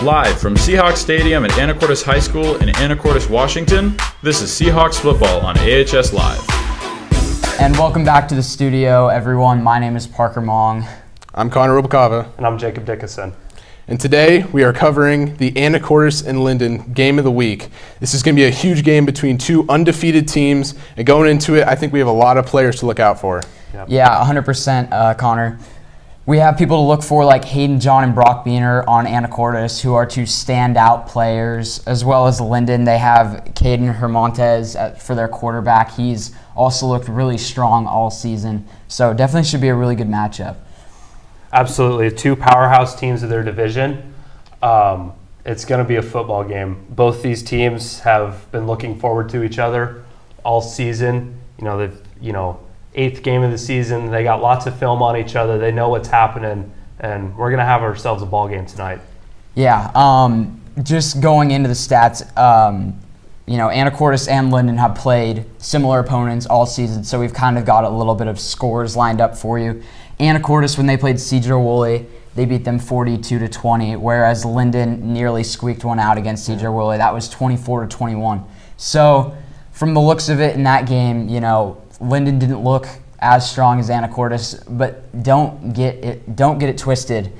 Live from Seahawks Stadium at Anacortes High School in Anacortes, Washington, this is Seahawks football on AHS Live. And welcome back to the studio, everyone. My name is Parker Mong. I'm Connor Rubicava. And I'm Jacob Dickinson. And today we are covering the Anacortes and Linden game of the week. This is going to be a huge game between two undefeated teams. And going into it, I think we have a lot of players to look out for. Yep. Yeah, 100%, Connor. We have people to look for like Hayden John and Brock Beener on Anacortes, who are two standout players, as well as Linden. They have Caden Hermontes for their quarterback. He's also looked really strong all season. So definitely should be a really good matchup. Absolutely. Two powerhouse teams of their division. It's going to be a football game. Both these teams have been looking forward to each other all season. They've, eighth game of the season. They got lots of film on each other. They know what's happening, and we're going to have ourselves a ball game tonight. Yeah, just going into the stats, Anacortes and Linden have played similar opponents all season, so we've kind of got a little bit of scores lined up for you. Anacortes, when they played Cedar Woolley, they beat them 42-20, whereas Linden nearly squeaked one out against Cedar Woolley. That was 24-21. So from the looks of it in that game, Linden didn't look as strong as Anacortes, but don't get it twisted.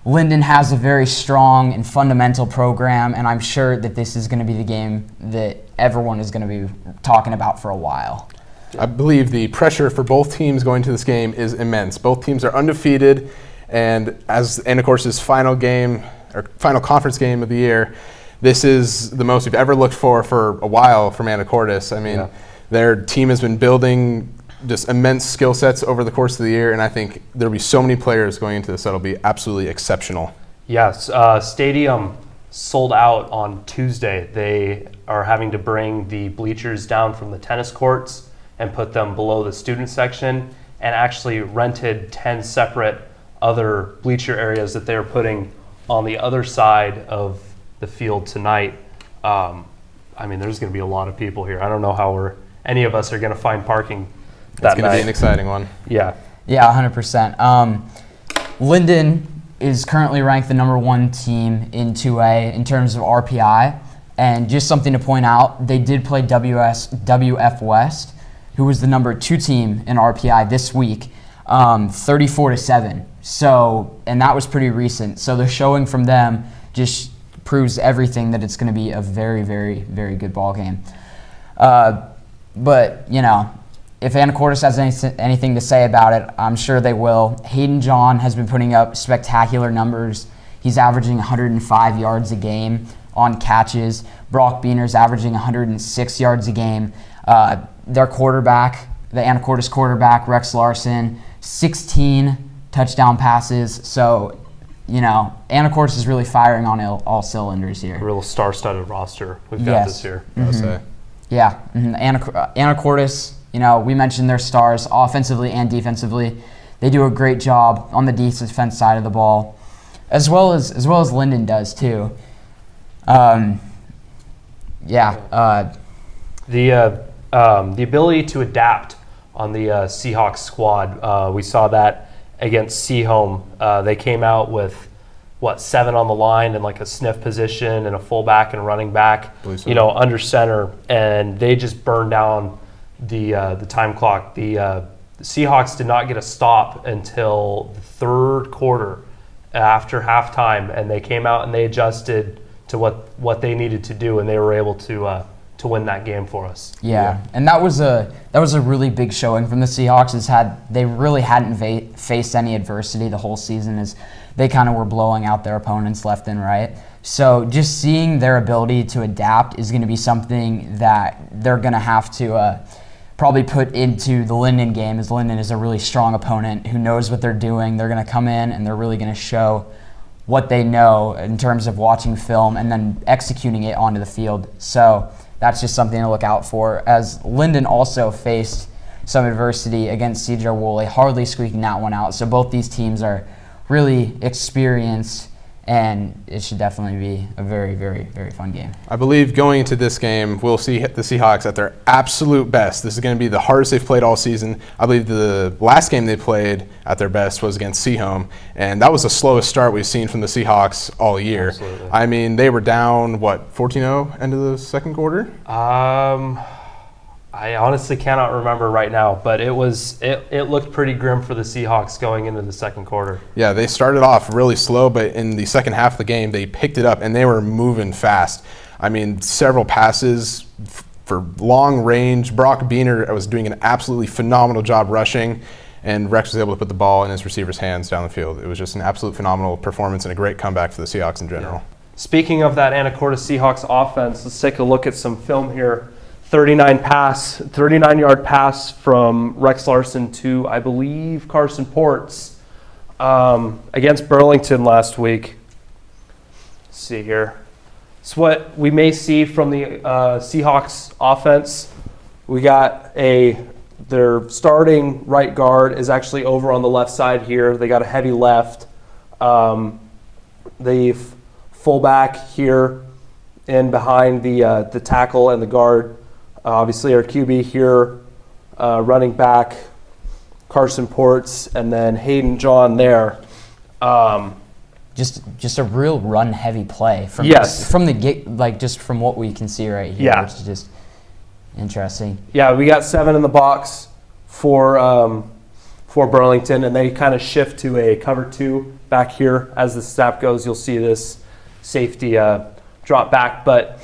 Linden has a very strong and fundamental program, and I'm sure that this is going to be the game that everyone is going to be talking about for a while. I believe the pressure for both teams going to this game is immense. Both teams are undefeated, and as Anacortes' final conference game of the year, this is the most we've ever looked for a while from Anacortes. I mean, Their team has been building just immense skill sets over the course of the year, and I think there'll be so many players going into this that'll be absolutely exceptional. Yes, stadium sold out on Tuesday. They are having to bring the bleachers down from the tennis courts and put them below the student section, and actually rented 10 separate other bleacher areas that they're putting on the other side of the field tonight. There's going to be a lot of people here. I don't know how any of us are going to find parking that night. It's going to be an exciting one. Yeah. Yeah, 100%. Linden is currently ranked the number one team in 2A in terms of RPI. And just something to point out, they did play WF West, who was the number 2 team in RPI this week, 34-7. So, and that was pretty recent. So the showing from them just proves everything that it's going to be a very, very, very good ball game. But, if Anacortes has anything to say about it, I'm sure they will. Hayden John has been putting up spectacular numbers. He's averaging 105 yards a game on catches. Brock Beener's averaging 106 yards a game. Their quarterback, the Anacortes quarterback, Rex Larson, 16 touchdown passes. So, Anacortes is really firing on all cylinders here. A real star-studded roster we've got this year. I would say. Yeah, Anacortes, we mentioned their stars offensively and defensively. They do a great job on the defense side of the ball, as well as Linden does too. The ability to adapt on the Seahawks squad, we saw that against Seahome. They came out with 7 on the line and like a sniff position and a fullback and a running back, under center, and they just burned down the time clock. The Seahawks did not get a stop until the third quarter after halftime, and they came out and they adjusted to what they needed to do, and they were able to win that game for us. Yeah, and that was a really big showing from the Seahawks. They really hadn't faced any adversity the whole season, as they kind of were blowing out their opponents left and right. So just seeing their ability to adapt is going to be something that they're going to have to probably put into the Linden game, as Linden is a really strong opponent who knows what they're doing. They're going to come in and they're really going to show what they know in terms of watching film and then executing it onto the field. So that's just something to look out for, as Linden also faced some adversity against Cedar Woolley, hardly squeaking that one out. So both these teams are really experienced and it should definitely be a very, very, very fun game. I believe going into this game, we'll see the Seahawks at their absolute best. This is going to be the hardest they've played all season. I believe the last game they played at their best was against Seahome, and that was the slowest start we've seen from the Seahawks all year. Absolutely. I mean, they were down, 14-0 end of the second quarter? I honestly cannot remember right now, but it looked pretty grim for the Seahawks going into the second quarter. Yeah, they started off really slow, but in the second half of the game, they picked it up, and they were moving fast. I mean, several passes for long range. Brock Beener was doing an absolutely phenomenal job rushing, and Rex was able to put the ball in his receiver's hands down the field. It was just an absolute phenomenal performance and a great comeback for the Seahawks in general. Yeah. Speaking of that Anacortes Seahawks offense, let's take a look at some film here. 39-yard pass from Rex Larson to, I believe, Carson Ports against Burlington last week. Let's see here. So what we may see from the Seahawks offense, we got their starting right guard is actually over on the left side here. They got a heavy left. The fullback here in behind the tackle and the guard. Obviously, our QB here, running back, Carson Ports, and then Hayden John there. Just a real run-heavy play from just from what we can see right here, which is just interesting. Yeah, we got 7 in the box for Burlington, and they kind of shift to a cover 2 back here. As the snap goes, you'll see this safety drop back, but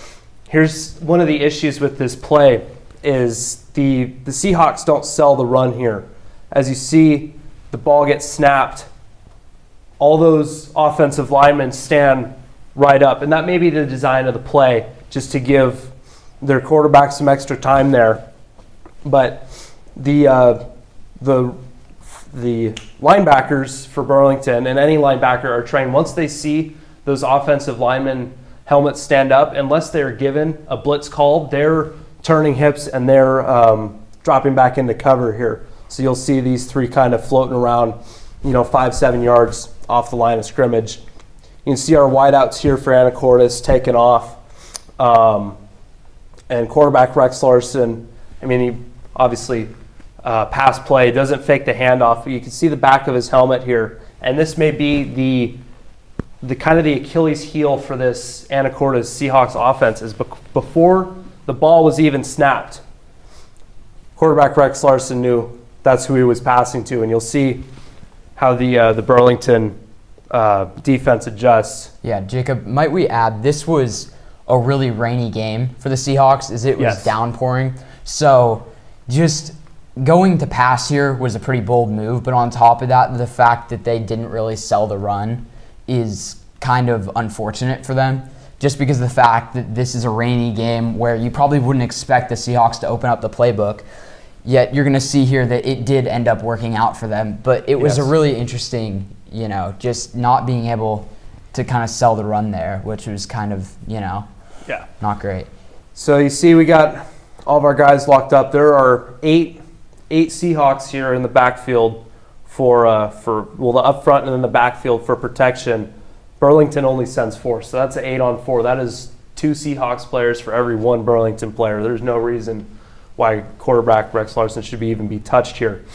here's one of the issues with this play is the Seahawks don't sell the run here. As you see, the ball gets snapped. All those offensive linemen stand right up, and that may be the design of the play, just to give their quarterback some extra time there. But the linebackers for Burlington and any linebacker are trained once they see those offensive linemen helmets stand up, unless they're given a blitz call, they're turning hips and they're dropping back into cover here. So you'll see these 3 kind of floating around, 5-7 yards off the line of scrimmage. You can see our wideouts here for Anacortes taking off. And quarterback Rex Larson, he obviously pass play, doesn't fake the handoff, but you can see the back of his helmet here. And this may be the kind of the Achilles heel for this Anacortes Seahawks offense is before the ball was even snapped, quarterback Rex Larson knew that's who he was passing to, and you'll see how the Burlington defense adjusts. Yeah, Jacob, might we add, this was a really rainy game for the Seahawks as it was downpouring. So just going to pass here was a pretty bold move, but on top of that, the fact that they didn't really sell the run is kind of unfortunate for them, just because of the fact that this is a rainy game where you probably wouldn't expect the Seahawks to open up the playbook, yet you're going to see here that it did end up working out for them. But it was a really interesting, just not being able to kind of sell the run there, which was kind of, not great. So you see we got all of our guys locked up. There are eight Seahawks here in the backfield for the up front and then the backfield for protection. Burlington only sends 4, so that's an 8-on-4. That is 2 Seahawks players for every 1 Burlington player. There's no reason why quarterback Rex Larson should even be touched here.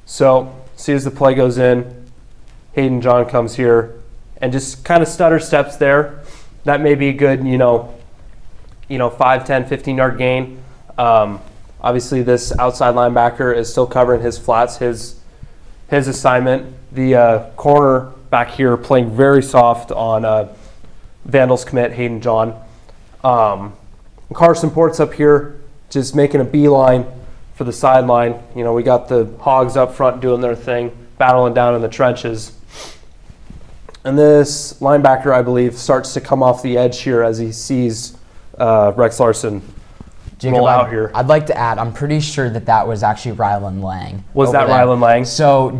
So see as the play goes in, Hayden John comes here and just kind of stutter steps there. That may be a good, 5, 10, 15-yard gain. Obviously, this outside linebacker is still covering his flats, his assignment. The corner back here playing very soft on Vandals commit Hayden John. Carson Ports up here just making a beeline for the sideline. We got the Hogs up front doing their thing, battling down in the trenches. And this linebacker, I believe, starts to come off the edge here as he sees Rex Larson roll out here. I'd like to add, I'm pretty sure that was actually Rylan Lang. Was that Rylan Lang? So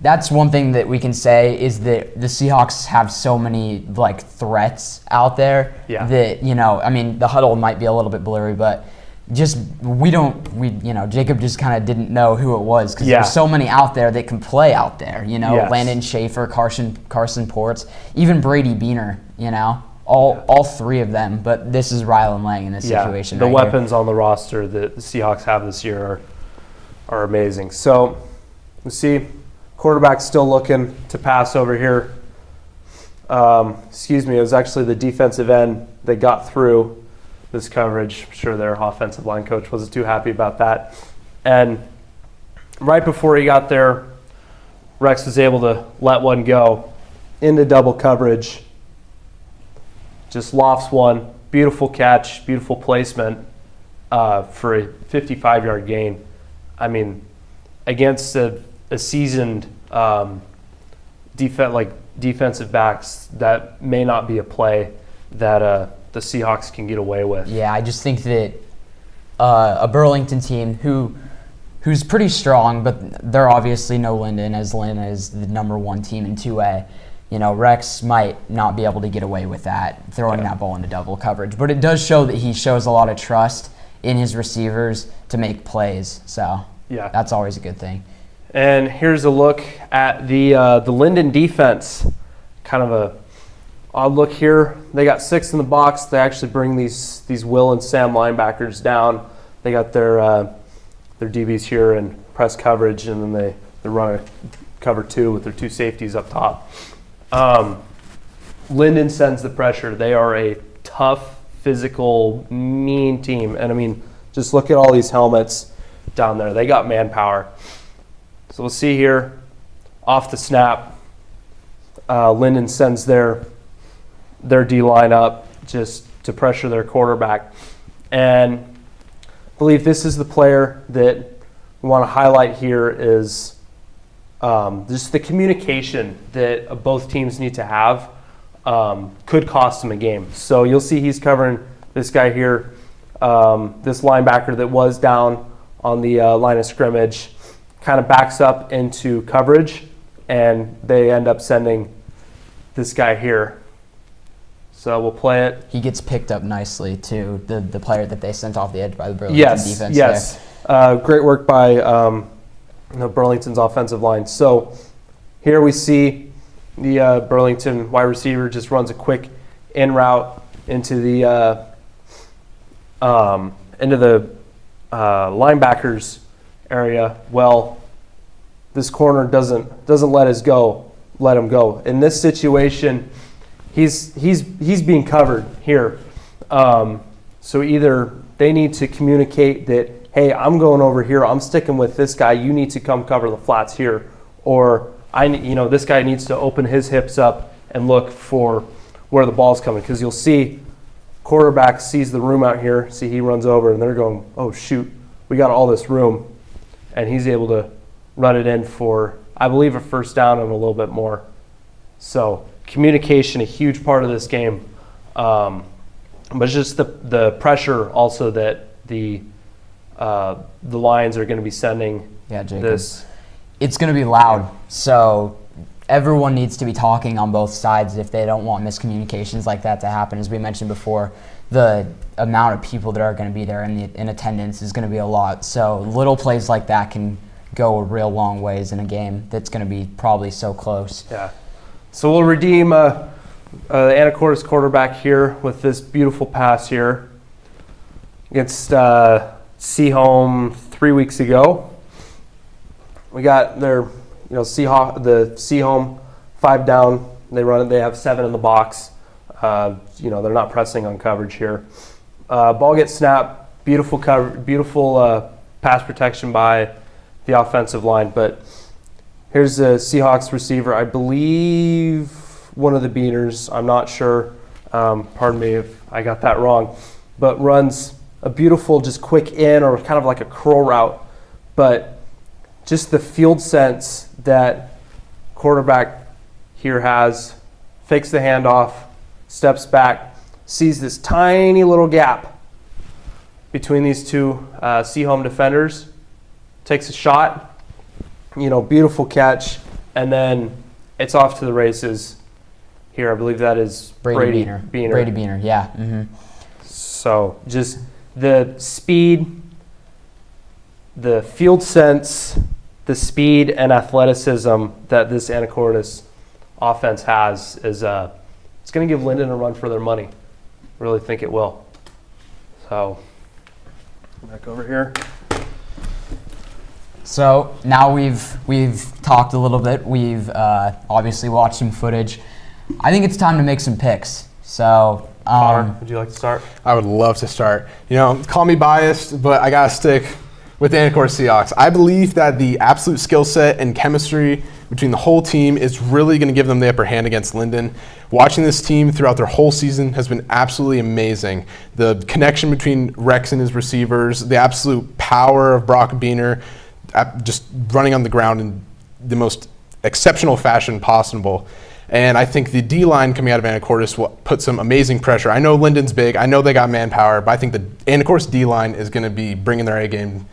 that's one thing that we can say is that the Seahawks have so many threats out there that, the huddle might be a little bit blurry, but Jacob just kind of didn't know who it was because Yeah. there's so many out there that can play out there. Yes. Landon Schaefer, Carson Ports, even Brady Beaner. All three of them. But this is Rylan Lang in this situation. The right weapons on the roster that the Seahawks have this year are amazing. So we see quarterback still looking to pass over here. It was actually the defensive end that got through this coverage. I'm sure their offensive line coach wasn't too happy about that. And right before he got there, Rex was able to let one go into double coverage. Just lofts one. Beautiful catch, beautiful placement for a 55-yard gain. I mean, against a seasoned defensive backs, that may not be a play that the Seahawks can get away with. Yeah, I just think that a Burlington team who's pretty strong, but they're obviously no Linden, as Linden is the number one team in 2A. Rex might not be able to get away with that, throwing that ball into double coverage. But it does show that he shows a lot of trust in his receivers to make plays. So that's always a good thing. And here's a look at the Linden defense. Kind of a odd look here. They got 6 in the box. They actually bring these Will and Sam linebackers down. They got their DBs here in press coverage, and then they run a cover 2 with their 2 safeties up top. Linden sends the pressure. They are a tough, physical, mean team. And I mean, just look at all these helmets down there. They got manpower. So we'll see here, off the snap, Linden sends their D-line up just to pressure their quarterback. And I believe this is the player that we want to highlight here is just the communication that both teams need to have could cost them a game. So you'll see he's covering this guy here, this linebacker that was down on the line of scrimmage, kind of backs up into coverage, and they end up sending this guy here. So we'll play it. He gets picked up nicely too, the player that they sent off the edge by the Burlington defense. Yes. Great work by Burlington's offensive line. So here we see the Burlington wide receiver just runs a quick in route into the linebackers area. Well, this corner doesn't let him go. In this situation, he's being covered here. So either they need to communicate that, hey, I'm going over here, I'm sticking with this guy, you need to come cover the flats here, or this guy needs to open his hips up and look for where the ball's coming, because you'll see quarterback sees the room out here, see he runs over and they're going, oh shoot, we got all this room, and he's able to run it in for, I believe, a first down and a little bit more. So communication, a huge part of this game, but it's just the pressure also that the Lions are going to be sending. Yeah, Jacob. This. It's going to be loud, so everyone needs to be talking on both sides if they don't want miscommunications like that to happen. As we mentioned before, the amount of people that are going to be there in attendance is going to be a lot. So little plays like that can go a real long ways in a game that's going to be probably so close. Yeah. So we'll redeem the Anacortes quarterback here with this beautiful pass here against Seahome 3 weeks ago. We got their, the Seahome 5 down. They run it. They have 7 in the box. They're not pressing on coverage here. Ball gets snapped. Beautiful cover. Beautiful pass protection by the offensive line. But here's the Seahawks receiver. I believe one of the Beaners. I'm not sure. Pardon me if I got that wrong. But runs a beautiful, just quick in, or kind of like a curl route. But just the field sense that quarterback here has, fakes the handoff, steps back, sees this tiny little gap between these two Seahome defenders, takes a shot, beautiful catch, and then it's off to the races. Here, I believe that is Brady Beaner. Brady Beaner, yeah. Mm-hmm. So just the speed, the field sense, the speed and athleticism that this Anacortes offense has is it's going to give Linden a run for their money. I really think it will. So, back over here. So now we've talked a little bit. We've obviously watched some footage. I think it's time to make some picks. So, Connor, would you like to start? I would love to start. Call me biased, but I gotta stick with the Anacortes Seahawks. I believe that the absolute skill set and chemistry between the whole team is really going to give them the upper hand against Linden. Watching this team throughout their whole season has been absolutely amazing. The connection between Rex and his receivers, the absolute power of Brock Beaner, just running on the ground in the most exceptional fashion possible. And I think the D-line coming out of Anacortes will put some amazing pressure. I know Linden's big. I know they got manpower, but I think the Anacortes D-line is going to be bringing their A game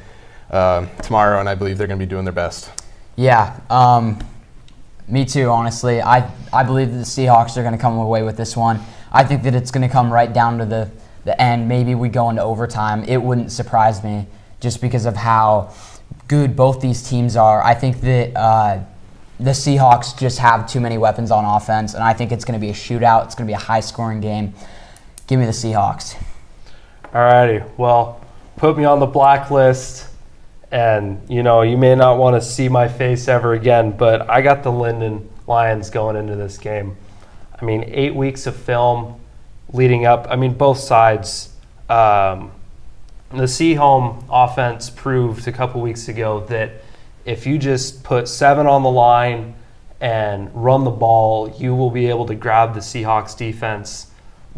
tomorrow, and I believe they're going to be doing their best. Yeah, me too, honestly. I believe that the Seahawks are going to come away with this one. I think that it's going to come right down to the end. Maybe we go into overtime. It wouldn't surprise me just because of how good both these teams are. I think that the Seahawks just have too many weapons on offense, and I think it's going to be a shootout. It's going to be a high-scoring game. Give me the Seahawks. All righty. Well, put me on the blacklist. And, you may not want to see my face ever again, but I got the Linden Lions going into this game. 8 weeks of film leading up. Both sides. The Seahome offense proved a couple weeks ago that if you just put 7 on the line and run the ball, you will be able to grab the Seahawks defense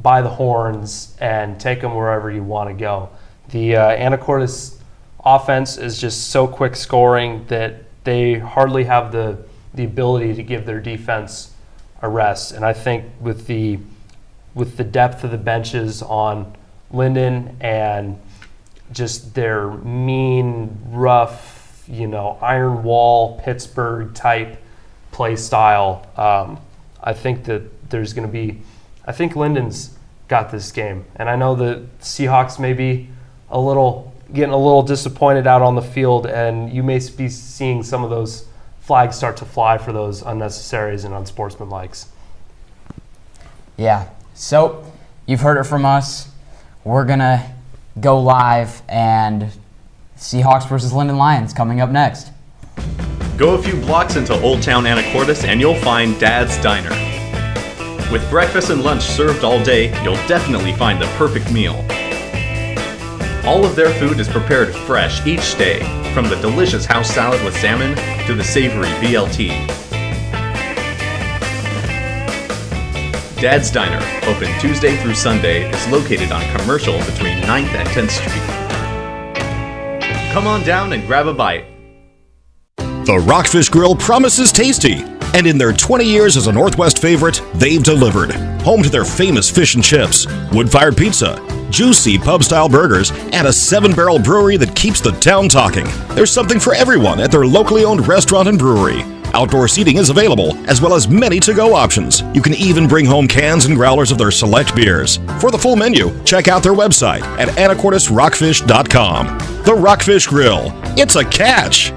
by the horns and take them wherever you want to go. The Anacortes offense is just so quick scoring that they hardly have the ability to give their defense a rest. And I think with the depth of the benches on Linden and just their mean, rough, iron wall, Pittsburgh type play style, I think that there's going to be, I think Linden's got this game. And I know the Seahawks may be getting a little disappointed out on the field, and you may be seeing some of those flags start to fly for those unnecessaries and unsportsmanlikes. Yeah, so you've heard it from us. We're going to go live, and Seahawks versus Linden Lions coming up next. Go a few blocks into Old Town Anacortes and you'll find Dad's Diner. With breakfast and lunch served all day, you'll definitely find the perfect meal. All of their food is prepared fresh each day, from the delicious house salad with salmon to the savory BLT. Dad's Diner, open Tuesday through Sunday, is located on Commercial between 9th and 10th Street. Come on down and grab a bite. The Rockfish Grill promises tasty, and in their 20 years as a Northwest favorite, they've delivered. Home to their famous fish and chips, wood-fired pizza, juicy pub-style burgers, and a 7-barrel brewery that keeps the town talking. There's something for everyone at their locally owned restaurant and brewery. Outdoor seating is available, as well as many to-go options. You can even bring home cans and growlers of their select beers. For the full menu, check out their website at anacortesrockfish.com. The Rockfish Grill. It's a catch!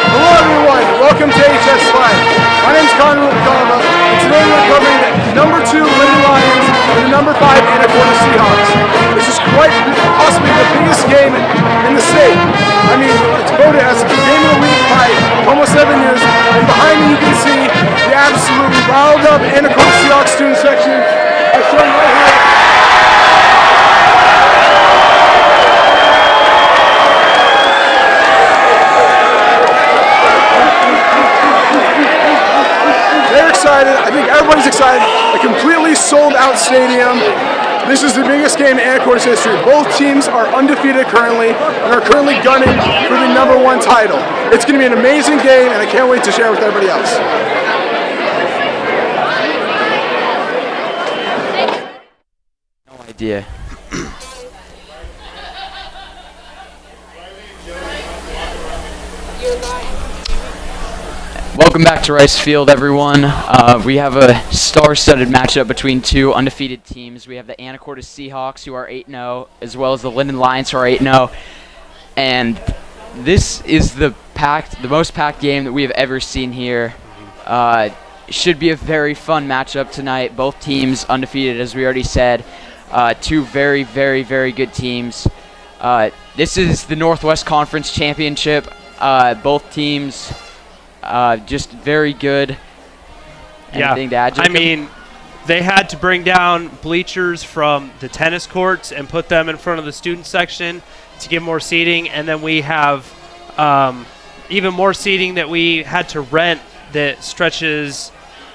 Hello everyone, welcome to AHS Live. My name is Connor Lukama, and today we're covering the number 2 Linden Lions and the number 5 Anacortes Seahawks. This is quite possibly the biggest game in the state. It's voted as the game of the week by almost 7 years, and behind me you can see the absolutely riled up Anacortes Seahawks student section. I show you right here. I think everybody's excited. A completely sold out stadium. This is the biggest game in Anacortes history. Both teams are undefeated currently and are currently gunning for the number 1 title. It's going to be an amazing game, and I can't wait to share it with everybody else. No idea. Welcome back to Rice Field, everyone. We have a star-studded matchup between two undefeated teams. We have the Anacortes Seahawks, who are 8-0, as well as the Linden Lions, who are 8-0. And this is the most packed game that we have ever seen here. Should be a very fun matchup tonight. Both teams undefeated, as we already said. Two very, very, very good teams. This is the Northwest Conference Championship. Both teams just very good. Anything to add, Jacob? I mean, they had to bring down bleachers from the tennis courts and put them in front of the student section to give more seating. And then we have even more seating that we had to rent that stretches,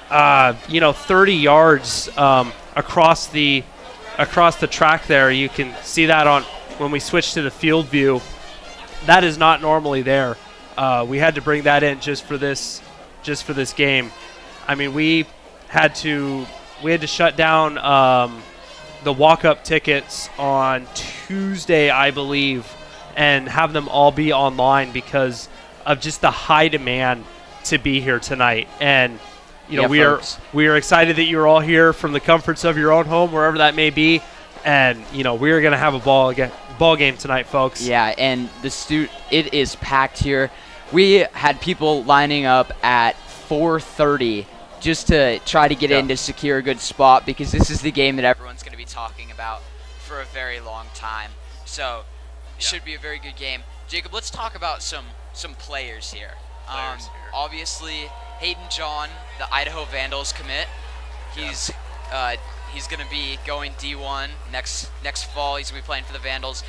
30 yards across the track there. You can see that on when we switch to the field view. That is not normally there. We had to bring that in just for this game. I mean, we had to shut down the walk-up tickets on Tuesday, I believe, and have them all be online because of just the high demand to be here tonight. And we are excited that you're all here from the comforts of your own home, wherever that may be. And we are going to have a ball game tonight, folks. Yeah, and it is packed here. We had people lining up at 4:30 just to try to get in to secure a good spot because this is the game that everyone's going to be talking about for a very long time. So it should be a very good game. Jacob, let's talk about some players here. Obviously, Hayden John, the Idaho Vandals commit. He's going to be going D1 next fall. He's going to be playing for the Vandals.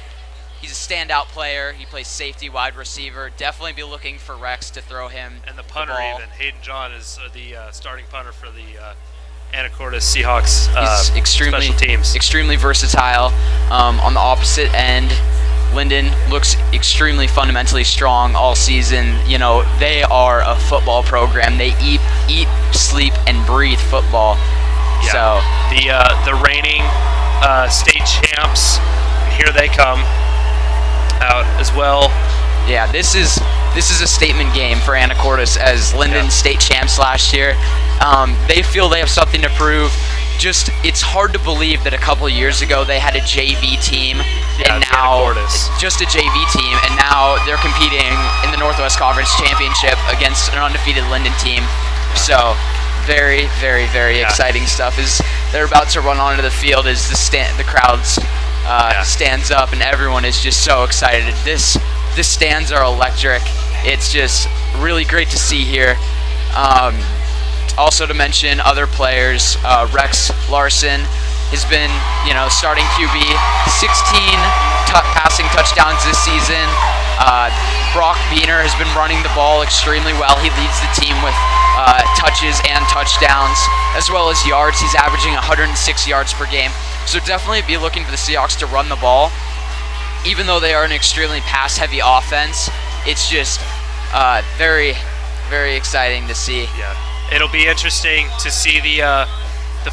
He's a standout player. He plays safety, wide receiver. Definitely be looking for Rex to throw him and the punter the ball. Even. Hayden John is the starting punter for the Anacortes Seahawks He's special teams. Extremely versatile. On the opposite end, Linden looks extremely fundamentally strong all season. They are a football program. They eat, sleep, and breathe football. Yeah. So the reigning state champs, here they come out as well. Yeah, this is a statement game for Anacortes as Linden state champs last year. They feel they have something to prove. It's hard to believe that a couple of years ago they had a JV team and now just a JV team, and now they're competing in the Northwest Conference Championship against an undefeated Linden team. So very, very, very exciting stuff as they're about to run onto the field as the crowds stands up and everyone is just so excited. This stands are electric. It's just really great to see here. Also to mention other players, Rex Larson has been, starting QB, 16 passing touchdowns this season. Brock Biener has been running the ball extremely well. He leads the team with touches and touchdowns, as well as yards. He's averaging 106 yards per game. So definitely be looking for the Seahawks to run the ball. Even though they are an extremely pass-heavy offense, it's just very, very exciting to see. Yeah, it'll be interesting to see the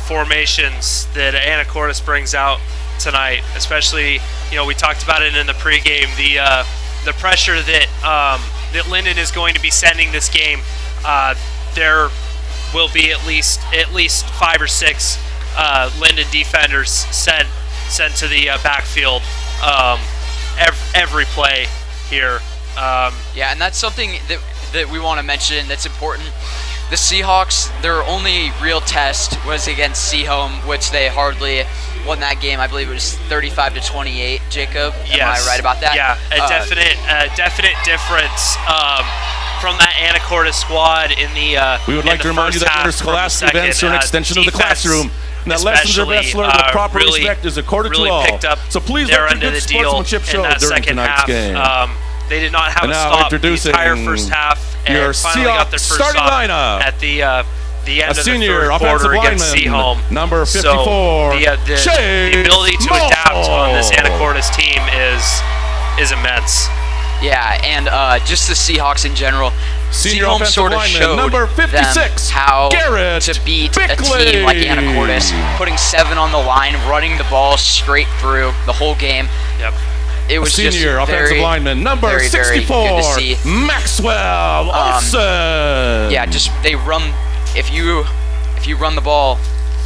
formations that Anacortes brings out tonight. Especially, we talked about it in the pregame. The pressure that Linden is going to be sending this game. There will be at least 5 or 6 Linden defenders sent to the backfield every play here. And that's something that we want to mention that's important. The Seahawks, their only real test was against Seahome, which they hardly won that game. I believe it was 35-28. Jacob, am I right about that? Yeah, a definite difference from that Anacortes squad in the we would like to remind you that interscholastic events are an extension of the classroom, and that lessons are best learned with proper respect is accorded to all. So please let your good sportsmanship show during tonight's game. They did not have a stop the entire first half, and finally got their first stop at the end of the third quarter against Seahome. Number 54, so the ability to adapt on this Anacortes team is immense. Yeah, and just the Seahawks in general. Senior Seahome sort of showed number 56, them how Garrett to beat Bickley. a team like Anacortes, putting 7 on the line, running the ball straight through the whole game. Yep. it was senior just offensive very, lineman, number very, 64, very good to see. Maxwell Olsen. Yeah, just they run. If you run the ball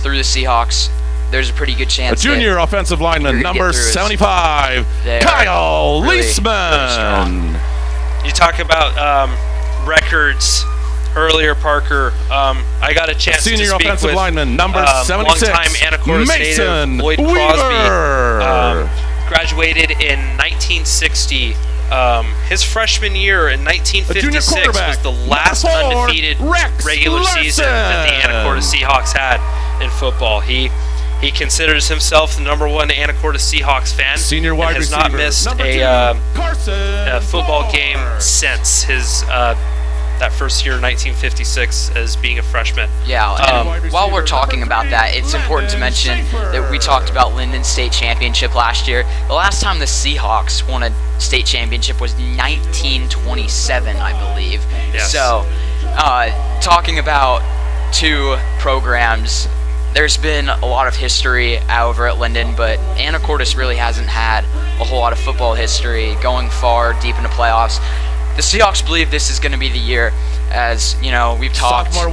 through the Seahawks, there's a pretty good chance. A junior offensive lineman, number 75, Kyle really, Leisman. Really you talk about records earlier, Parker. I got a chance to speak offensive with lineman, number 76, longtime Anacortes native Lloyd Crosby. Graduated in 1960. His freshman year in 1956 was the last undefeated regular season that the Anacortes Seahawks had in football. He considers himself the #1 Anacortes Seahawks fan and has not missed a football game since his that first year, 1956, as being a freshman. Yeah, and while we're talking about that, it's important to mention that we talked about Linden State Championship last year. The last time the Seahawks won a state championship was 1927, I believe. Yes. So, talking about two programs, there's been a lot of history over at Linden, but Anacortes really hasn't had a whole lot of football history going far deep into playoffs. The Seahawks believe this is going to be the year, as you know, I've talked to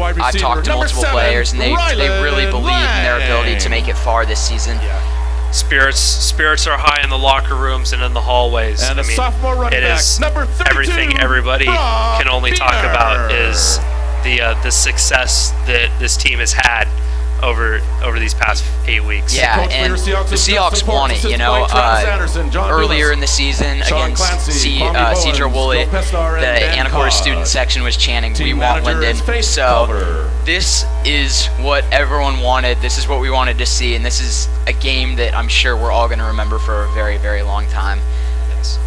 multiple players, and they really believe in their ability to make it far this season. Yeah. Spirits are high in the locker rooms and in the hallways. And it is everything everybody can only talk about is the success that this team has had over these past 8 weeks. Yeah, and the Seahawks won it, you know, earlier in the season against Cedar Woolley, the Anacortes student section was chanting, "We want Linden." So this is what everyone wanted. This is what we wanted to see, and this is a game that I'm sure we're all going to remember for a very, very long time. Yes.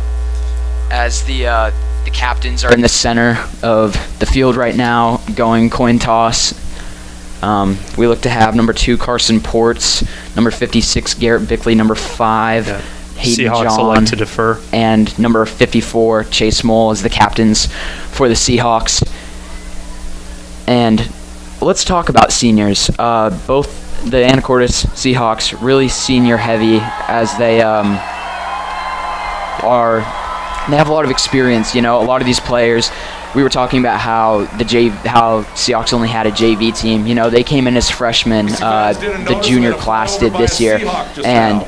As the captains are in the center of the field right now, going coin toss. We look to have number 2 Carson Ports, number 56 Garrett Bickley, number 5 Hayden Seahawks John, elect to defer, and number 54 Chase Mole as the captains for the Seahawks. And let's talk about seniors. Both the Anacortes Seahawks really senior heavy, as they have a lot of experience. You know, a lot of these players. We were talking about how Seahawks only had a JV team. You know, they came in as freshmen. The junior class did this year, and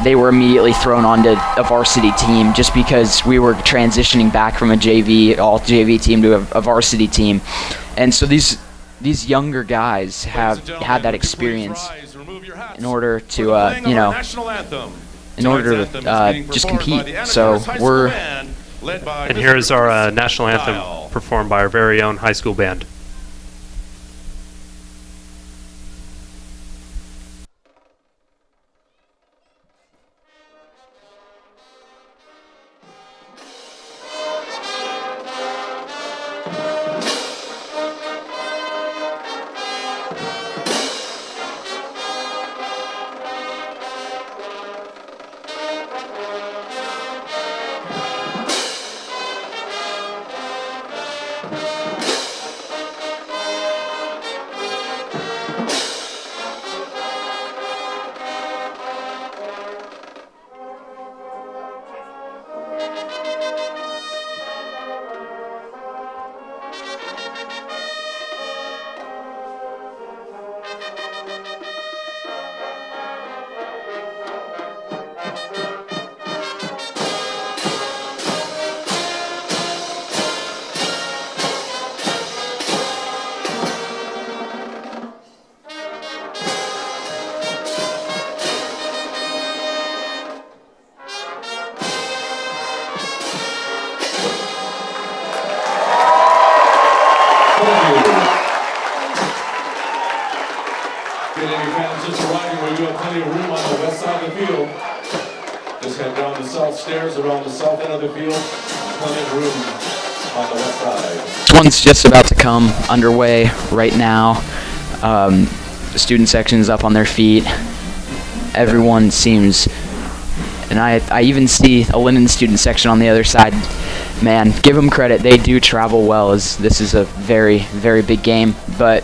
they were immediately thrown onto a varsity team just because we were transitioning back from a all JV team to a varsity team. And so these younger guys have had that experience in order to just compete. So we're. And here is our national anthem performed by our very own high school band. This one's just about to come underway right now. The student section is up on their feet. Everyone seems, and I even see a Linden student section on the other side. Man, give them credit. They do travel well, as this is a very, very big game. But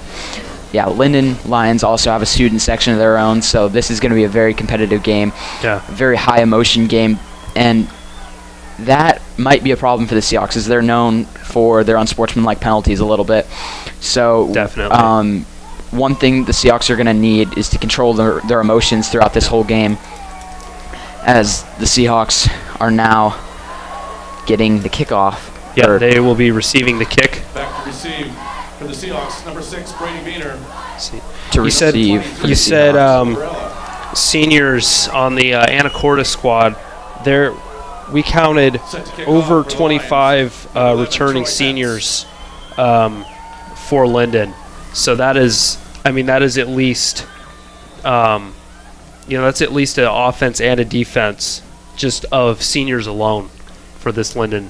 yeah, Linden Lions also have a student section of their own, so this is going to be a very competitive game. Yeah. Very high emotion game. And that might be a problem for the Seahawks, as they're known for their unsportsmanlike penalties a little bit. So Definitely. One thing the Seahawks are going to need is to control their emotions throughout this whole game, as the Seahawks are now getting the kickoff. Yeah, they will be receiving the kick. Back to receive for the Seahawks, number 6, Brady Beaner. You said seniors on the Anacortes squad. We counted over 25 returning seniors for Linden. So that is at least, that's at least an offense and a defense just of seniors alone for this Linden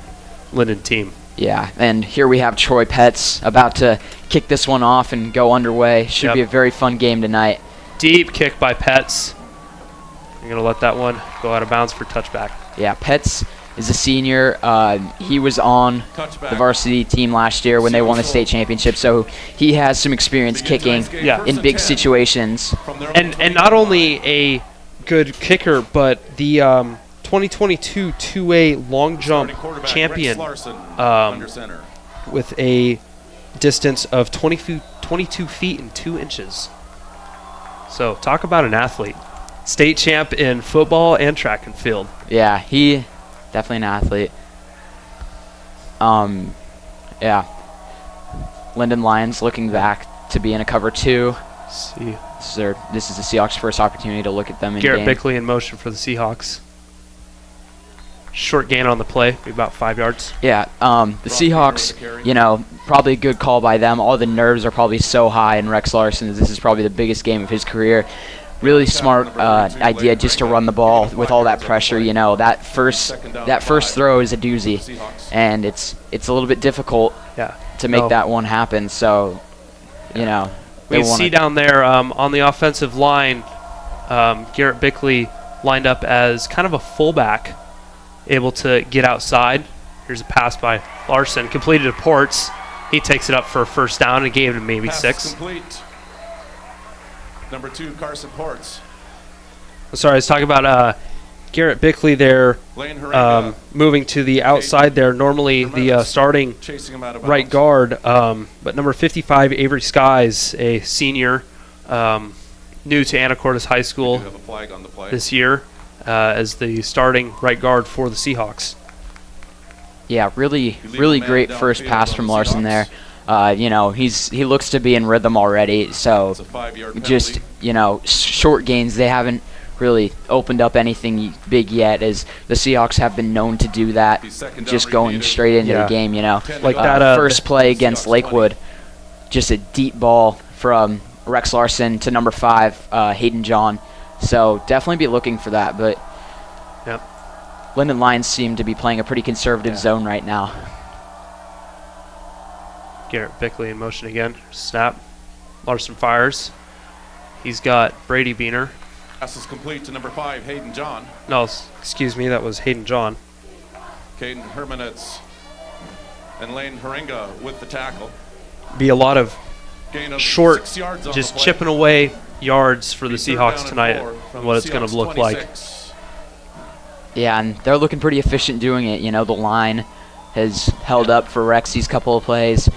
team. Yeah, and here we have Troy Petts about to kick this one off and go underway. Should be a very fun game tonight. Deep kick by Petts. I'm going to let that one go out of bounds for touchback. Yeah, Petts is a senior. He was on the varsity team last year when they won the state championship, so he has some experience kicking in big situations. And not only a good kicker, but the 2022 2A long jump champion with a distance of 22 feet and 2 inches. So talk about an athlete. State champ in football and track and field. Yeah, he definitely an athlete. Yeah. Linden Lions looking back to be in a cover 2. See. This is the Seahawks' first opportunity to look at them in Garrett game. Bickley in motion for the Seahawks. Short gain on the play, maybe about 5 yards. Yeah, the Seahawks, probably a good call by them. All the nerves are probably so high in Rex Larson. This is probably the biggest game of his career. Really smart idea just to run the ball with all that pressure. That first throw is a doozy, and it's a little bit difficult to make that one happen. So, we see down there on the offensive line, Garrett Bickley lined up as kind of a fullback, able to get outside. Here's a pass by Larson, completed to Ports. He takes it up for a first down and gave him maybe 6. Complete. Number 2, Carson Ports. Sorry, I was talking about Garrett Bickley there, moving to the outside there. Normally the starting right guard, but number 55, Avery Skies, a senior, new to Anacortes High School this year, as the starting right guard for the Seahawks. Yeah, really great first pass from Larson there. He looks to be in rhythm already, so just, short gains. They haven't really opened up anything big yet, as the Seahawks have been known to do that, just going straight into the game, Like that first play against Lakewood, just a deep ball from Rex Larson to number 5, Hayden John. So definitely be looking for that, but Linden Lions seem to be playing a pretty conservative zone right now. Garrett Bickley in motion again. Snap. Larson fires. He's got Brady Beaner. Pass is complete to number 5, Hayden John. No, excuse me, that was Hayden John. Caden Hermanitz and Lane Haringa with the tackle. Be a lot of short, 6 yards on just the play. chipping away yards for the Seahawks tonight, and what it's going to look like. Yeah, and they're looking pretty efficient doing it. The line has held up for Rex these couple of plays.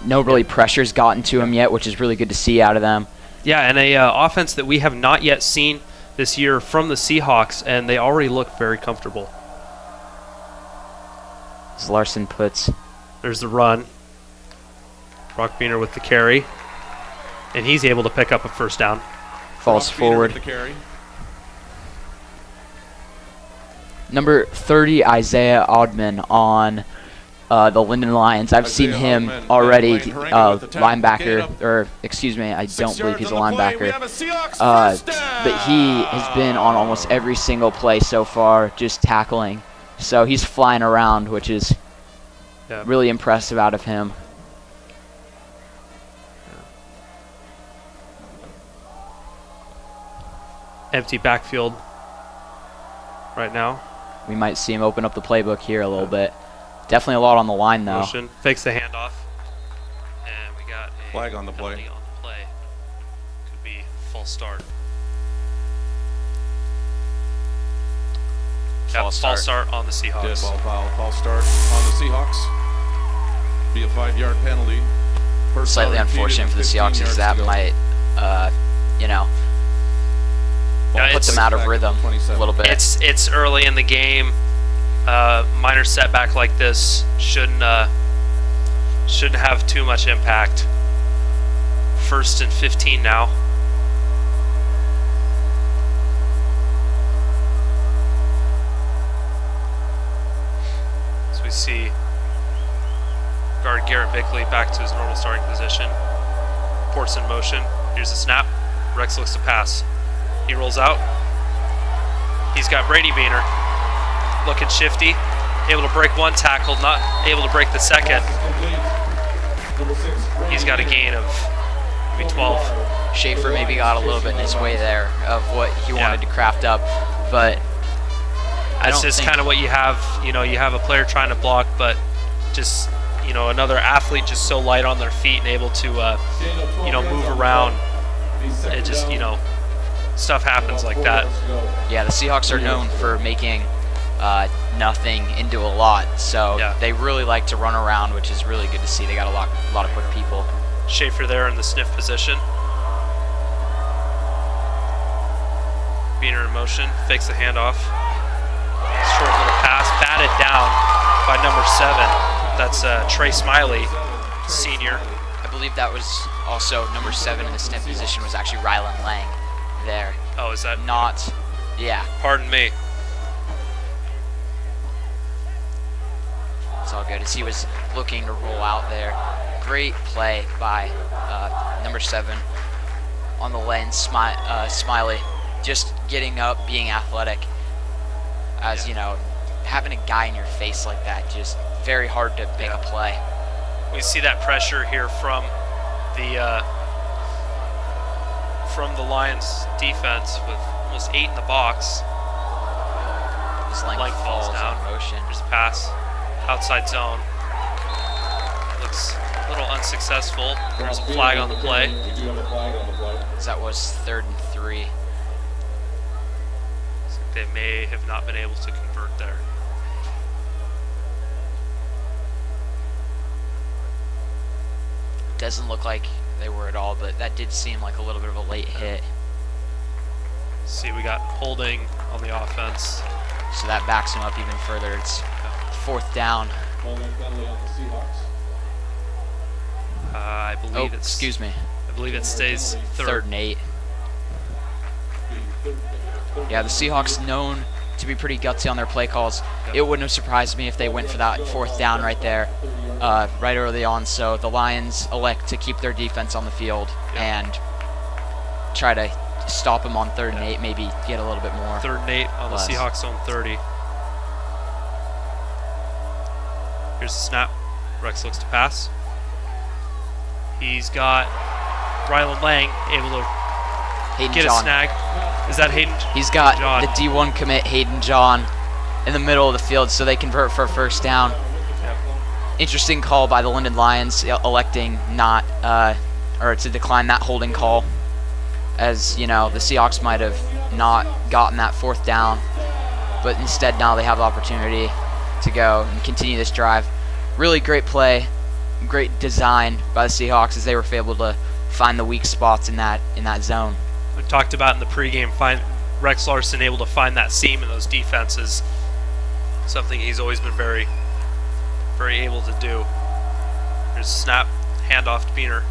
No really pressure's gotten to him yet, which is really good to see out of them. Yeah, and a offense that we have not yet seen this year from the Seahawks, and they already look very comfortable. As Larson puts. There's the run. Brock Beaner with the carry, and he's able to pick up a first down. Falls forward. Number 30, Isaiah Oddman on the Linden Lions. I've seen him already, linebacker, or excuse me, I don't believe he's a linebacker. But he has been on almost every single play so far, just tackling. So he's flying around, which is really impressive out of him. Empty backfield right now. We might see him open up the playbook here a little bit. Definitely a lot on the line, though. Motion. Fakes the handoff. And we got a flag on the play. Could be full start. false false start. start on the Seahawks. Dead ball foul, false start on the Seahawks. Be a 5-yard penalty. First Slightly down impeded unfortunate and for the 15 Seahawks yards is to that go. might, Yeah, put it's- them out of back rhythm at 27. a little bit. It's early in the game. Minor setback like this shouldn't have too much impact. 1st and 15 now. So we see guard Garrett Bickley back to his normal starting position. Ports in motion. Here's the snap. Rex looks to pass. He rolls out. He's got Brady Beaner. Looking shifty. Able to break one tackle, not able to break the second. He's got a gain of maybe 12. Schaefer maybe got a little bit in his way there of what he wanted to craft up, but That's just kind of what you have. You know, you have a player trying to block, but just, you know, another athlete just so light on their feet and able to, you know, move around. It just, you know, stuff happens like that. Yeah, the Seahawks are known for making nothing into a lot, so they really like to run around, which is really good to see. They got a lot of quick people. Schaefer there in the sniff position. Beaner in motion, fakes the handoff. Short little pass, batted down by number 7. That's Trey Smiley, senior. I believe that was also number 7 in the sniff position was actually Rylan Lang there. Oh, is that not? Yeah. Pardon me. It's all good as he was looking to roll out there. Great play by number 7 on the lens, Smiley. Just getting up, being athletic. As you know, having a guy in your face like that, just very hard to make a play. We see that pressure here from the Lions defense with almost 8 in the box. His Lang falls down. in motion. There's a pass, outside zone. Looks a little unsuccessful. There's a flag on the play. That was 3rd and 3. They may have not been able to convert there. Doesn't look like they were at all, but that did seem like a little bit of a late hit. See, we got holding on the offense. So that backs him up even further. It's 4th down. I believe it's. Excuse me. I believe it stays 3rd and 8. Yeah, the Seahawks known to be pretty gutsy on their play calls. It wouldn't have surprised me if they went for that 4th down right there, right early on. So the Lions elect to keep their defense on the field and try to stop them on 3rd and 8, maybe get a little bit more. 3rd and 8 on the Seahawks zone 30. Here's the snap. Rex looks to pass. He's got Rylan Lang able to get a snag. Is that Hayden? He's got John. the D1 commit, Hayden John, in the middle of the field, so they convert for a 1st down. Interesting call by the Linden Lions, electing not, or to decline that holding call. As, you know, the Seahawks might have not gotten that 4th down, but instead now they have the opportunity to go and continue this drive. Really great play, great design by the Seahawks as they were able to find the weak spots in that zone. We talked about in the pregame, Rex Larson able to find that seam in those defenses. Something he's always been very, very able to do. There's a snap, handoff to Beaner.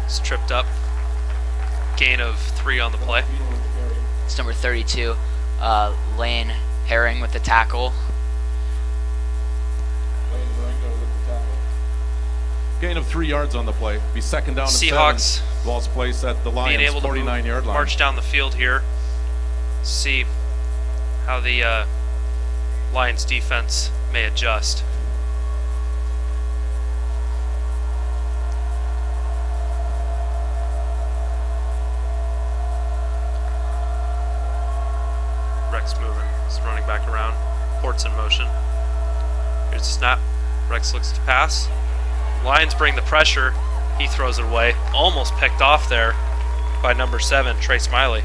He's tripped up. Gain of 3 on the play. It's number 32, Lane Herring with the tackle. Gain of 3 yards on the play. Be 2nd down and Seahawks 7. Ball's placed at the Lions' being able to 49-yard line. march down the field here. See how the Lions defense may adjust. Rex moving. He's running back around. Port's in motion. Here's the snap. Rex looks to pass. Lions bring the pressure. He throws it away. Almost picked off there by number 7, Trey Smiley.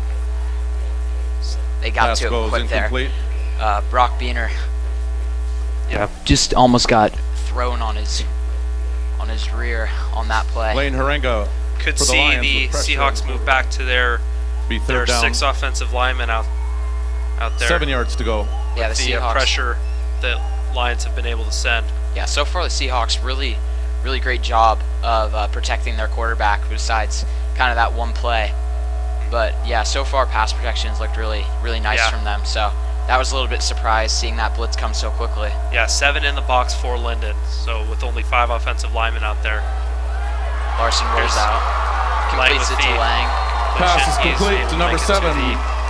They got to it quick there. Brock Biener Yeah. just almost got thrown on his rear on that play. Lane Harenga. Could for the see Lions the with pressure. Seahawks move back to their Be third down. 6 offensive linemen out there. 7 yards to go. Yeah, the Seahawks. Pressure that Lions have been able to send. Yeah, so far the Seahawks really great job of protecting their quarterback besides kind of that one play. But yeah, so far pass protections looked really nice from them. So that was a little bit surprised seeing that blitz come so quickly. Yeah, 7 in the box for Linden. So with only 5 offensive linemen out there. Larson rolls out, completes it to Lang. Pass is complete to number 7,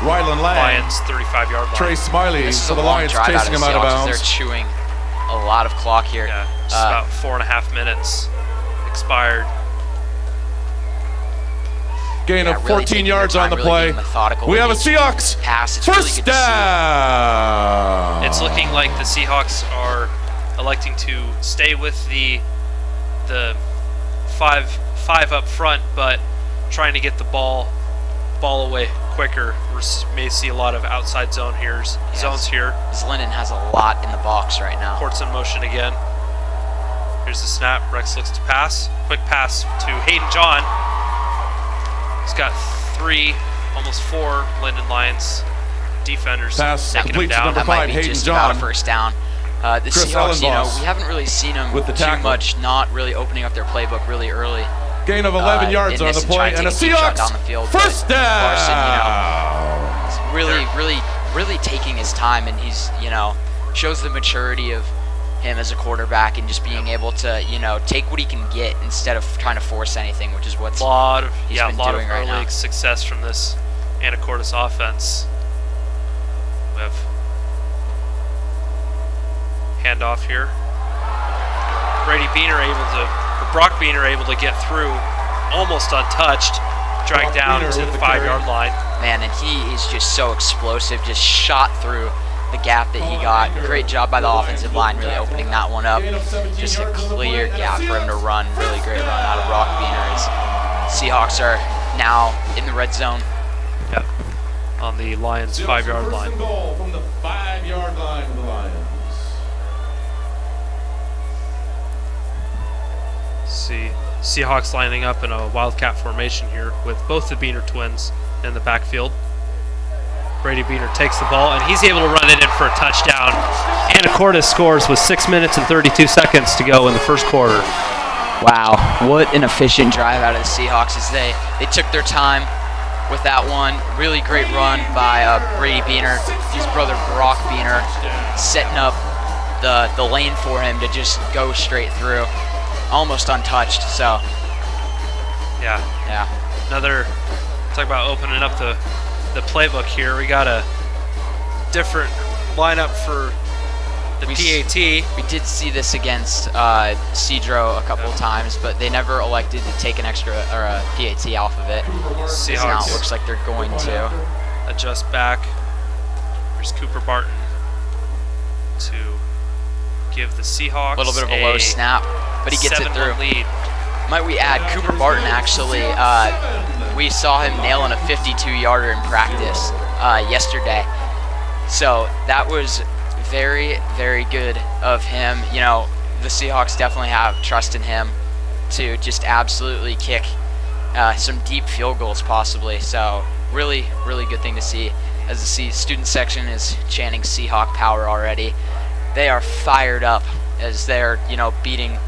Rylan Lang. Lions 35-yard line. Trey Smiley This is for a the long Lions, drive chasing him out of Seahawks as bounds. They're chewing a lot of clock here. Yeah, just about 4.5 minutes expired. Gain of really 14 taking yards their on the time, really play. being methodical We with have a each Seahawks pass. It's really first good to see. down. It's looking like the Seahawks are electing to stay with the five up front, but trying to get the ball away quicker. We may see a lot of outside zones here. As Linden has a lot in the box right now. Court's in motion again. Here's the snap. Rex looks to pass. Quick pass to Hayden John. He's got 3, almost 4 Linden Lions defenders Pass knocking him complete to down. number That might 5, be Hayden just about a John. first down. The Chris Seahawks, Ellenboss we haven't really seen them with the too tackle. much, not really opening up their playbook really early. Gain of 11 yards in on this the play, trying and a to take deep shot Seahawks down the field, but first down. Larson, really taking his time, and he's, shows the maturity of him as a quarterback and just being able to, take what he can get instead of trying to force anything, which is what's A lot of he's been doing right early now. success from this Anacortes offense. We have handoff here. Brock Biener able to get through, almost untouched, dragged down Biener to with the the 5-yard line. Man, and he is just so explosive, just shot through the gap that he got. Great job by the offensive line, really opening that one up. Just a clear gap for him to run. Really great run out of Brock Biener. As Seahawks are now in the red zone. Yep. On the Lions 5-yard line. Goal from the 5-yard line of the Lions. See Seahawks lining up in a wildcat formation here with both the Biener twins in the backfield. Brady Biener takes the ball, and he's able to run it in for a touchdown. Anacortes scores with 6 minutes and 32 seconds to go in the first quarter. Wow, what an efficient drive out of the Seahawks as they took their time with that one. Really great run by Brady Biener, his brother Brock Biener, setting up the lane for him to just go straight through. Almost untouched, so. Yeah. Another, talk about opening up the playbook here. We got a different lineup for the PAT. We did see this against Cedro a couple of times, but they never elected to take an extra or a PAT off of it. So now it looks like they're going to adjust back. Here's Cooper Barton to give the Seahawks a little bit of a low snap, but he gets it through. Lead. Might we add, Cooper Barton actually, we saw him nailing a 52-yarder in practice yesterday. So that was very, very good of him. The Seahawks definitely have trust in him to just absolutely kick some deep field goals possibly. So really, really good thing to see as the student section is chanting Seahawk power already. They are fired up as they're, beating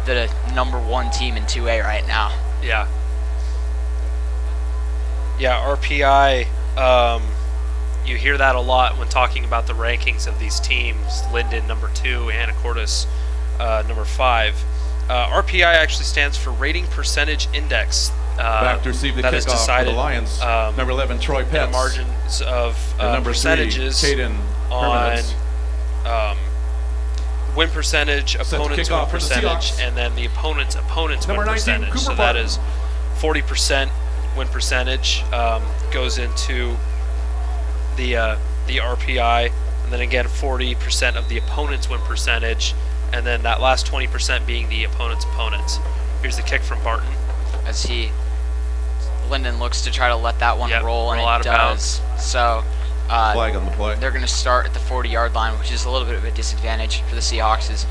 the #1 team in 2A right now. Yeah. Yeah, RPI, you hear that a lot when talking about the rankings of these teams. Linden, #2, Anacortes, #5. RPI actually stands for Rating Percentage Index. Back to receive the that is kickoff decided, for the Lions. Number 11, Troy Petts. Margins of number percentages 3, Caden on win percentage, opponent's win percentage, and then the opponent's win percentage. Cooper so that is 40% win percentage goes into the RPI, and then again 40% of the opponent's win percentage, and then that last 20% being the opponent's opponents. Here's the kick from Barton. As Linden looks to try to let that one roll, and out it of bounds. does. So Flag on the play. They're going to start at the 40-yard line, which is a little bit of a disadvantage for the Seahawks, as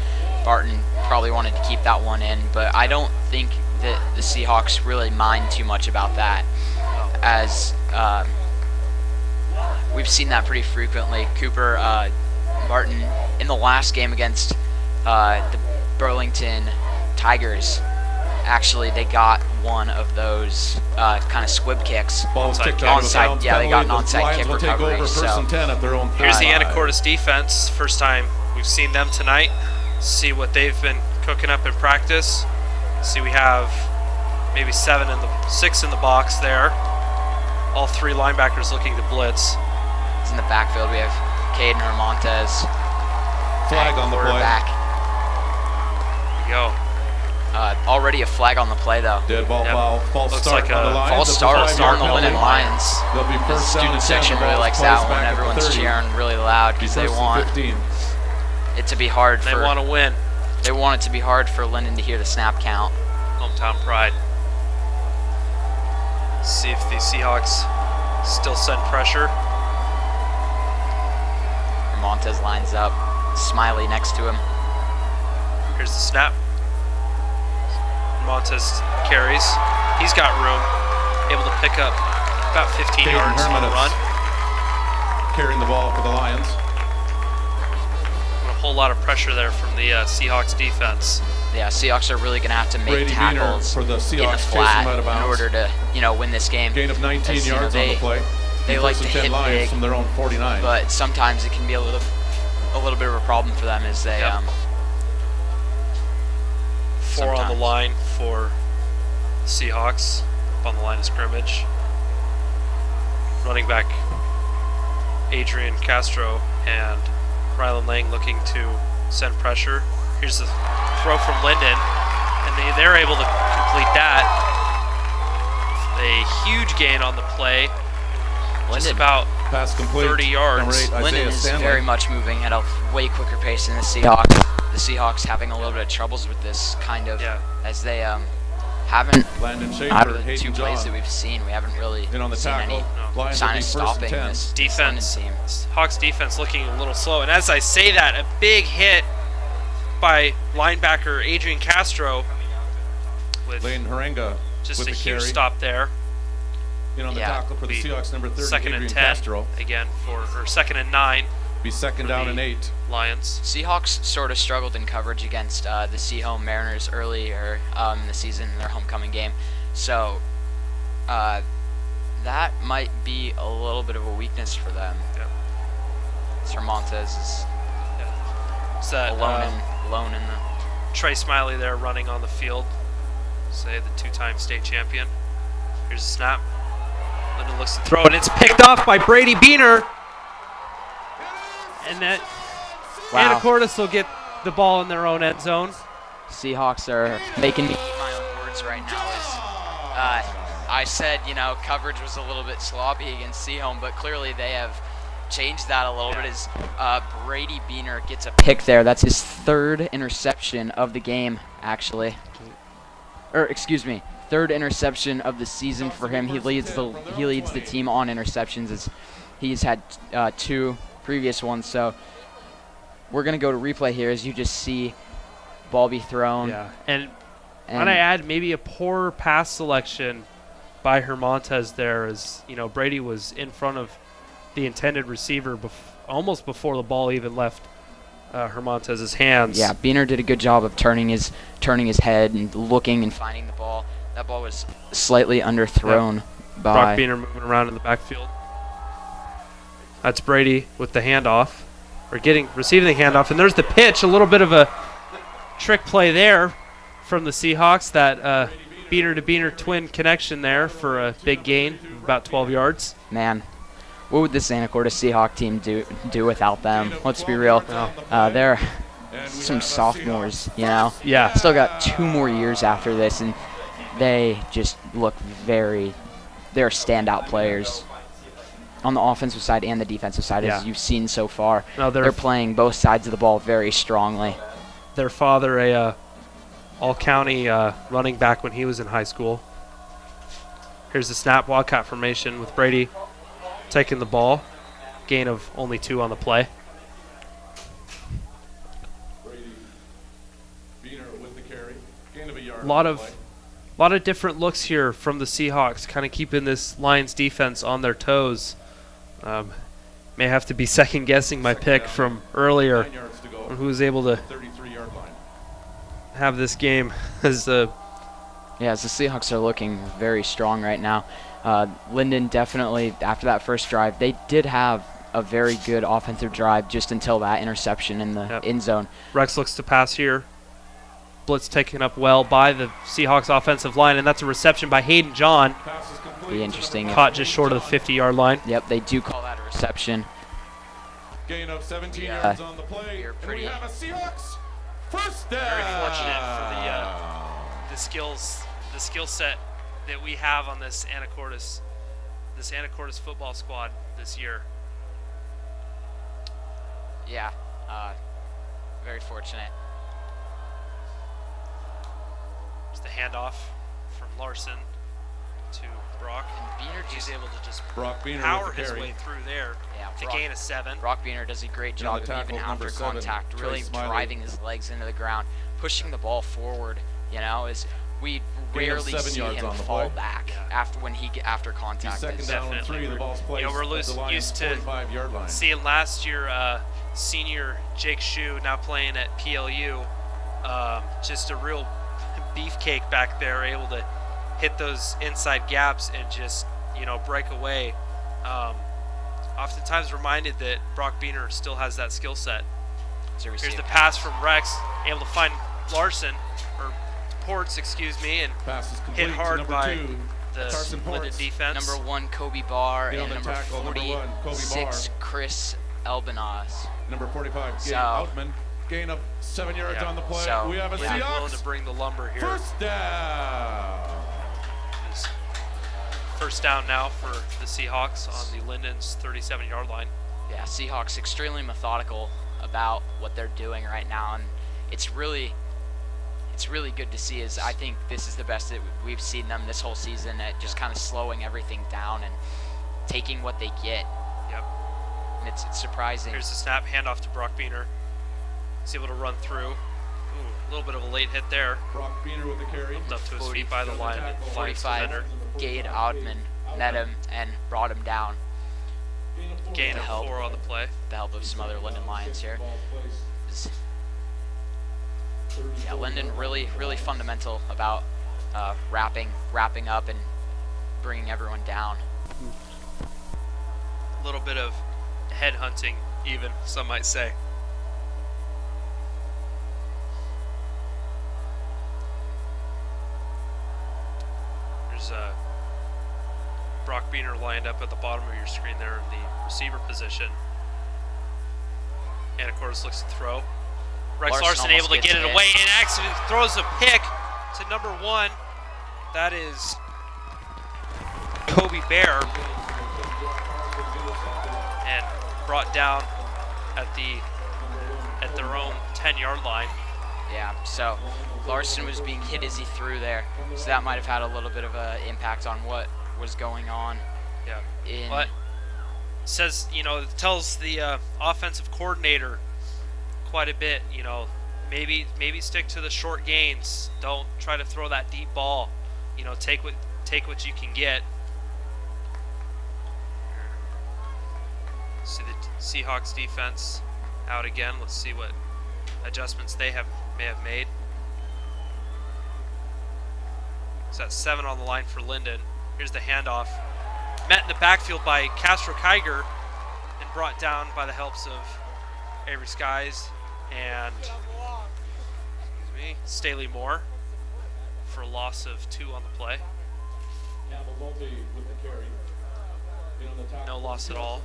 Barton probably wanted to keep that one in. But I don't think that the Seahawks really mind too much about that, as we've seen that pretty frequently. Cooper Barton, in the last game against the Burlington Tigers, actually they got one of those kind of squib kicks. Onside, yeah, they got an onside kick recovery. So here's the Anacortes defense. First time we've seen them tonight. See what they've been cooking up in practice. See, we have maybe 6 in the box there. All 3 linebackers looking to blitz. In the backfield, we have Caden Hermontes. Flag on the quarterback. There you go. Already a flag on the play, though. Dead ball foul. False Looks start like on the Lions. False start on the Linden Lions. They'll be The first down student and 10. section The really ball likes plays that one. back at the Everyone's 30. cheering really loud because they First and want 15. it to be hard They want to win. They want it to be hard for Linden to hear the snap count. Hometown pride. See if the Seahawks still send pressure. Montez lines up. Smiley next to him. Here's the snap. Montez carries. He's got room. Able to pick up about 15 Caden yards on the Hermanus run. carrying the ball for the Lions. A whole lot of pressure there from the Seahawks defense. Yeah, Seahawks are really going to have to make Brady tackles for the in Seahawks, the chasing flat out of in bounds. order to, win this game. Gain of 19 As, yards on the play. They like to hit Lions big, from their own 49. but sometimes it can be a little bit of a problem for them as they. Yep. 4 on the sometimes. line for Seahawks up on the line of scrimmage. Running back Adrian Castro and Rylan Lang looking to send pressure. Here's the throw from Linden, and they're able to complete that. A huge gain on the play. Just Linden. about Pass complete. 30 yards. Number 8, Linden Isaiah is Stanley. very much moving at a way quicker pace than the Seahawks. The Seahawks having a little bit of troubles with this kind of, as they haven't, Landon Schaefer, out of the Hayden 2 plays John. that we've seen, we haven't really In on the seen tackle. any Lions sign will of be first and stopping 10. this Defense, Linden team. Hawks defense looking a little slow. And as I say that, a big hit by linebacker Adrian Castro with Lane Harenga just with a the huge carry. stop there. In on the tackle for the Be Seahawks, number 30, second Adrian and 10 Castro. again or second and 9. Be second for down the and 8. Lions. Seahawks sort of struggled in coverage against the Seahome Mariners earlier in the season in their homecoming game. So that might be a little bit of a weakness for them. Yeah. Cervantes is It's that alone in the. Trey Smiley there running on the field. Say the 2-time state champion. Here's a snap. Linden looks to throw, and it's picked off by Brady Beener. And that Anacortes will get the ball in their own end zone. Seahawks are making me eat my own words right now. I said, coverage was a little bit sloppy against Seahome, but clearly they have changed that a little bit as Brady Beener gets a pick there. That's his 3rd interception of the game, actually. Or, excuse me, 3rd interception of the season for him. He leads the team on interceptions as he's had 2 previous ones. So we're going to go to replay here as you just see ball be thrown. Yeah, and might I add maybe a poor pass selection by Hermontes there as, Brady was in front of the intended receiver almost before the ball even left Hermontes' hands. Yeah, Beener did a good job of turning his head and looking and finding the ball. That ball was slightly underthrown by Brock Beener moving around in the backfield. That's Brady with the handoff, or receiving the handoff, and there's the pitch. A little bit of a trick play there from the Seahawks. That Beener to Beener twin connection there for a big gain, about 12 yards. Man, what would this Anacortes Seahawk team do without them? Let's be real. They're some sophomores, Yeah. Still got 2 more years after this, and they just look they're standout players on the offensive side and the defensive side, as you've seen so far. No, they're playing both sides of the ball very strongly. Their father, a all-county running back when he was in high school. Here's the snap, Wildcat formation with Brady taking the ball, gain of only 2 on the play. A lot of different looks here from the Seahawks, kind of keeping this Lions defense on their toes. May have to be second guessing my pick from earlier on who was able to have this game as the as the Seahawks are looking very strong right now. Linden definitely, after that first drive, they did have a very good offensive drive just until that interception in the end zone. Rex looks to pass here. Blitz taken up well by the Seahawks offensive line, and that's a reception by Hayden John. Be interesting. Caught just short of the 50-yard line. Yep, they do call that a reception. Gain of 17 yards on the play. And we have a Seahawks first down. Very fortunate for the skill set that we have on this Anacortes football squad this year. Yeah, very fortunate. It's the handoff from Larson to Brock. And Beaner He's able to just Beaner power his way through there to gain a 7. Brock Beaner does a great job of even after contact, really driving his legs into the ground, pushing the ball forward. You know, we rarely see him fall back after contact. Second down and 3, the ball's placed. We're used to seeing last year senior Jake Shue now playing at PLU, just a real beefcake back there, able to hit those inside gaps and just break away. Oftentimes reminded that Brock Beaner still has that skill set. Here's the pass from Rex, able to find Larson or Ports, and hit hard by the Linden defense. Number 1 Kobe Barr and number 46 Chris Elbenaz. Number 45 Gabe Outman. Gain of 7 yards on the play. So we have a Linden Seahawks willing to bring the lumber here. First down. First down now for the Seahawks on the Linden's 37-yard line. Yeah, Seahawks extremely methodical about what they're doing right now, and it's really good to see. Is I think this is the best that we've seen them this whole season at just kind of slowing everything down and taking what they get. Yep. And it's surprising. Here's the snap, handoff to Brock Beaner. He's able to run through. Ooh, a little bit of a late hit there. Brock Beaner with the carry. Up to his feet by the line. 45 Gade Oudman met him and brought him down. Gain of 4 on the play. With the help of some other Linden Lions here. Yeah, Linden really fundamental about wrapping up and bringing everyone down. A little bit of head hunting, even some might say. There's Brock Beaner lined up at the bottom of your screen there in the receiver position. Anacortes looks to throw. Rex Larson able to get it away and accidentally throws a pick to number 1. That is Kobe Bear, and brought down at their own 10-yard line. Yeah, so Larson was being hit as he threw there, so that might have had a little bit of an impact on what was going on. Yeah, but says, it tells the offensive coordinator quite a bit, maybe stick to the short gains. Don't try to throw that deep ball. Take what you can get. See the Seahawks defense out again. Let's see what adjustments they may have made. So that's 7 on the line for Linden. Here's the handoff. Met in the backfield by Castro Kiger and brought down by the helps of Avery Skies and Staley Moore for a loss of 2 on the play. No loss at all,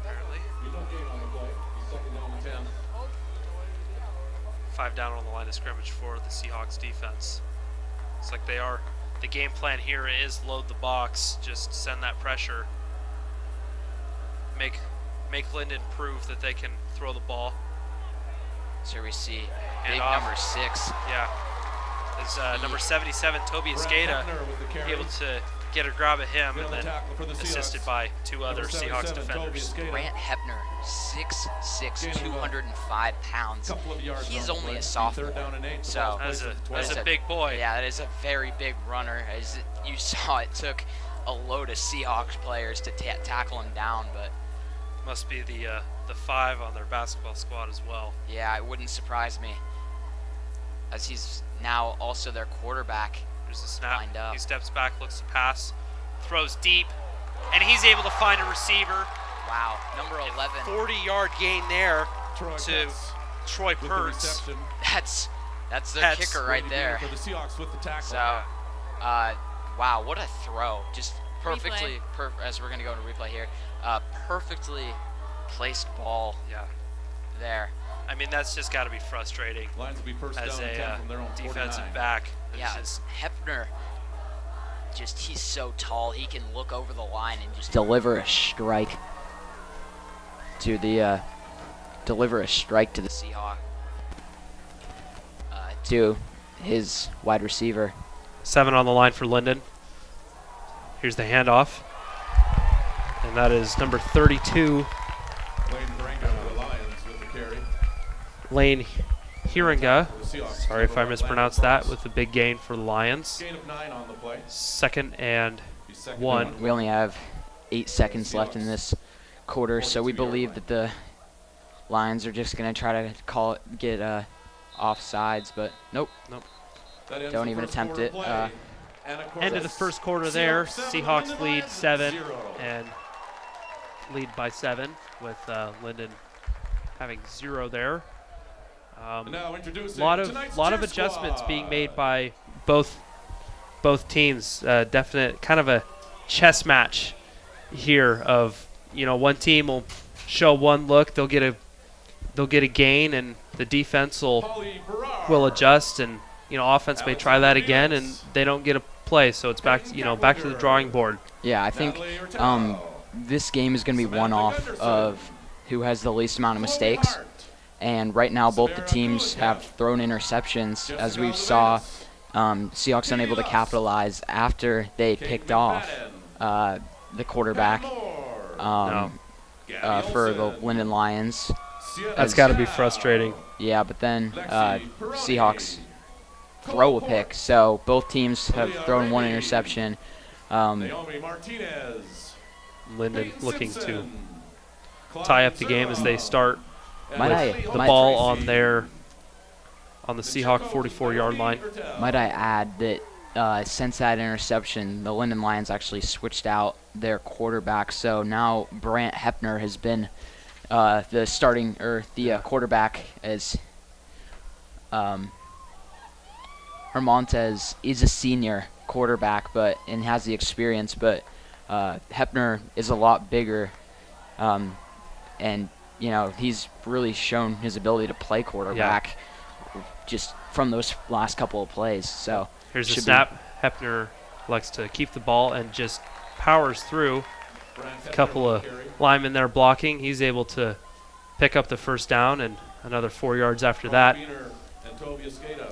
apparently. 5 down on the line of scrimmage for the Seahawks defense. It's like the game plan here is load the box, just send that pressure. Make Linden prove that they can throw the ball. So we see big number 6. Yeah. Is number 77, Toby Escada, able to get a grab at him, and then assisted by 2 other Seahawks defenders. Grant Hepner, 6'6", 205 pounds. He's only a sophomore, so that's a big boy. Yeah, that is a very big runner. As you saw, it took a load of Seahawks players to tackle him down, but must be the 5 on their basketball squad as well. Yeah, it wouldn't surprise me, as he's now also their quarterback. There's a snap. Lined up. He steps back, looks to pass, throws deep, and he's able to find a receiver. Wow, number 11. 40-yard gain there to Troy Pertz. That's their kicker right there. For the Seahawks with the tackle. So, wow, what a throw! Just perfectly, as we're gonna go into replay here, perfectly placed ball. Yeah. There. I mean, that's just got to be frustrating. Lions will be first as down a from their own defensive 49. back. Yeah, Hepner. He's so tall, he can look over the line and just deliver a strike to the Seahawk, to his wide receiver. 7 on the line for Linden. Here's the handoff, and that is number 32. Lane Hiringa. Sorry if I mispronounced that, with a big gain for the Lions. Gain of 9 on the play. 2nd and 1. We only have 8 seconds left in this quarter, so we believe that the Lions are just going to try to get offsides, but nope. Don't even attempt it. End of the first quarter there. Seahawks lead 7 and lead by 7 with Linden having 0 there. Lot of adjustments being made by both teams. Definite kind of a chess match here. Of one team will show one look, they'll get a gain, and the defense will adjust, and offense may try that again, and they don't get a play. So it's back to the drawing board. Yeah, I think this game is going to be one off of who has the least amount of mistakes. And right now, both the teams have thrown interceptions, as we saw. Seahawks unable to capitalize after they picked off the quarterback for the Linden Lions. That's got to be frustrating. Yeah, but then Seahawks throw a pick, so both teams have thrown one interception. Linden looking to tie up the game as they start. The ball on the Seahawk 44-yard line. Might I add that since that interception, the Linden Lions actually switched out their quarterback. So now Brant Hepner has been the quarterback, as Hermontes is a senior quarterback, and has the experience, but Hepner is a lot bigger, and he's really shown his ability to play quarterback just from those last couple of plays. So here's the snap. Hepner likes to keep the ball and just powers through. A couple of linemen there blocking. He's able to pick up the first down, and another 4 yards after that.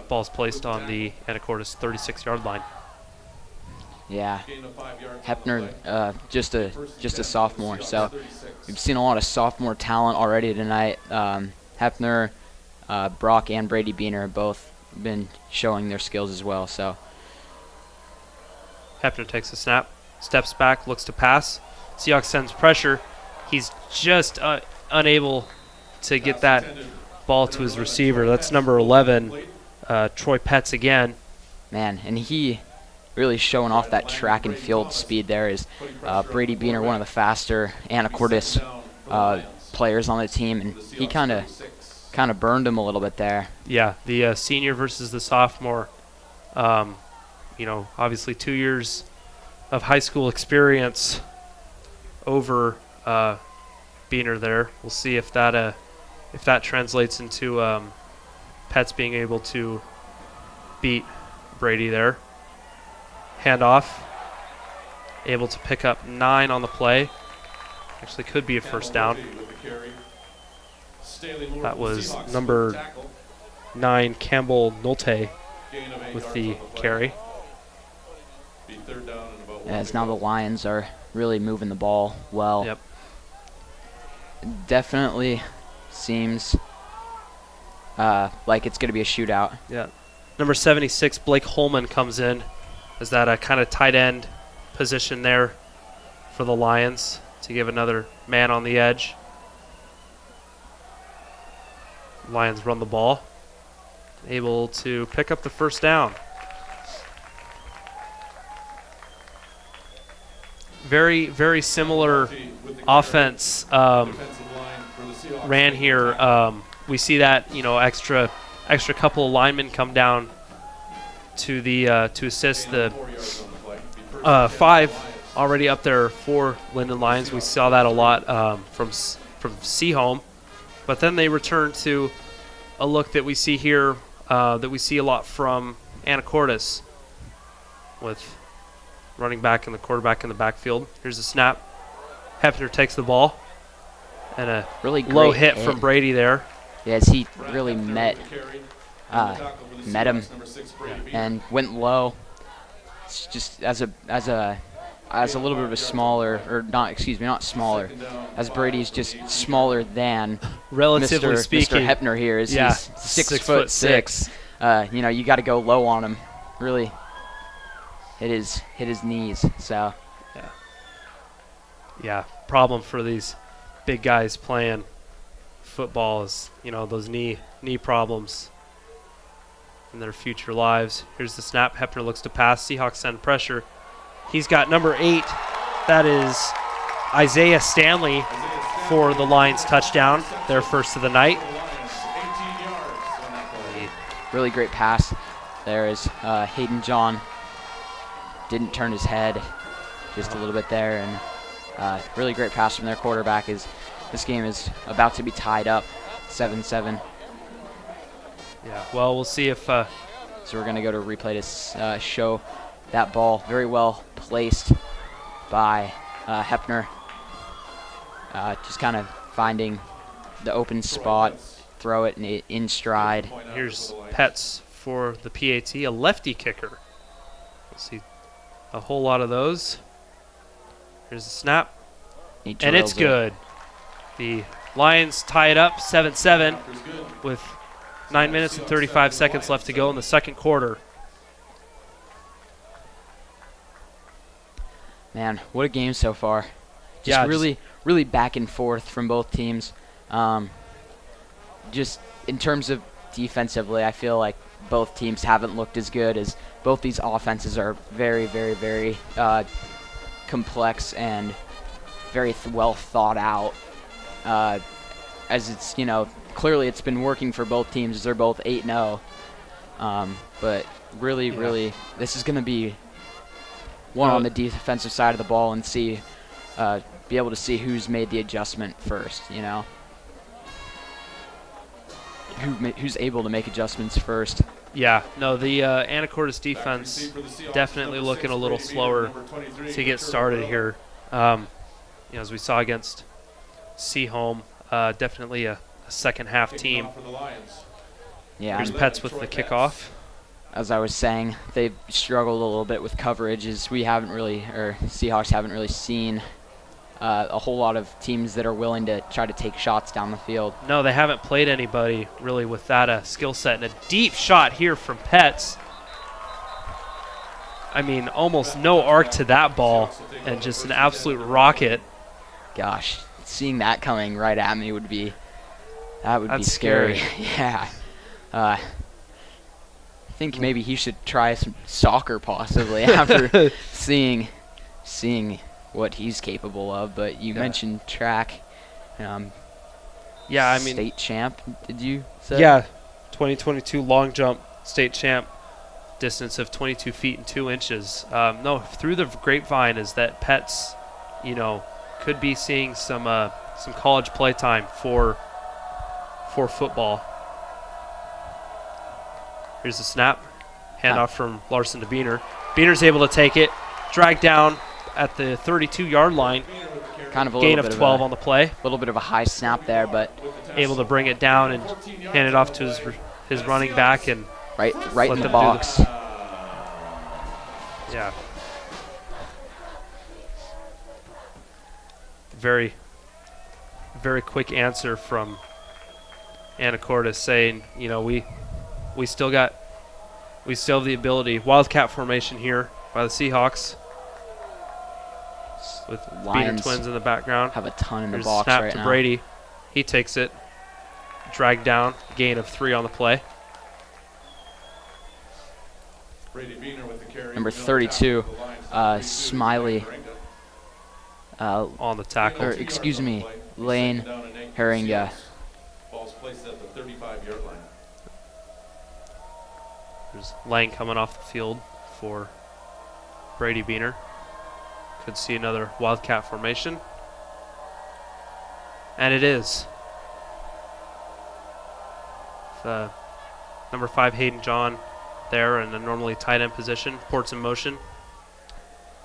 Ball's placed on the Anacortes 36-yard line. Yeah, Hepner, just a sophomore. So we've seen a lot of sophomore talent already tonight. Hepner, Brock, and Brady Beaner have both been showing their skills as well. So Hepner takes a snap, steps back, looks to pass. Seahawks sends pressure. He's just unable to get that ball to his receiver. That's number 11, Troy Pertz again. Man, and he really showing off that track and field speed there. Is Brady Beaner, one of the faster Anacortes players on the team, and he kind of burned him a little bit there. Yeah, the senior versus the sophomore. Obviously 2 years of high school experience over Beaner there. We'll see if that translates into Pertz being able to beat Brady there. Handoff, able to pick up 9 on the play. Actually could be a first down. That was number 9, Campbell Nolte, with the carry. as now the Lions are really moving the ball well. Yep. Definitely seems like it's going to be a shootout. Yeah. Number 76, Blake Holman, comes in as that kind of tight end position there for the Lions to give another man on the edge. Lions run the ball, able to pick up the first down. Very, very similar offense ran here. We see that, extra couple of linemen come down to the to assist the 5 already up there for Linden Lions. We saw that a lot from Seaholm, but then they return to a look that we see here that we see a lot from Anacortes, with running back and the quarterback in the backfield. Here's the snap. Hepner takes the ball, and a really low hit from Brady there. Yes, he really met him and went low. It's just as a little bit of a smaller, or not smaller, as Brady's just smaller than relatively speaking. Mr. Hepner here is. He's 6'6". You got to go low on him. Really hit his knees. So yeah, problem for these big guys playing football is, those knee problems in their future lives. Here's the snap. Hepner looks to pass. Seahawks send pressure. He's got number 8. That is Isaiah Stanley for the Lions touchdown, their first of the night. Really great pass. There is Hayden John. Didn't turn his head just a little bit there, and really great pass from their quarterback. This game is about to be tied up 7-7. Yeah, well, we'll see if... So we're going to go to replay to show that ball very well placed by Hepner. Just kind of finding the open spot, throw it in stride. Here's Petz for the PAT, a lefty kicker. We'll see a whole lot of those. Here's the snap, and it's good. The Lions tie it up 7-7 with 9 minutes and 35 seconds left to go in the second quarter. Man, what a game so far. Just really back and forth from both teams. Just in terms of defensively, I feel like both teams haven't looked as good, as both these offenses are very, very, very complex and very well thought out. As it's, clearly it's been working for both teams, as they're both 8-0. But really, this is going to be one on the defensive side of the ball, and be able to see who's made the adjustment first, who's able to make adjustments first. Yeah, no, the Anacortes defense definitely looking a little slower to get started here. As we saw against Seaholm, definitely a second half team. Yeah, here's Petz with the kickoff. As I was saying, they've struggled a little bit with coverage, as Seahawks haven't really seen a whole lot of teams that are willing to try to take shots down the field. No, they haven't played anybody really with that skill set. And a deep shot here from Petz. I mean, almost no arc to that ball, and just an absolute rocket. Gosh, seeing that coming right at me would be scary. Yeah. I think maybe he should try some soccer possibly after seeing what he's capable of. But you mentioned track. State champ, did you say? Yeah, 2022 long jump state champ, distance of 22 feet and 2 inches. Through the grapevine is that Petz, could be seeing some college play time for football. Here's the snap. Handoff from Larson to Beener. Beener's able to take it. Drag down at the 32-yard line. Kind of a gain of 12 on the play. A little bit of a high snap there, but able to bring it down and hand it off to his running back and right in the box. Yeah. very, very quick answer from Anacortes saying, you know, we still have the ability. Wildcat formation here by the Seahawks with Beater twins in the background. Have a ton in the Here's box snap right to now. Brady. He takes it. Dragged down. Gain of 3 on the play. Number 32, Smiley. On the tackle. Or excuse me, Lane Haringa. Ball's placed at the 35-yard line. There's Lang coming off the field for Brady Beaner. Could see another Wildcat formation. And it is. Number 5, Hayden John, there in a normally tight end position. Ports in motion.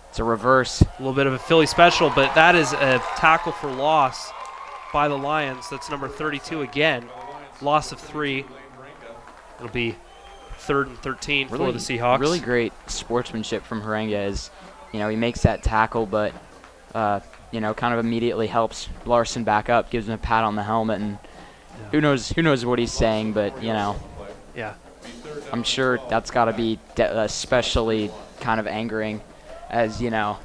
It's a reverse. A little bit of a Philly special, but that is a tackle for loss by the Lions. That's number 32 again. Loss of 3. It'll be 3rd and 13 for the Seahawks. Really great sportsmanship from Haringa as, you know, he makes that tackle, but, you know, kind of immediately helps Larson back up, gives him a pat on the helmet, and who knows what he's saying, but, you know. Yeah. I'm sure that's got to be especially kind of angering as, you know,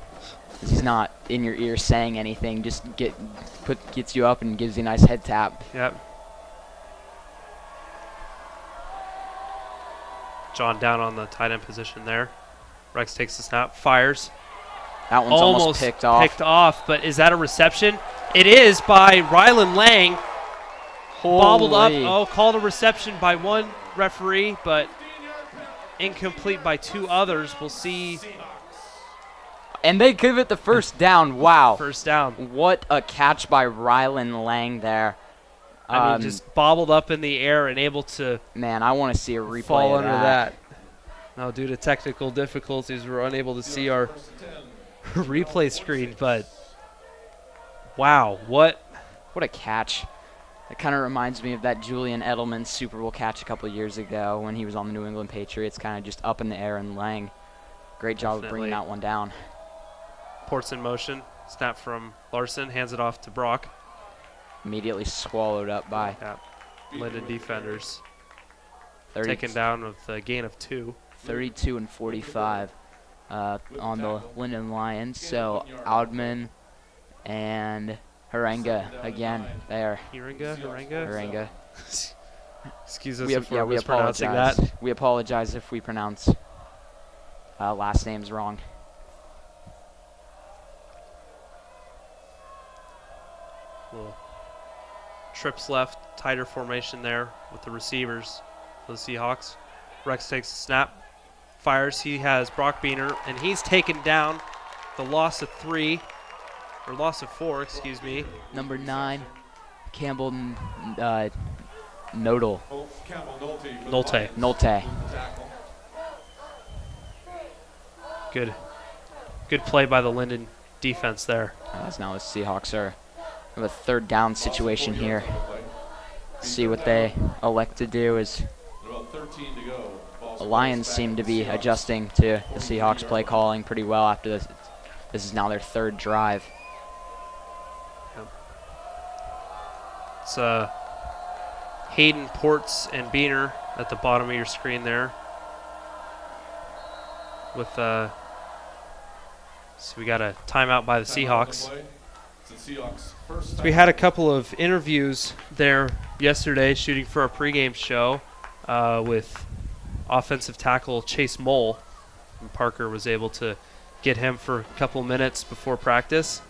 he's not in your ear saying anything, just gets you up and gives you a nice head tap. Yep. John down on the tight end position there. Rex takes the snap, fires. That one's almost picked off. But is that a reception? It is by Rylan Lang. Bobbled up. Oh, called a reception by one referee, but incomplete by 2 others. We'll see. And they give it the first down. Wow. First down. What a catch by Rylan Lang there. I mean, just bobbled up in the air and able to. Man, I want to see a replay fall of under that. Now, due to technical difficulties, we're unable to see our replay screen. But wow, what a catch! It kind of reminds me of that Julian Edelman Super Bowl catch a couple of years ago when he was on the New England Patriots, kind of just up in the air, and Lang, great job of bringing that one down. Ports in motion. Snap from Larson. Hands it off to Brock. Immediately swallowed up by Linden defenders. Taken down with a gain of 2. 32 and 45 on the Linden Lions. So Oudman and Haringa again there. Haringa. Excuse us if we're mispronouncing that. We apologize if we pronounce last names wrong. Little trips left, tighter formation there with the receivers for the Seahawks. Rex takes the snap, fires. He has Brock Beaner, and he's taken down. The loss of 4, excuse me. Number 9, Campbell Nolte. Good play by the Linden defense there. As now the Seahawks are have a 3rd down situation here. See what they elect to do is the Lions seem to be adjusting to the Seahawks play calling pretty well after this. This is now their 3rd drive. It's Hayden, Ports, and Beaner at the bottom of your screen there. With so we got a timeout by the Seahawks. So we had a couple of interviews there yesterday shooting for our pregame show with offensive tackle Chase Mole. And Parker was able to get him for a couple minutes before practice.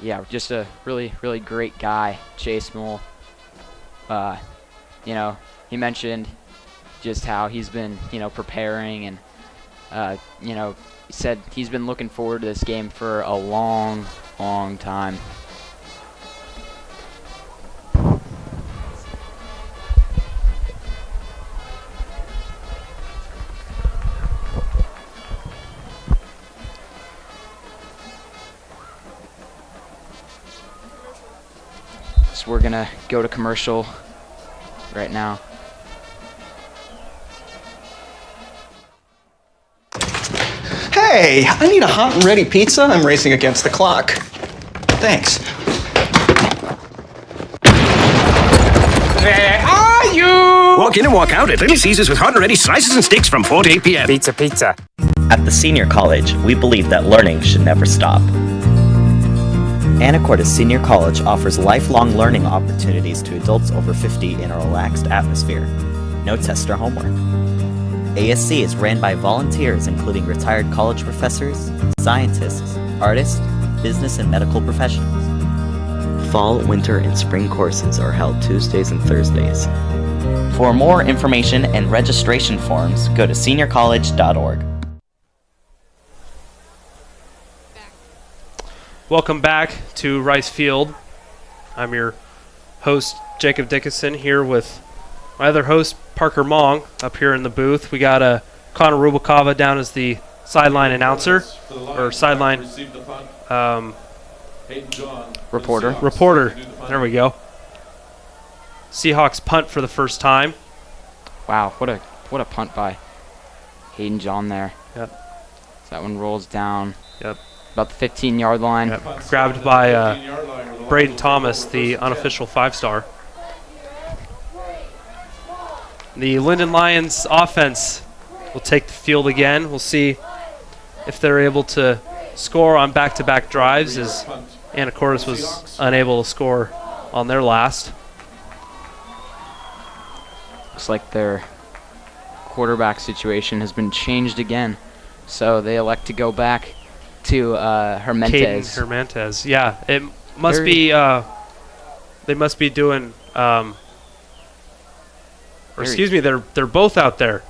Yeah, just a really, really great guy, Chase Mole. You know, he mentioned just how he's been, you know, preparing and, you know, he said he's been looking forward to this game for a long, long time. So we're gonna go to commercial right now. Hey, I need a hot and ready pizza. I'm racing against the clock. Thanks. Where are you? Walk in and walk out at Little Caesars with hot and ready slices and steaks from 4 to 8 p.m. Pizza, pizza. At the Senior College, we believe that learning should never stop. Anacortes Senior College offers lifelong learning opportunities to adults over 50 in a relaxed atmosphere. No test or homework. ASC is ran by volunteers including retired college professors, scientists, artists, business and medical professionals. Fall, winter, and spring courses are held Tuesdays and Thursdays. For more information and registration forms, go to seniorcollege.org. Welcome back to Rice Field. I'm your host, Jacob Dickinson, here with my other host, Parker Mong, up here in the booth. We got Connor Rubikava down as the sideline announcer, or sideline reporter. There we go. Seahawks punt for the first time. Wow, what a punt by Hayden John there. Yep. So that one rolls down. Yep. About the 15-yard line. Yep. Grabbed by Braden Thomas, the unofficial 5-star. The Linden Lions offense will take the field again. We'll see if they're able to score on back-to-back drives, as Anacortes was unable to score on their last. Looks like their quarterback situation has been changed again, so they elect to go back to Hermentez. Hermentez, yeah. It must be. They must be doing. Or excuse me, they're both out there.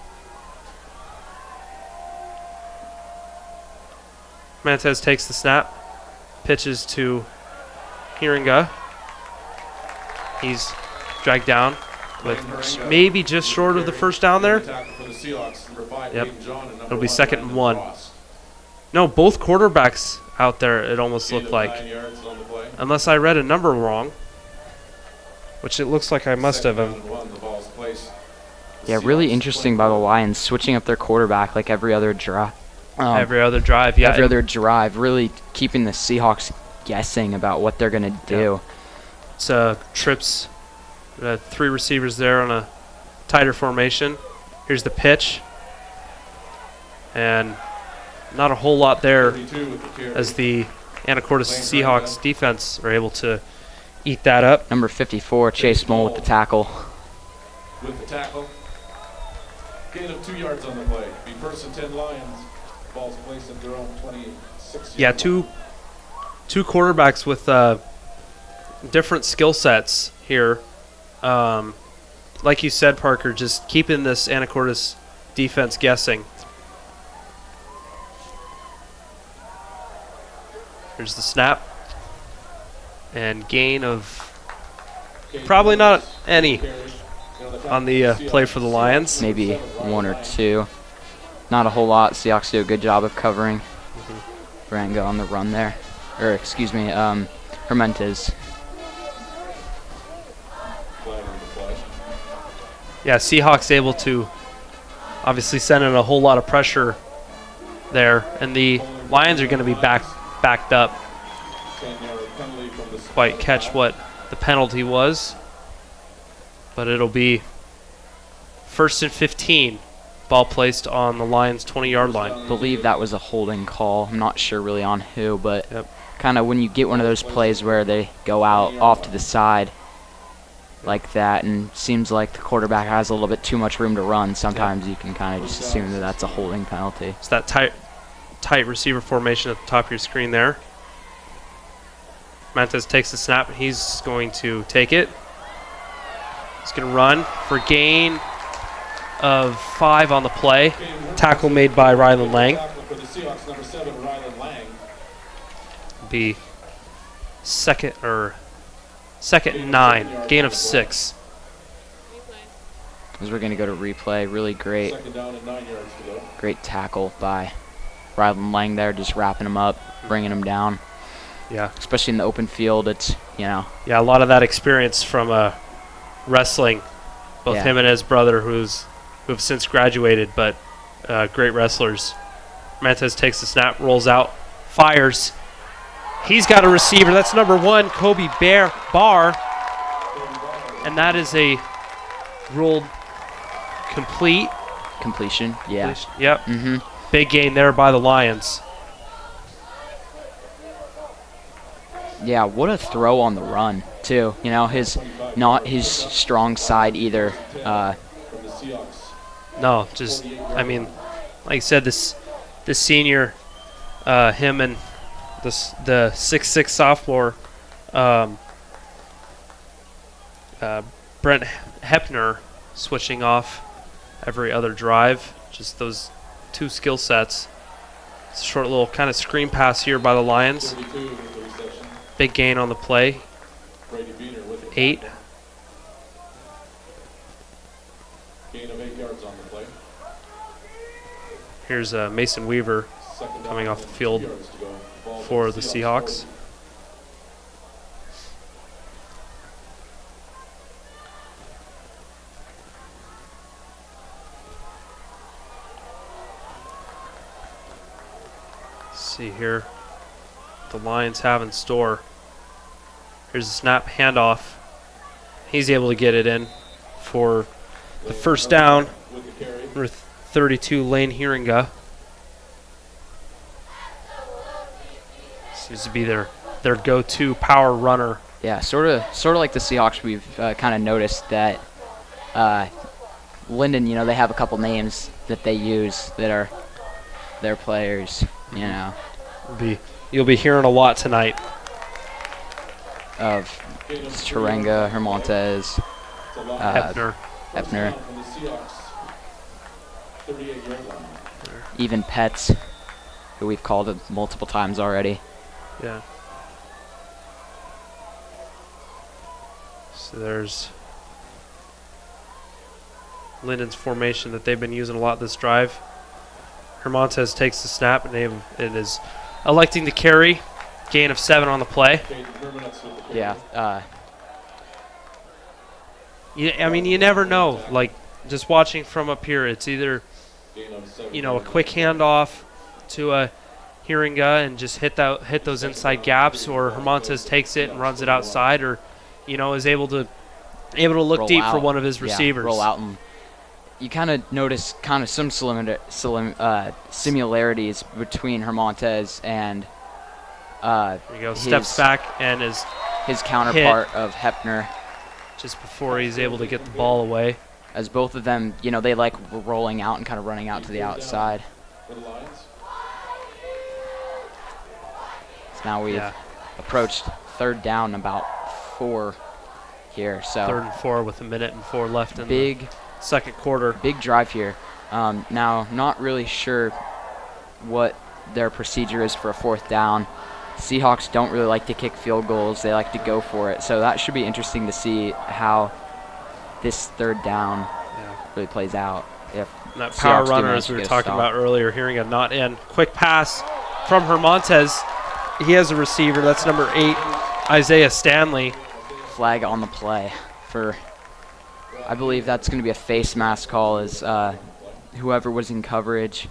Hermentez takes the snap, pitches to Hiringa. He's dragged down with maybe just short of the first down there. Yep. It'll be 2nd and 1. No, both quarterbacks out there, it almost looked like. Unless I read a number wrong, which it looks like I must have. Yeah, really interesting by the Lions, switching up their quarterback like every other drive. Every other drive, yeah. Every other drive, really keeping the Seahawks guessing about what they're going to do. It's trips, 3 receivers there on a tighter formation. Here's the pitch. And not a whole lot there as the Anacortes Seahawks defense are able to eat that up. Number 54, Chase Moll with the tackle. Gain of 2 yards on the play. Be first and 10 Lions. Ball's placed at their own 26. Yeah, two quarterbacks with different skill sets here. Like you said, Parker, just keeping this Anacortes defense guessing. Here's the snap. And gain of probably not any on the play for the Lions. Maybe 1 or 2. Not a whole lot. Seahawks do a good job of covering. Brango on the run there. Or, excuse me, Hermentez. Yeah, Seahawks able to obviously send in a whole lot of pressure there. And the Lions are going to be backed up. Quite catch what the penalty was. But it'll be 1st and 15. Ball placed on the Lions' 20-yard line. I believe that was a holding call. I'm not sure really on who, but kind of when you get one of those plays where they go out off to the side like that, and seems like the quarterback has a little bit too much room to run, sometimes you can kind of just assume that that's a holding penalty. It's that tight receiver formation at the top of your screen there. Hermentez takes the snap, and he's going to take it. He's going to run for gain of 5 on the play. Tackle made by Rylan Lang. Be second and 9. Gain of 6. As we're going to go to replay, really great tackle by Rylan Lang there, just wrapping him up, bringing him down. Yeah. Especially in the open field, it's, Yeah, a lot of that experience from wrestling. Both him and his brother, who have since graduated, but great wrestlers. Hermantes takes the snap, rolls out, fires. He's got a receiver. That's number 1, Kobe Barr. And that is a ruled complete. Completion, yeah. Yep. Big gain there by the Lions. Yeah, what a throw on the run, too. You know, not his strong side either. No, just, I mean, like I said, this senior, him and the 6'6" sophomore, Brent Hepner, switching off every other drive. Just those 2 skill sets. It's a short little kind of screen pass here by the Lions. Big gain on the play. 8. Gain of 8 yards on the play. Here's Mason Weaver coming off the field for the Seahawks. See here, the Lions have in store. Here's a snap handoff. He's able to get it in for the first down. Number 32, Lane Hieringa. Seems to be their go-to power runner. Yeah, sort of like the Seahawks. We've kind of noticed that Linden, you know, they have a couple names that they use that are their players. You know, you'll be hearing a lot tonight of Chirenga, Hermantes, Hepner, even Pets, who we've called it multiple times already. Yeah. So there's Linden's formation that they've been using a lot this drive. Hermantes takes the snap, and it is electing to carry. Gain of 7 on the play. Yeah. I mean, you never know. Like, just watching from up here, it's either, you know, a quick handoff to a Hieringa and just hit those inside gaps, or Hermantes takes it and runs it outside, or, you know, is able to look deep for one of his receivers. Roll out, and you kind of notice kind of some similarities between Hermantes and there you go. Steps back and is his counterpart of Hepner just before he's able to get the ball away. As both of them, you know, they like rolling out and kind of running out to the outside. So now we've approached 3rd down, about 4 here. So 3rd and 4 with 1:04 left in the second quarter. Big drive here. Now, not really sure what their procedure is for a 4th down. Seahawks don't really like to kick field goals. They like to go for it. So that should be interesting to see how this 3rd down really plays out. If that power runner, as we were talking about earlier, hearing a not in. Quick pass from Hermantes. He has a receiver. That's number 8, Isaiah Stanley. Flag on the play for, I believe that's going to be a face mask call, as whoever was in coverage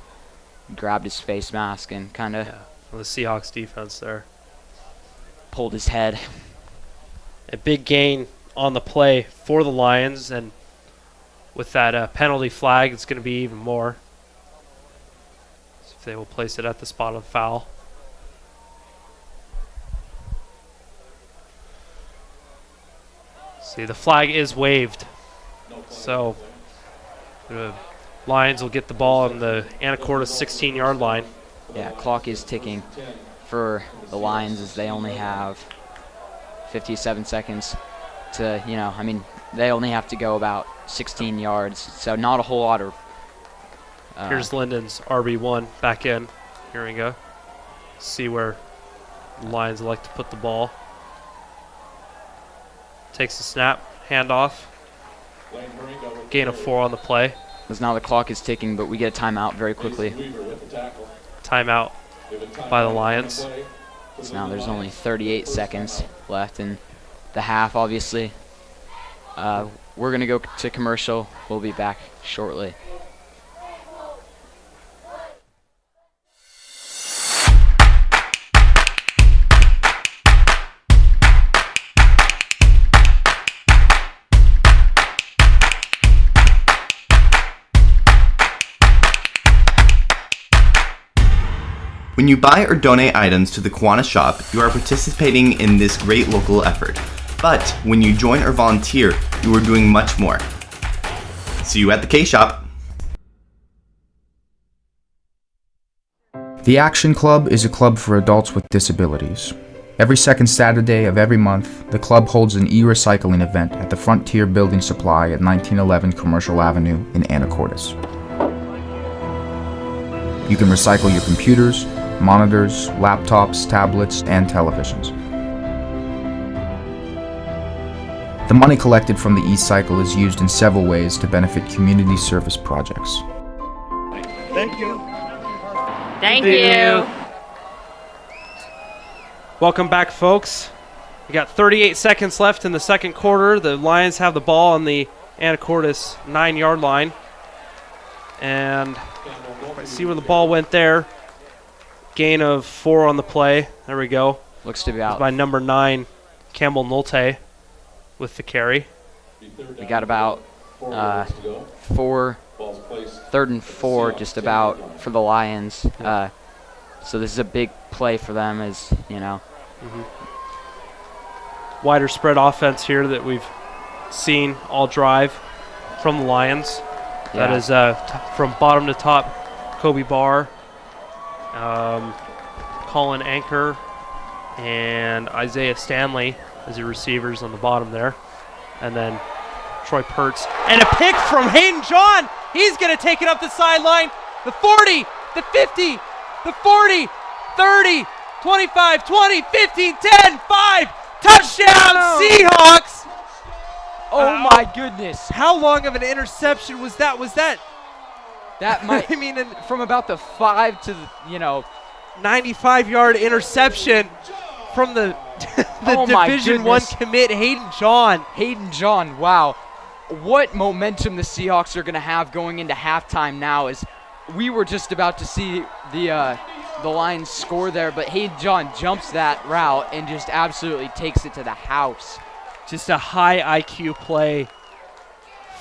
grabbed his face mask and kind of the Seahawks defense there pulled his head. A big gain on the play for the Lions, and with that penalty flag, it's going to be even more. So if they will place it at the spot of foul. See, the flag is waved. So the Lions will get the ball on the Anacortes 16-yard line. Yeah, clock is ticking for the Lions, as they only have 57 seconds to, you know, I mean, they only have to go about 16 yards, so not a whole lot of... Here's Linden's RB1 back in. Here we go. See where the Lions like to put the ball. Takes the snap, handoff. Gain of 4 on the play. Because now the clock is ticking, but we get a timeout very quickly. Timeout by the Lions. So now there's only 38 seconds left in the half, obviously. We're going to go to commercial. We'll be back shortly. When you buy or donate items to the Kiwanis shop, you are participating in this great local effort. But when you join or volunteer, you are doing much more. See you at the K-Shop. The Action Club is a club for adults with disabilities. Every second Saturday of every month, the club holds an e-recycling event at the Frontier Building Supply at 1911 Commercial Avenue in Anacortes. You can recycle your computers, monitors, laptops, tablets, and televisions. The money collected from the e-cycle is used in several ways to benefit community service projects. Thank you. Thank you. Welcome back, folks. We got 38 seconds left in the second quarter. The Lions have the ball on the Anacortes 9-yard line. And see where the ball went there. Gain of 4 on the play. There we go. Looks to be out. By number 9, Campbell Nolte with the carry. We got about 3rd and 4 just about for the Lions. So this is a big play for them, as you know. Wider spread offense here that we've seen all drive from the Lions. Yeah. That is from bottom to top, Kobe Barr, Colin Anker, and Isaiah Stanley as the receivers on the bottom there. And then Troy Pertz. And a pick from Hayden John. He's going to take it up the sideline. The 40, the 50, the 40, 30, 25, 20, 15, 10, 5. Touchdown, Seahawks! Oh my goodness! How long of an interception was that? That might. I mean, from about the 5 to the 95-yard interception from the Division I commit Hayden John. Hayden John, wow. What momentum the Seahawks are going to have going into halftime now, is we were just about to see the Lions score there, but Hayden John jumps that route and just absolutely takes it to the house. Just a high IQ play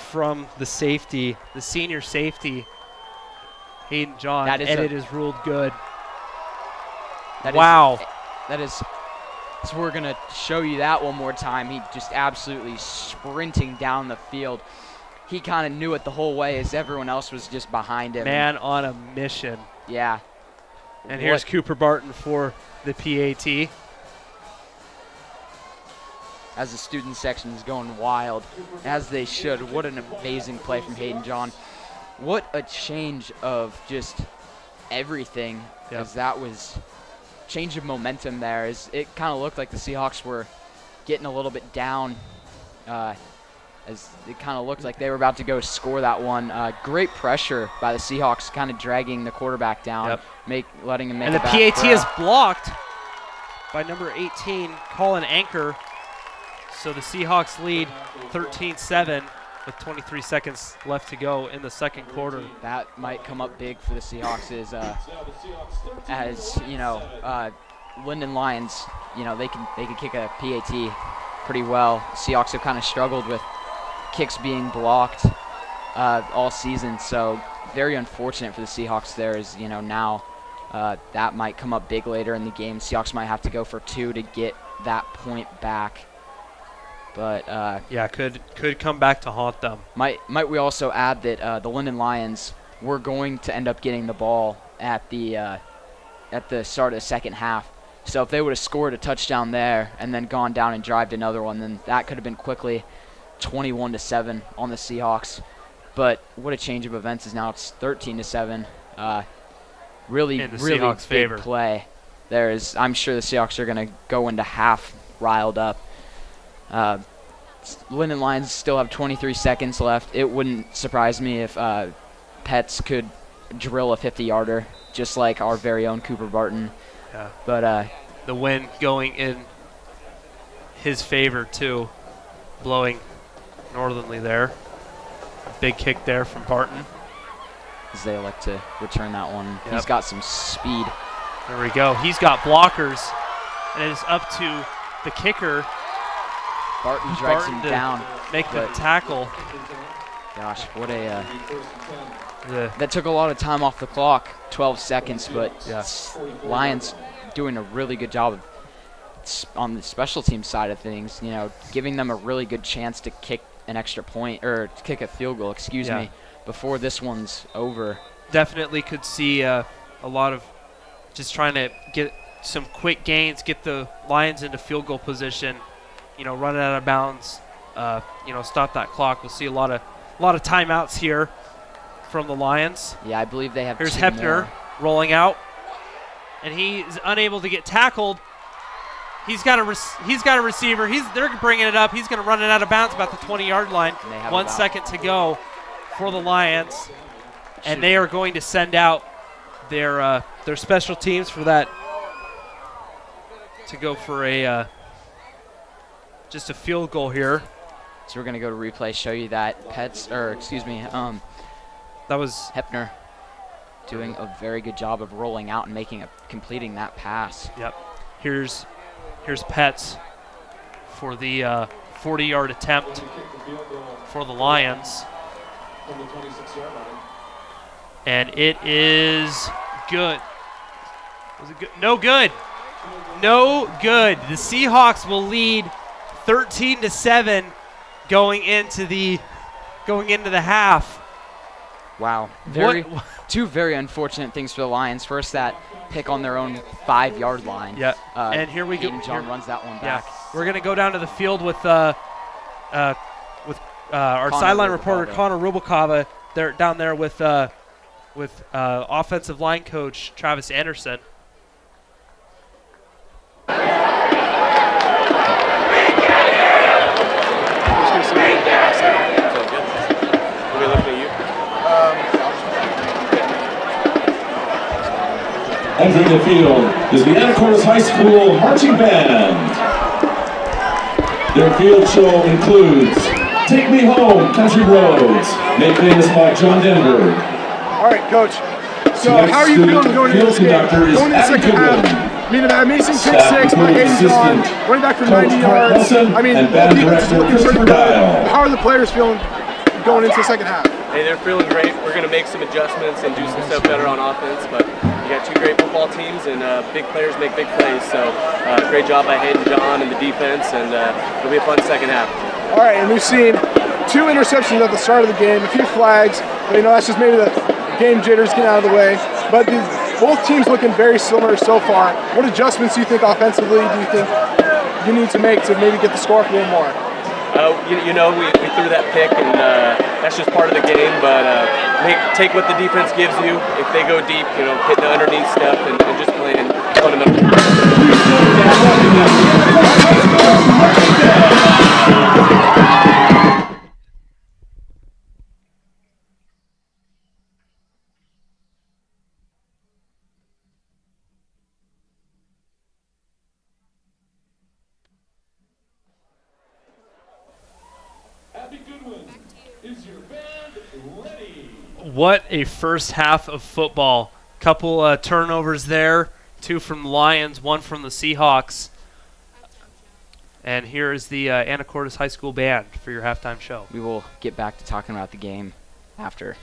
from the safety, the senior safety, Hayden John. And it is ruled good. Wow. So we're going to show you that one more time. He just absolutely sprinting down the field. He kind of knew it the whole way as everyone else was just behind him. Man on a mission. Yeah. And here's Cooper Barton for the PAT. As the student section is going wild, as they should. What an amazing play from Hayden John. What a change of just everything, as that was change of momentum there. As it kind of looked like the Seahawks were getting a little bit down, as it kind of looked like they were about to go score that one. Great pressure by the Seahawks, kind of dragging the quarterback down, letting him make and a the back PAT throw. is blocked by number 18, Colin Anker. So the Seahawks lead 13-7 with 23 seconds left to go in the second quarter. That might come up big for the Seahawks, Linden Lions, they can kick a PAT pretty well. Seahawks have kind of struggled with kicks being blocked all season, so very unfortunate for the Seahawks there. Is now that might come up big later in the game. Seahawks might have to go for 2 to get that point back. But could come back to haunt them. Might we also add that the Linden Lions were going to end up getting the ball at the start of the second half. So if they would have scored a touchdown there and then gone down and drived another one, then that could have been quickly 21-7 on the Seahawks. But what a change of events is now it's 13-7. Really big favor. Play. I'm sure the Seahawks are going to go into half riled up. Linden Lions still have 23 seconds left. It wouldn't surprise me if Pets could drill a 50-yarder, just like our very own Cooper Barton. Yeah. But the wind going in his favor too, blowing northerly there. A big kick there from Barton. As they elect to return that one. He's got some speed. There we go. He's got blockers, and it is up to the kicker. Barton drags him down. Make the tackle. Gosh, what a That took a lot of time off the clock, 12 seconds, but Lions doing a really good job on the special team side of things, giving them a really good chance to kick an extra point, or to kick a field goal, me, before this one's over. Definitely could see a lot of just trying to get some quick gains, get the Lions into field goal position, run it out of bounds, stop that clock. We'll see a lot of timeouts here from the Lions. Yeah, I believe they have. Here's 2 Hepner more. rolling out, and he's unable to get tackled. He's got a receiver. They're bringing it up. He's going to run it out of bounds about the 20-yard line. 1 second to go for the Lions, and they are going to send out their special teams for that to go for just a field goal here. So we're going to go to replay, show you that that was Hepner doing a very good job of rolling out and completing that pass. Yep. Here's Pets for the 40-yard attempt for the Lions. And it is good. Was it good? No good. No good. The Seahawks will lead 13-7 going into the half. Wow. Two very unfortunate things for the Lions. First, that pick on their own 5-yard line. Yeah. And here we go. John runs that one back. We're going to go down to the field with our sideline reporter Connor Rubelkava. They're down there with offensive line coach Travis Anderson. Entering the field is the Anacortes High School Marching Band. Their field show includes Take Me Home, Country Roads, made famous by John Denver. All right, Coach. So how are you feeling going into this game? Going into the second half, that amazing pick six by Hayden John, running back for 90 yards. Both defenses looking pretty good. How are the players feeling going into the second half? Hey, they're feeling great. We're going to make some adjustments and do some stuff better on offense, but you got 2 great football teams, and big players make big plays. So great job by Hayden John and the defense, and it'll be a fun second half. All right, and we've seen 2 interceptions at the start of the game, a few flags. But, that's just maybe the game jitters getting out of the way. But both teams looking very similar so far. What adjustments do you think offensively do you think you need to make to maybe get the score up a little more? We threw that pick, and that's just part of the game. But take what the defense gives you. If they go deep, hit the underneath stuff and just playing fundamental. What a first half of football. Couple turnovers there. 2 from the Lions, 1 from the Seahawks. And here is the Anacortes High School Band for your halftime show. We will get back to talking about the game after.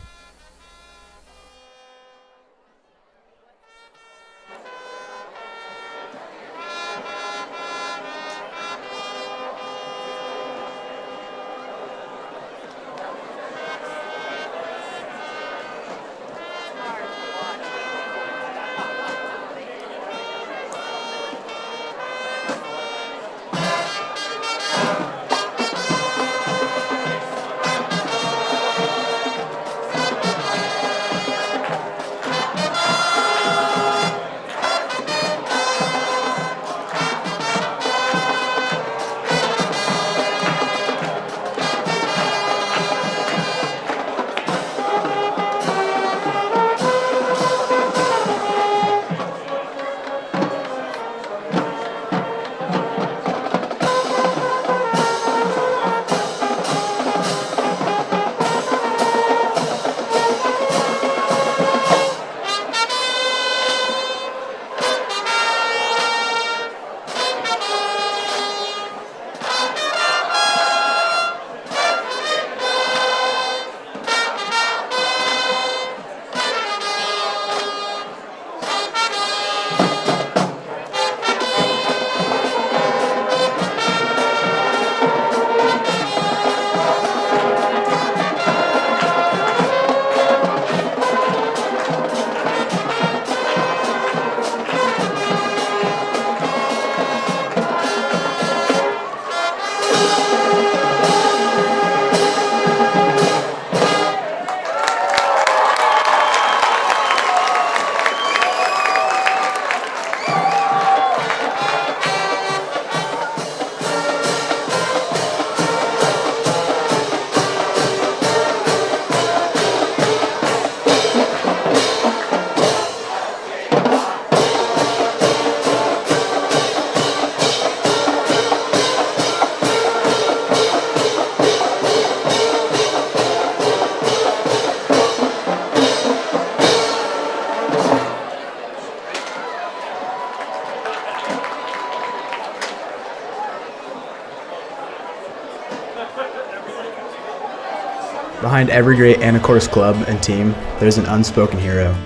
Behind every great Anacortes club and team, there's an unspoken hero.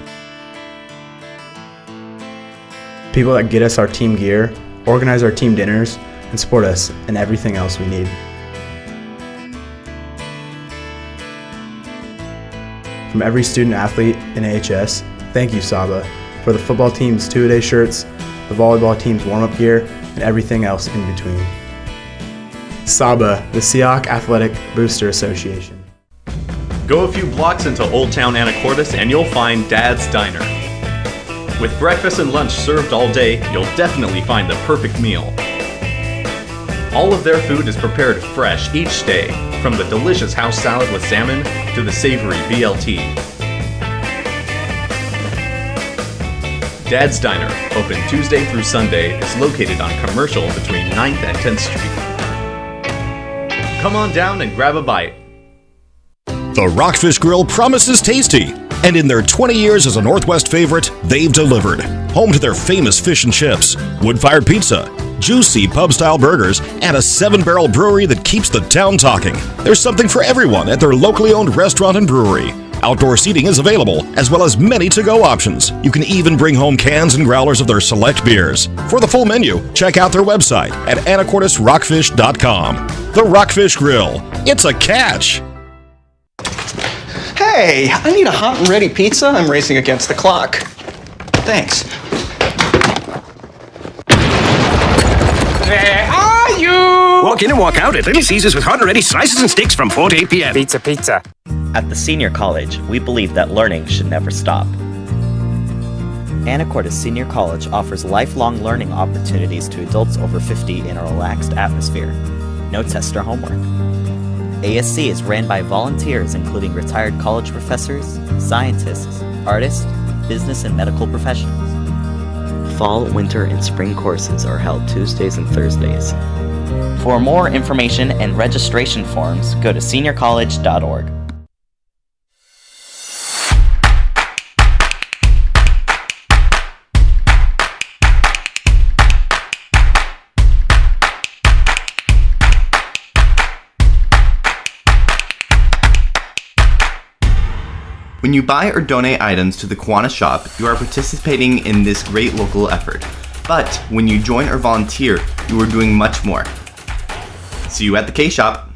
People that get us our team gear, organize our team dinners, and support us in everything else we need. From every student athlete in AHS, thank you, Saba, for the football team's two-a-day shirts, the volleyball team's warm-up gear, and everything else in between. Saba, the Seahawk Athletic Booster Association. Go a few blocks into Old Town Anacortes and you'll find Dad's Diner. With breakfast and lunch served all day, you'll definitely find the perfect meal. All of their food is prepared fresh each day, from the delicious house salad with salmon to the savory BLT. Dad's Diner, open Tuesday through Sunday, is located on Commercial between 9th and 10th Street. Come on down and grab a bite. The Rockfish Grill promises tasty, and in their 20 years as a Northwest favorite, they've delivered. Home to their famous fish and chips, wood-fired pizza, juicy pub-style burgers, and a 7-barrel brewery that keeps the town talking. There's something for everyone at their locally owned restaurant and brewery. Outdoor seating is available, as well as many to-go options. You can even bring home cans and growlers of their select beers. For the full menu, check out their website at anacortesrockfish.com. The Rockfish Grill. It's a catch! Hey, I need a hot and ready pizza. I'm racing against the clock. Thanks. Where are you? Walk in and walk out at Little Caesars with hot and ready slices and steaks from 4 to 8 p.m. Pizza, pizza. At the Senior College, we believe that learning should never stop. Anacortes Senior College offers lifelong learning opportunities to adults over 50 in a relaxed atmosphere. No test or homework. ASC is ran by volunteers including retired college professors, scientists, artists, business and medical professionals. Fall, winter, and spring courses are held Tuesdays and Thursdays. For more information and registration forms, go to seniorcollege.org. When you buy or donate items to the Kiwanis shop, you are participating in this great local effort. But when you join or volunteer, you are doing much more. See you at the K-Shop.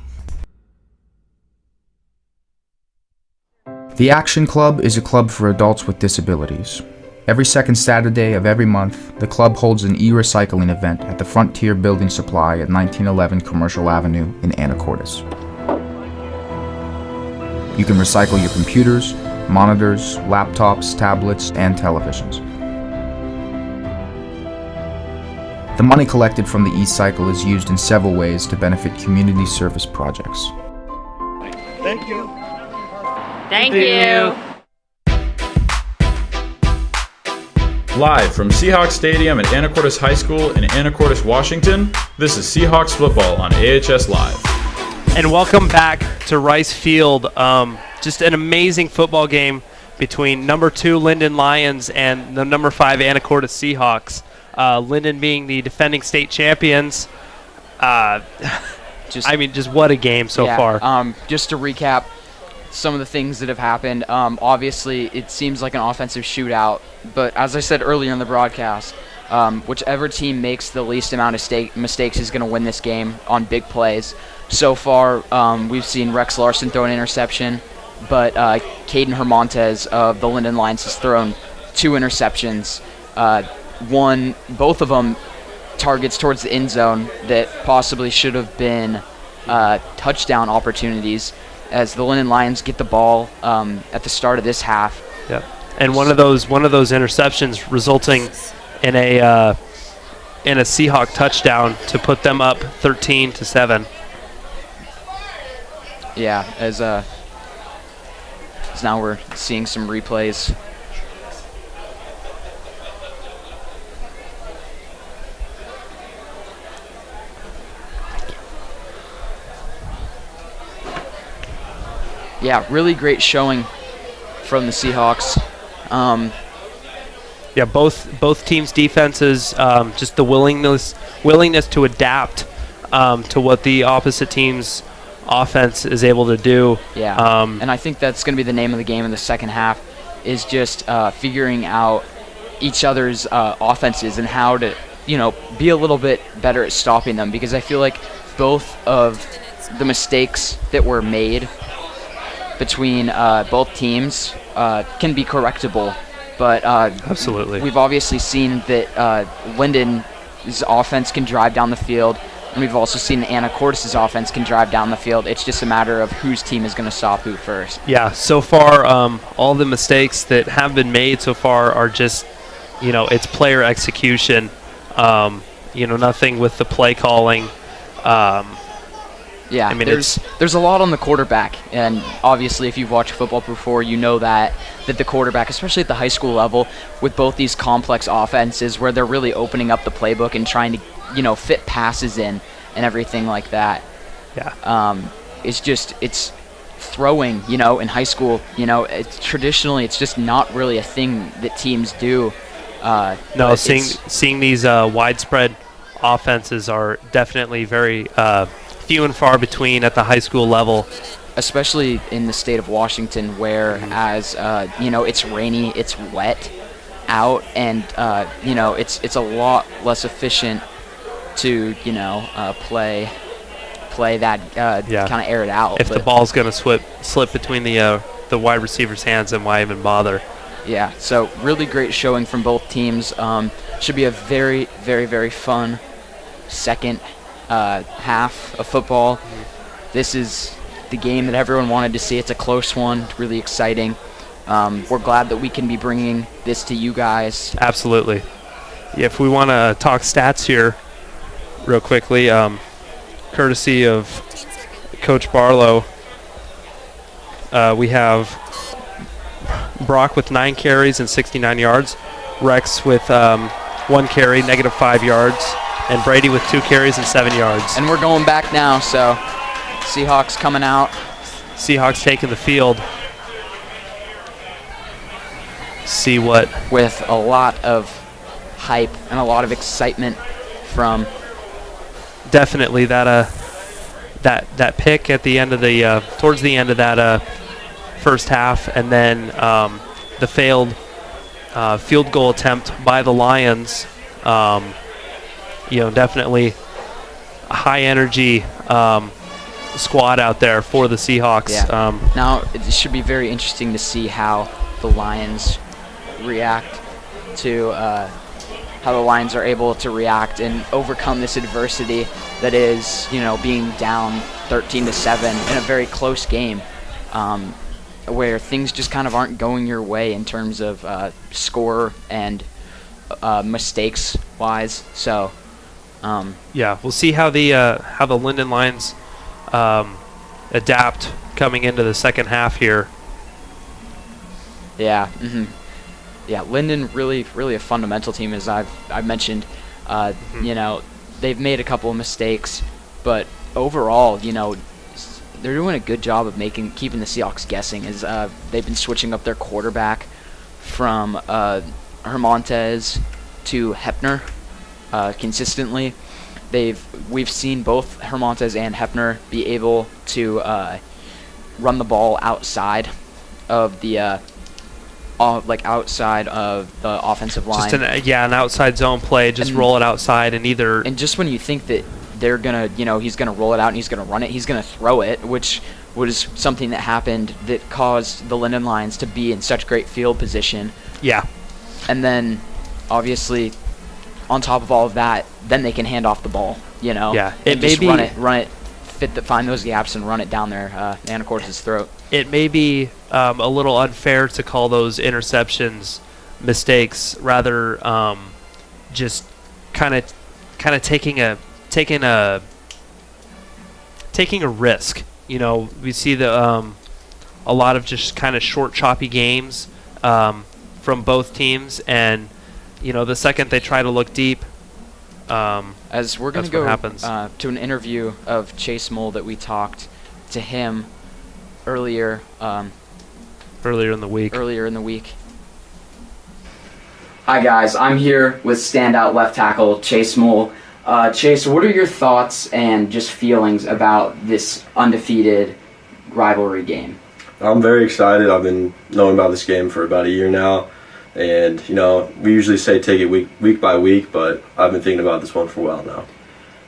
The Action Club is a club for adults with disabilities. Every second Saturday of every month, the club holds an e-recycling event at the Frontier Building Supply at 1911 Commercial Avenue in Anacortes. You can recycle your computers, monitors, laptops, tablets, and televisions. The money collected from the e-cycle is used in several ways to benefit community service projects. Thank you. Thank you. Live from Seahawks Stadium at Anacortes High School in Anacortes, Washington, this is Seahawks football on AHS Live. And welcome back to Rice Field. Just an amazing football game between number 2 Linden Lions and the number 5 Anacortes Seahawks. Linden being the defending state champions. Just what a game so far. Just to recap some of the things that have happened. Obviously, it seems like an offensive shootout, but as I said earlier in the broadcast, whichever team makes the least amount of mistakes is going to win this game on big plays. So far, we've seen Rex Larson throw an interception, but Caden Hermontes of the Linden Lions has thrown 2 interceptions. Both of them targets towards the end zone that possibly should have been touchdown opportunities, as the Linden Lions get the ball at the start of this half. Yep. And one of those interceptions resulting in a Seahawk touchdown to put them up 13-7. Yeah, as now we're seeing some replays. Yeah, really great showing from the Seahawks. Yeah, both teams' defenses, just the willingness to adapt to what the opposite team's offense is able to do. Yeah, and I think that's going to be the name of the game in the second half, is just figuring out each other's offenses and how to, be a little bit better at stopping them, because I feel like both of the mistakes that were made between both teams can be correctable. But absolutely, we've obviously seen that Linden's offense can drive down the field, and we've also seen Anacortes' offense can drive down the field. It's just a matter of whose team is going to stop who first. Yeah, so far, all the mistakes that have been made so far are just, it's player execution. Nothing with the play calling. Yeah, I mean, there's a lot on the quarterback, and obviously if you've watched football before, you know that the quarterback, especially at the high school level, with both these complex offenses where they're really opening up the playbook and trying to, fit passes in and everything like that. Yeah. It's throwing, in high school, traditionally it's just not really a thing that teams do. No, seeing these widespread offenses are definitely very few and far between at the high school level, especially in the state of Washington, where it's rainy, it's wet out, and it's a lot less efficient to play that kind of air it out. If the ball's going to slip between the wide receiver's hands, then why even bother? Yeah, so really great showing from both teams. Should be a very, very, very fun second half of football. This is the game that everyone wanted to see. It's a close one. It's really exciting. We're glad that we can be bringing this to you guys. Absolutely. Yeah, if we want to talk stats here real quickly, courtesy of Coach Barlow, we have Brock with 9 carries and 69 yards, Rex with 1 carry, -5 yards, and Brady with 2 carries and 7 yards. And we're going back now, so Seahawks coming out. Seahawks taking the field. See what? With a lot of hype and a lot of excitement from. Definitely that pick at the end of the towards the end of that first half, and then the failed field goal attempt by the Lions. Definitely a high energy squad out there for the Seahawks. Yeah. Now it should be very interesting to see how the Lions react to how the Lions are able to react and overcome this adversity that is, being down 13-7 in a very close game, where things just kind of aren't going your way in terms of score and mistakes wise. So, yeah, we'll see how the Linden Lions adapt coming into the second half here. Yeah. Mm-hmm. Yeah, Linden really a fundamental team, as I've mentioned. They've made a couple of mistakes, but overall, they're doing a good job of keeping the Seahawks guessing. As they've been switching up their quarterback from Hermontes to Hepner consistently. We've seen both Hermontes and Hepner be able to run the ball outside of the outside of the offensive line. Just an outside zone play. Just roll it outside and either. And just when you think that they're gonna, he's gonna roll it out and he's gonna run it, he's gonna throw it, which was something that happened that caused the Linden Lions to be in such great field position. Yeah. And then, obviously, on top of all of that, then they can hand off the ball. Yeah. It may be run it, find those gaps and run it down their Anacortes' throat. It may be a little unfair to call those interceptions mistakes, rather just kind of taking a risk. We see a lot of just kind of short, choppy games from both teams, and the second they try to look deep, as we're going to go to an interview of Chase Moll that we talked to him earlier in the week. Hi guys, I'm here with standout left tackle Chase Moll. Chase, what are your thoughts and just feelings about this undefeated rivalry game? I'm very excited. I've been knowing about this game for about a year now. And, we usually say take it week by week, but I've been thinking about this one for a while now.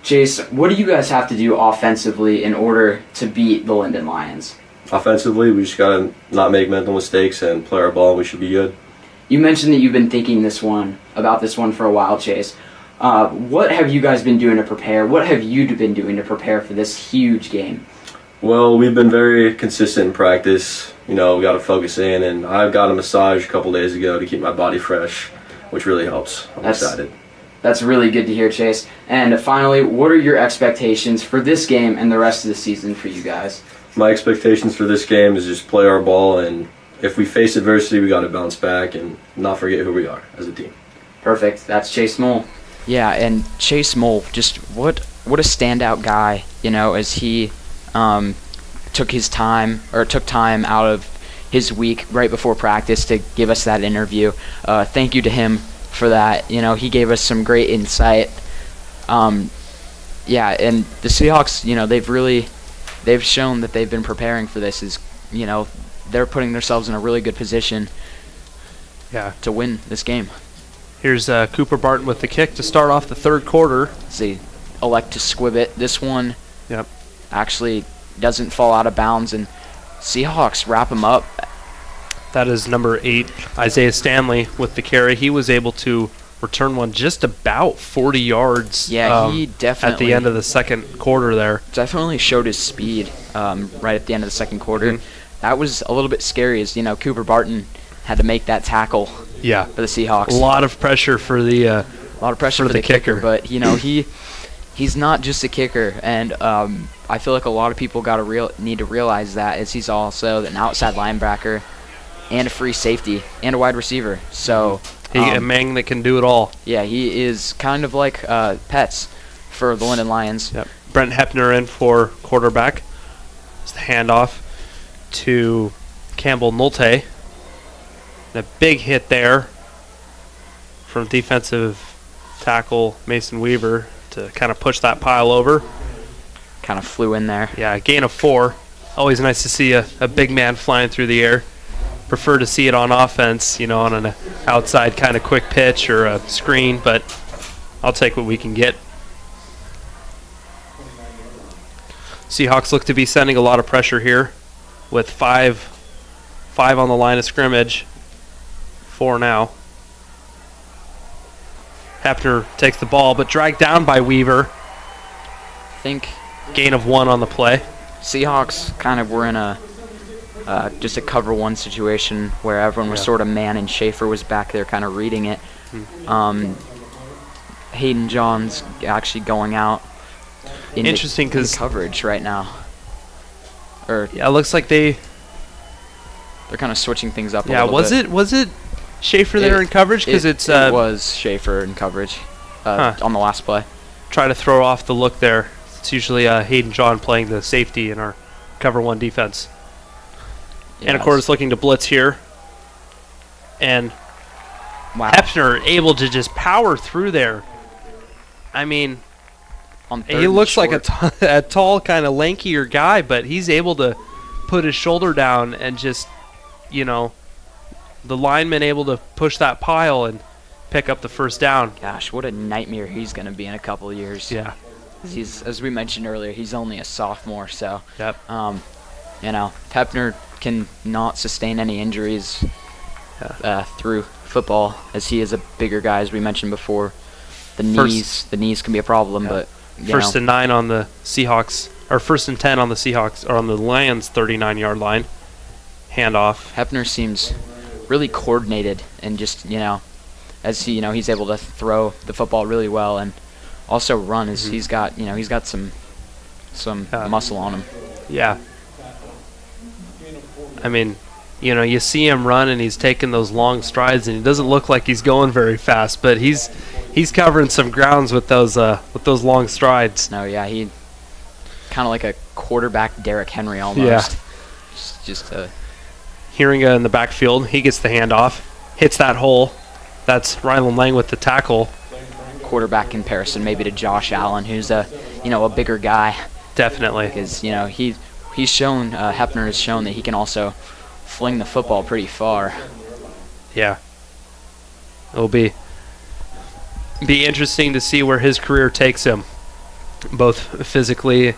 Chase, what do you guys have to do offensively in order to beat the Linden Lions? Offensively, we just got to not make mental mistakes and play our ball, and we should be good. You mentioned that you've been thinking about this one for a while, Chase. What have you guys been doing to prepare? What have you been doing to prepare for this huge game? Well, we've been very consistent in practice. We got to focus in, and I got a massage a couple days ago to keep my body fresh, which really helps. I'm excited. That's really good to hear, Chase. And finally, what are your expectations for this game and the rest of the season for you guys? My expectations for this game is just play our ball, and if we face adversity, we got to bounce back and not forget who we are as a team. Perfect. That's Chase Mole. Yeah, and Chase Mole, just what a standout guy, as he took time out of his week right before practice to give us that interview. Thank you to him for that. He gave us some great insight. And the Seahawks, they've shown that they've been preparing for this. They're putting themselves in a really good position to win this game. Here's Cooper Barton with the kick to start off the third quarter. They elect to squib it. This one actually doesn't fall out of bounds, and Seahawks wrap him up. That is number 8, Isaiah Stanley with the carry. He was able to return one just about 40 yards. Yeah, he definitely at the end of the second quarter there. Definitely showed his speed right at the end of the second quarter. That was a little bit scary, as Cooper Barton had to make that tackle. Yeah, for the Seahawks. A lot of pressure for the kicker, but he's not just a kicker, and I feel like a lot of people need to realize that, as he's also an outside linebacker and a free safety and a wide receiver. So a man that can do it all. Yeah, he is kind of like Pets for the Linden Lions. Yep. Brent Hepner in for quarterback. It's the handoff to Campbell Nolte. A big hit there from defensive tackle Mason Weaver to kind of push that pile over. Kind of flew in there. Yeah, gain of 4. Always nice to see a big man flying through the air. Prefer to see it on offense, on an outside kind of quick pitch or a screen, but I'll take what we can get. Seahawks look to be sending a lot of pressure here with five on the line of scrimmage. 4 now. Hepner takes the ball, but dragged down by Weaver. I think gain of 1 on the play. Seahawks kind of were in just a cover 1 situation where everyone was sort of man, and Schaefer was back there kind of reading it. Hayden John's actually going out in interesting because coverage right now. It looks like they're kind of switching things up. Yeah, was it Schaefer there in coverage? Because it was Schaefer in coverage on the last play. Try to throw off the look there. It's usually Hayden John playing the safety in our cover 1 defense. Yeah, and of course, looking to blitz here. And Hepner able to just power through there. I mean, he looks like a tall, kind of lankier guy, but he's able to put his shoulder down and just, the lineman able to push that pile and pick up the first down. Gosh, what a nightmare he's going to be in a couple of years. Yeah. He's, as we mentioned earlier, he's only a sophomore, so yep. Hepner can not sustain any injuries through football, as he is a bigger guy, as we mentioned before. The knees can be a problem, but first and 9 on the Seahawks, or 1st and 10 on the Seahawks, or on the Lions 39-yard line. Handoff. Hepner seems really coordinated, and just as he's able to throw the football really well and also run. As he's got some muscle on him. Yeah. I mean, you see him run and he's taking those long strides, and he doesn't look like he's going very fast, but he's covering some grounds with those long strides. No, yeah, he kind of like a quarterback Derrick Henry almost. Yeah. Just Heeringa in the backfield, he gets the handoff, hits that hole. That's Rylan Lang with the tackle. quarterback comparison maybe to Josh Allen, who's a bigger guy. Definitely. Because, he's shown, Hepner has shown that he can also fling the football pretty far. Yeah. It'll be interesting to see where his career takes him, both physically,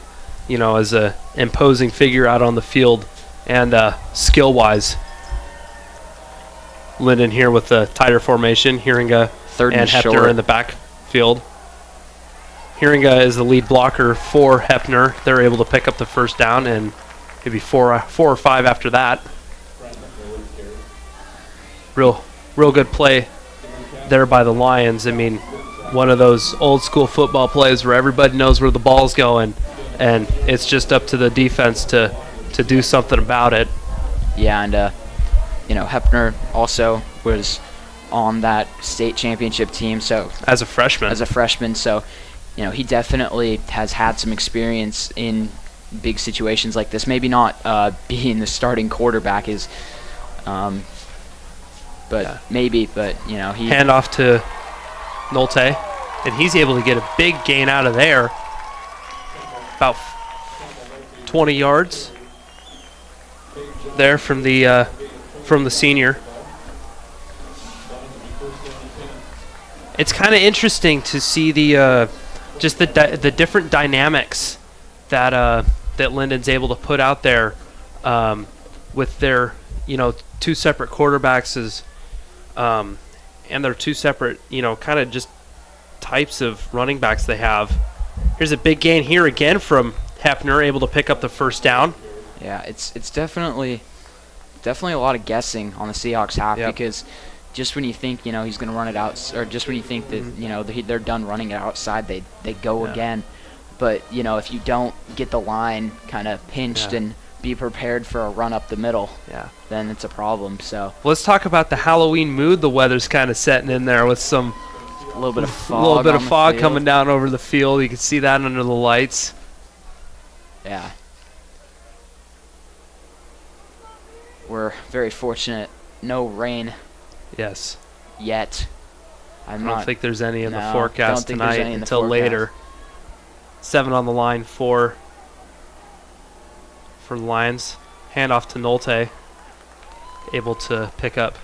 as a imposing figure out on the field, and skill-wise. Linden here with the tighter formation. Hiringa and Hepner short in the backfield. Hiringa is the lead blocker for Hepner. They're able to pick up the first down, and maybe four or five after that. Real good play there by the Lions. I mean, one of those old school football plays where everybody knows where the ball's going, and it's just up to the defense to do something about it. Yeah, and Hepner also was on that state championship team, so as a freshman, so he definitely has had some experience in big situations like this. Maybe not being the starting quarterback he hand off to Nolte, and he's able to get a big gain out of there, about 20 yards there from the senior. It's kind of interesting to see the just the different dynamics that Linden's able to put out there with their two separate quarterbacks and their two separate kind of just types of running backs they have. Here's a big gain here again from Hepner, able to pick up the first down. Yeah, it's definitely a lot of guessing on the Seahawks half, because just when you think he's going to run it out, or just when you think that they're done running it outside, they go again. But if you don't get the line kind of pinched and be prepared for a run up the middle, then it's a problem. So let's talk about the Halloween mood the weather's kind of setting in there with a little bit of fog coming down over the field. You can see that under the lights. Yeah. We're very fortunate. No rain. Yes. Yet. I don't think there's any in the forecast tonight until later. 7 on the line for the Lions. Handoff to Nolte. Able to pick up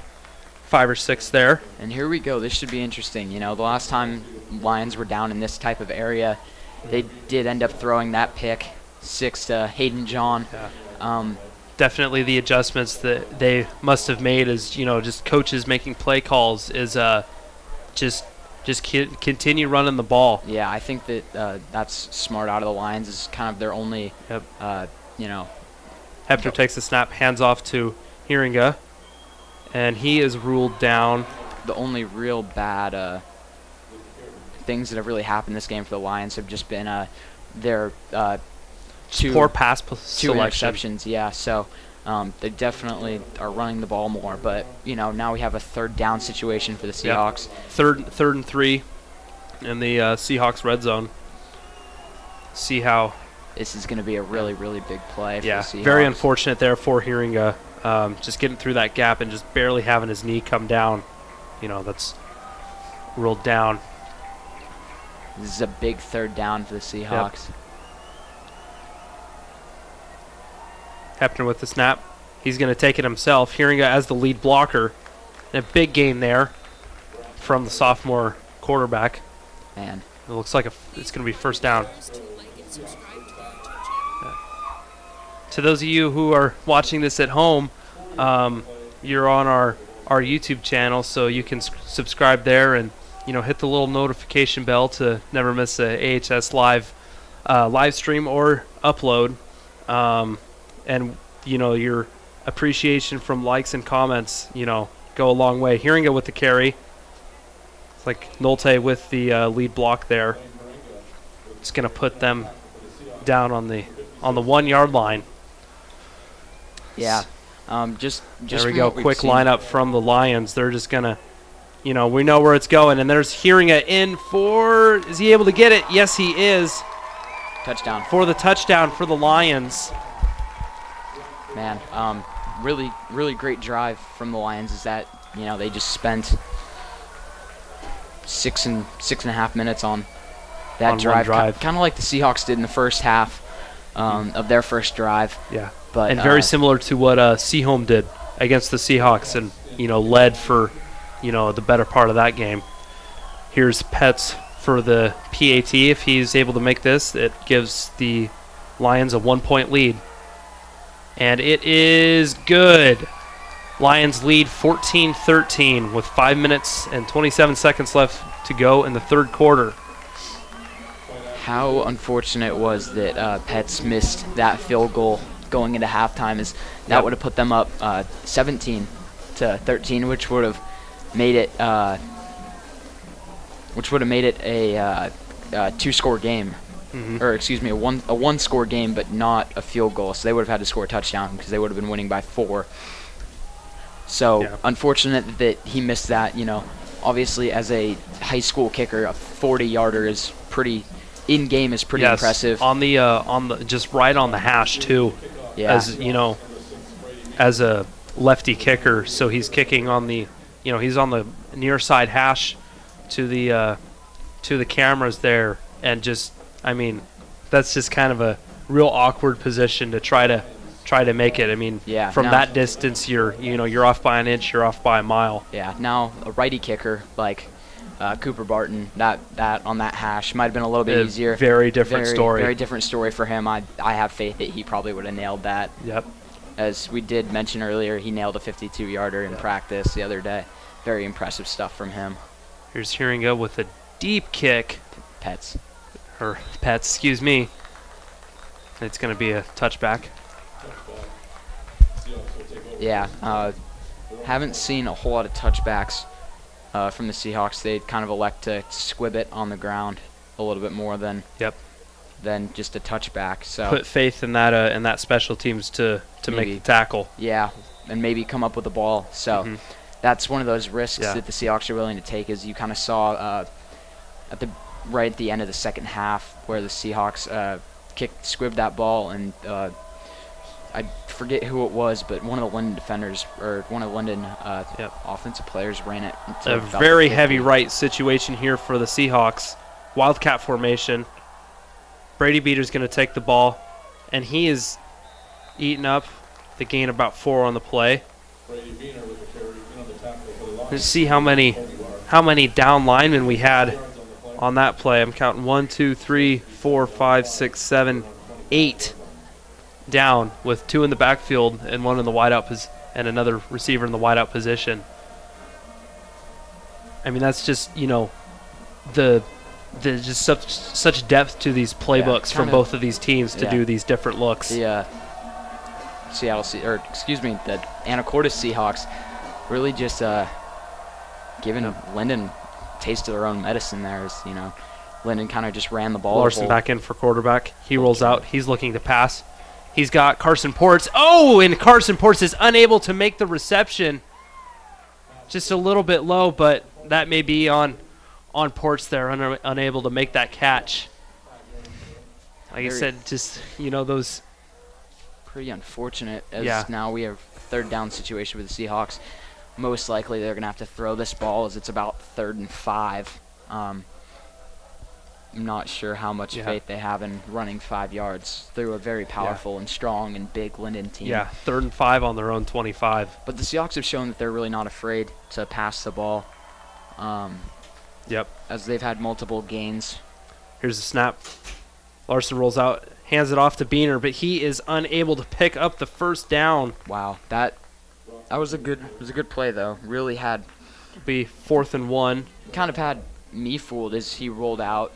5 or 6 there. And here we go. This should be interesting. The last time Lions were down in this type of area, they did end up throwing that pick 6 to Hayden John. Yeah. Definitely the adjustments that they must have made is, just coaches making play calls is just continue running the ball. Yeah, I think that that's smart out of the Lions. Is kind of their only, Hepner takes the snap, hands off to Hiringa, and he is ruled down. The only real bad things that have really happened this game for the Lions have just been their poor pass two selection. interceptions. Yeah, so they definitely are running the ball more. But now we have a 3rd down situation for the Seahawks. Yep. Third and 3 in the Seahawks red zone. See how this is going to be a really, really big play for the Seahawks. Very unfortunate there for Hiringa. Just getting through that gap and just barely having his knee come down. That's ruled down. This is a big 3rd down for the Seahawks. Yep. Hepner with the snap. He's going to take it himself. Hiringa as the lead blocker. And a big gain there from the sophomore quarterback. Man. It looks like it's going to be first down. To those of you who are watching this at home, you're on our YouTube channel, so you can subscribe there and hit the little notification bell to never miss a AHS live stream or upload. And your appreciation from likes and comments go a long way. Hiringa with the carry. It's like Nolte with the lead block there. It's going to put them down on the 1 yard line. Yeah. Just there we go. Quick lineup from the Lions. They're just going to, we know where it's going. And there's Hiringa in for, is he able to get it? Yes, he is. Touchdown. For the touchdown for the Lions. Man, really, really great drive from the Lions is that, they just spent 6.5 minutes on that On one drive. drive. Kind of like the Seahawks did in the first half of their first drive. Yeah. But and very similar to what Seahome did against the Seahawks and, led for, the better part of that game. Here's Petz for the PAT. If he's able to make this, it gives the Lions a 1-point lead. And it is good. Lions lead 14-13 with 5 minutes and 27 seconds left to go in the third quarter. How unfortunate was that Petz missed that field goal going into halftime, as that would have put them up 17-13, which would have made it a two-score game. Or excuse me, a one-score game, but not a field goal. So they would have had to score a touchdown because they would have been winning by 4. So unfortunate that he missed that. Obviously as a high school kicker, a 40-yarder is pretty in-game is pretty impressive. On the just right on the hash too. Yeah. As a lefty kicker, so he's kicking on the, he's on the near side hash to the cameras there, and just. That's just kind of a real awkward position to try to make it. From that distance, you're off by an inch, you're off by a mile. Yeah. Now a righty kicker like Cooper Barton, that on that hash might have been a little bit easier. Very different story. Very different story for him. I have faith that he probably would have nailed that. Yep. As we did mention earlier, he nailed a 52-yarder in practice the other day. Very impressive stuff from him. Here's Hearinga with a deep kick. Petz. Or Petz, excuse me. It's going to be a touchback. Yeah, haven't seen a whole lot of touchbacks from the Seahawks. They kind of elect to squib it on the ground a little bit more than just a touchback. So put faith in that special teams to make the tackle. Yeah, and maybe come up with the ball. So that's one of those risks that the Seahawks are willing to take. As you kind of saw right at the end of the second half, where the Seahawks squibbed that ball, and I forget who it was, but one of the Linden defenders or one of the Linden offensive players ran it. A very heavy right situation here for the Seahawks. Wildcat formation. Brady Beater's going to take the ball, and he is eating up the gain about 4 on the play. Let's see how many down linemen we had on that play. I'm counting 1, 2, 3, 4, 5, 6, 7, 8 down, with 2 in the backfield and 1 in the wideout and another receiver in the wideout position. That's just the just such depth to these playbooks from both of these teams to do these different looks. The the Anacortes Seahawks really just giving Linden taste of their own medicine there. As Linden kind of just ran the ball. Larson back in for quarterback. He rolls out. He's looking to pass. He's got Carson Ports. Oh, and Carson Ports is unable to make the reception. Just a little bit low, but that may be on Ports there, unable to make that catch. Like I said, just, those... Pretty unfortunate, as now we have third down situation with the Seahawks. Most likely they're going to have to throw this ball, as it's about 3rd and 5. I'm not sure how much faith they have in running 5 yards through a very powerful and strong and big Linden team. Yeah, 3rd and 5 on their own 25. But the Seahawks have shown that they're really not afraid to pass the ball. As they've had multiple gains. Here's the snap. Larson rolls out, hands it off to Beaner, but he is unable to pick up the first down. Wow, that was a good play though. Really had be 4th and 1. Kind of had me fooled as he rolled out.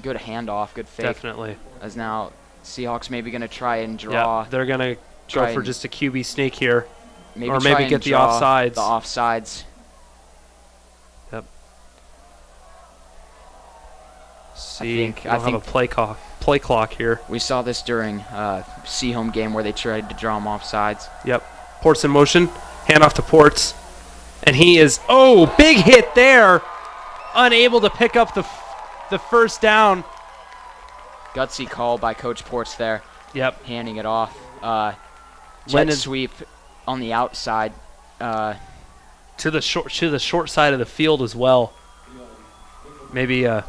Good handoff, good fake. Definitely. As now Seahawks maybe going to try and draw. Yeah, they're going to go for just a QB sneak here. Or maybe get the offsides. The offsides. Yep. I think have a play clock here. We saw this during Seahome game where they tried to draw him offsides. Yep. Ports in motion. Hand off to Ports. And he is, big hit there. Unable to pick up the first down. Gutsy call by Coach Ports there. Yep. Handing it off. Jet sweep on the outside. To the short side of the field as well. maybe a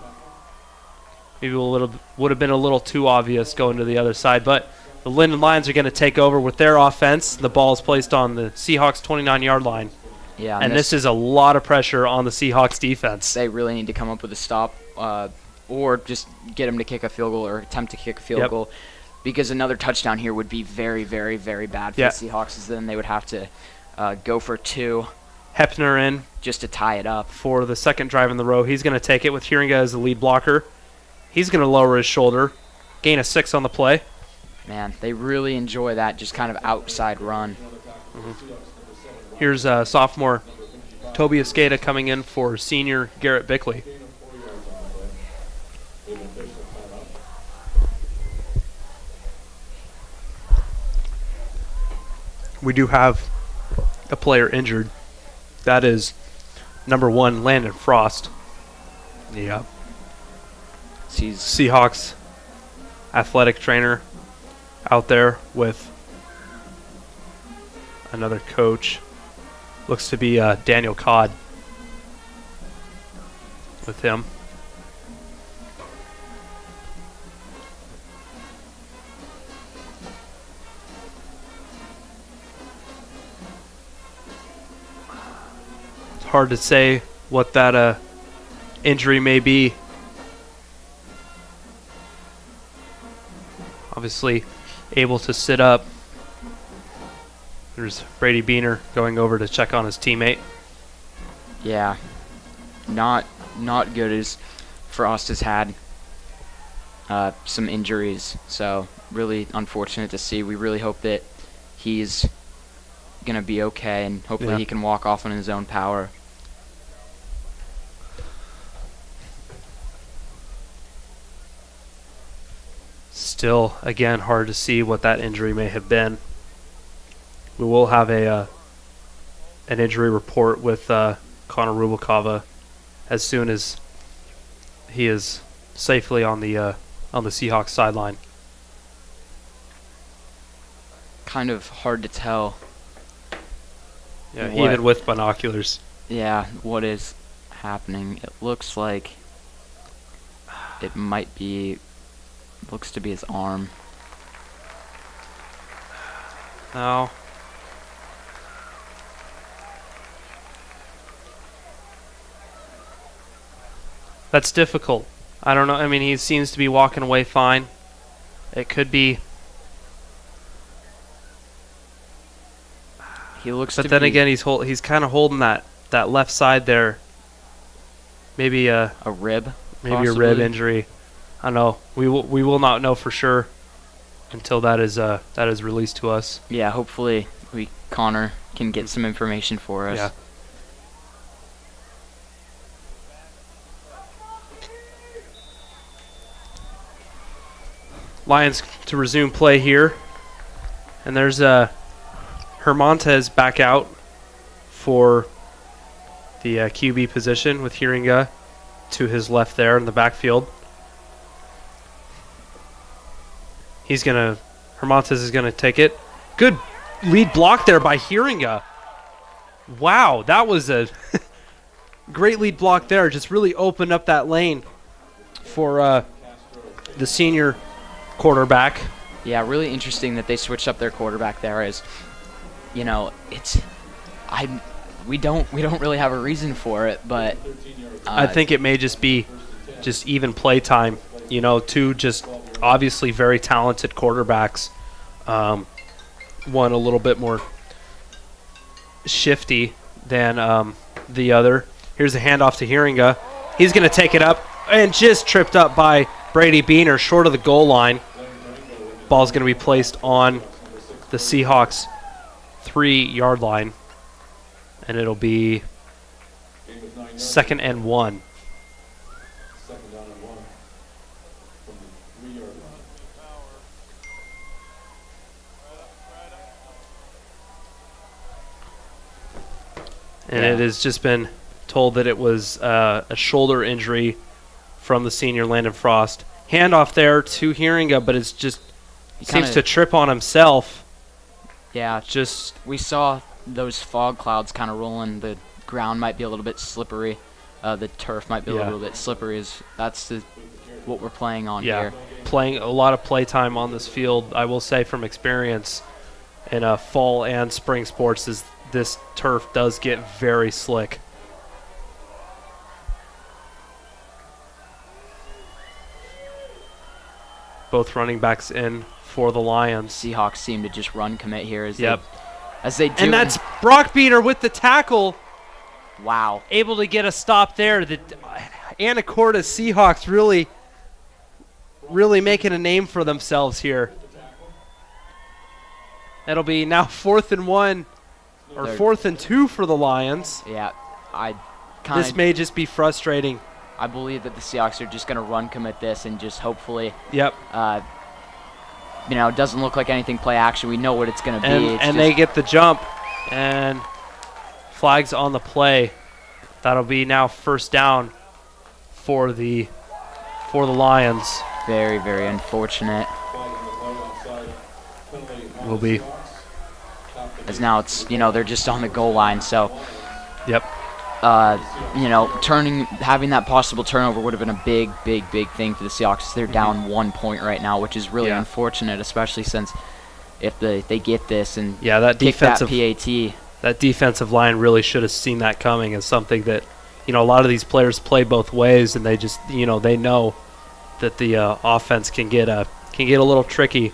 little would have been a little too obvious going to the other side. But the Linden Lions are going to take over with their offense. The ball is placed on the Seahawks 29-yard line. Yeah, and this is a lot of pressure on the Seahawks defense. They really need to come up with a stop or just get them to kick a field goal or attempt to kick a field goal, because another touchdown here would be very, very, very bad for the Seahawks, as then they would have to go for 2. Hepner in just to tie it up. For the second drive in the row. He's going to take it with Hiringa as the lead blocker. He's going to lower his shoulder, gain a 6 on the play. Man, they really enjoy that just kind of outside run. Here's sophomore Toby Escada coming in for senior Garrett Bickley. We do have a player injured. That is number 1, Landon Frost. Yeah. Seahawks athletic trainer out there with another coach. Looks to be Daniel Codd with him. It's hard to say what that injury may be. Obviously able to sit up. There's Brady Beaner going over to check on his teammate. Yeah, not good, as Frost has had some injuries, so really unfortunate to see. We really hope that he's going to be okay, and hopefully he can walk off on his own power. Still, again, hard to see what that injury may have been. We will have an injury report with Connor Rubalcava as soon as he is safely on the Seahawks sideline. Kind of hard to tell. Yeah, even with binoculars. Yeah, what is happening? It looks like it might be. Looks to be his arm. No. That's difficult. I don't know. I mean, he seems to be walking away fine. It could be. He looks. But then again, he's kind of holding that left side there. Maybe a rib. Maybe possibly. A rib injury. I don't know. We will not know for sure until that is released to us. Yeah, hopefully Connor can get some information for us. Yeah. Lions to resume play here. And there's Hermontez back out for the QB position with Hiringa to his left there in the backfield. Hermontez is gonna take it. Good lead block there by Hiringa. Wow, that was a great lead block there. Just really opened up that lane for the senior quarterback. Yeah, really interesting that they switched up their quarterback there. As you know, we don't really have a reason for it, but I think it may just be even play time. You know, two just obviously very talented quarterbacks. One a little bit more shifty than the other. Here's a handoff to Hiringa. He's going to take it up and just tripped up by Brady Beaner short of the goal line. Ball's going to be placed on the Seahawks 3-yard line, and it'll be 2nd and 1. And it has just been told that it was a shoulder injury from the senior Landon Frost. Handoff there to Hiringa, but it's just seems to trip on himself. Yeah, we saw those fog clouds kind of rolling. The ground might be a little bit slippery. the turf might be a little bit slippery. That's what we're playing on here. Playing a lot of play time on this field. I will say from experience in fall and spring sports is this turf does get very slick. Both running backs in for the Lions. Seahawks seem to just run commit here as they do. And that's Brockbeater with the tackle. Wow. Able to get a stop there. The Anacortes Seahawks really making a name for themselves here. That'll be now 4th and 1 or 4th and 2 for the Lions. Yeah, this may just be frustrating. I believe that the Seahawks are just going to run commit this and just hopefully. Yep. It doesn't look like anything play action. We know what it's going to be. And they get the jump and flags on the play. That'll be now 1st down for the Lions. Very, very unfortunate. Will be. As now it's, they're just on the goal line, so. Yep. Having that possible turnover would have been a big, big, big thing for the Seahawks. They're down 1 point right now, which is really unfortunate, especially since if they get this and that kick defensive PAT. That defensive line really should have seen that coming as something that, a lot of these players play both ways, and they just, they know that the offense can get a little tricky.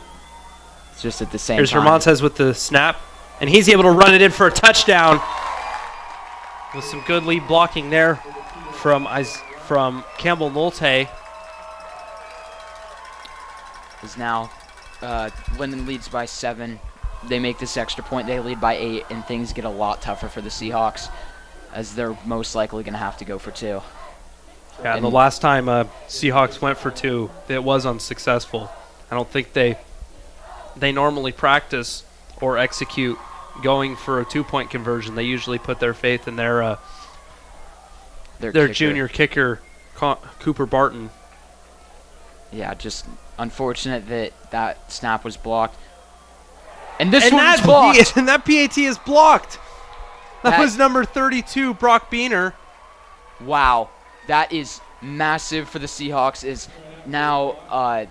It's just at the same Here's time. Hermontez with the snap, and he's able to run it in for a touchdown. With some good lead blocking there from Campbell Nolte. Is now Linden leads by 7. They make this extra point. They lead by 8, and things get a lot tougher for the Seahawks as they're most likely going to have to go for 2. Yeah, and the last time Seahawks went for 2, it was unsuccessful. I don't think they normally practice or execute going for a 2-point conversion. They usually put their faith in their junior kicker, Cooper Barton. Yeah, just unfortunate that snap was blocked. And this one's blocked. And that PAT is blocked. That was number 32, Brock Beaner. Wow, that is massive for the Seahawks. Is now a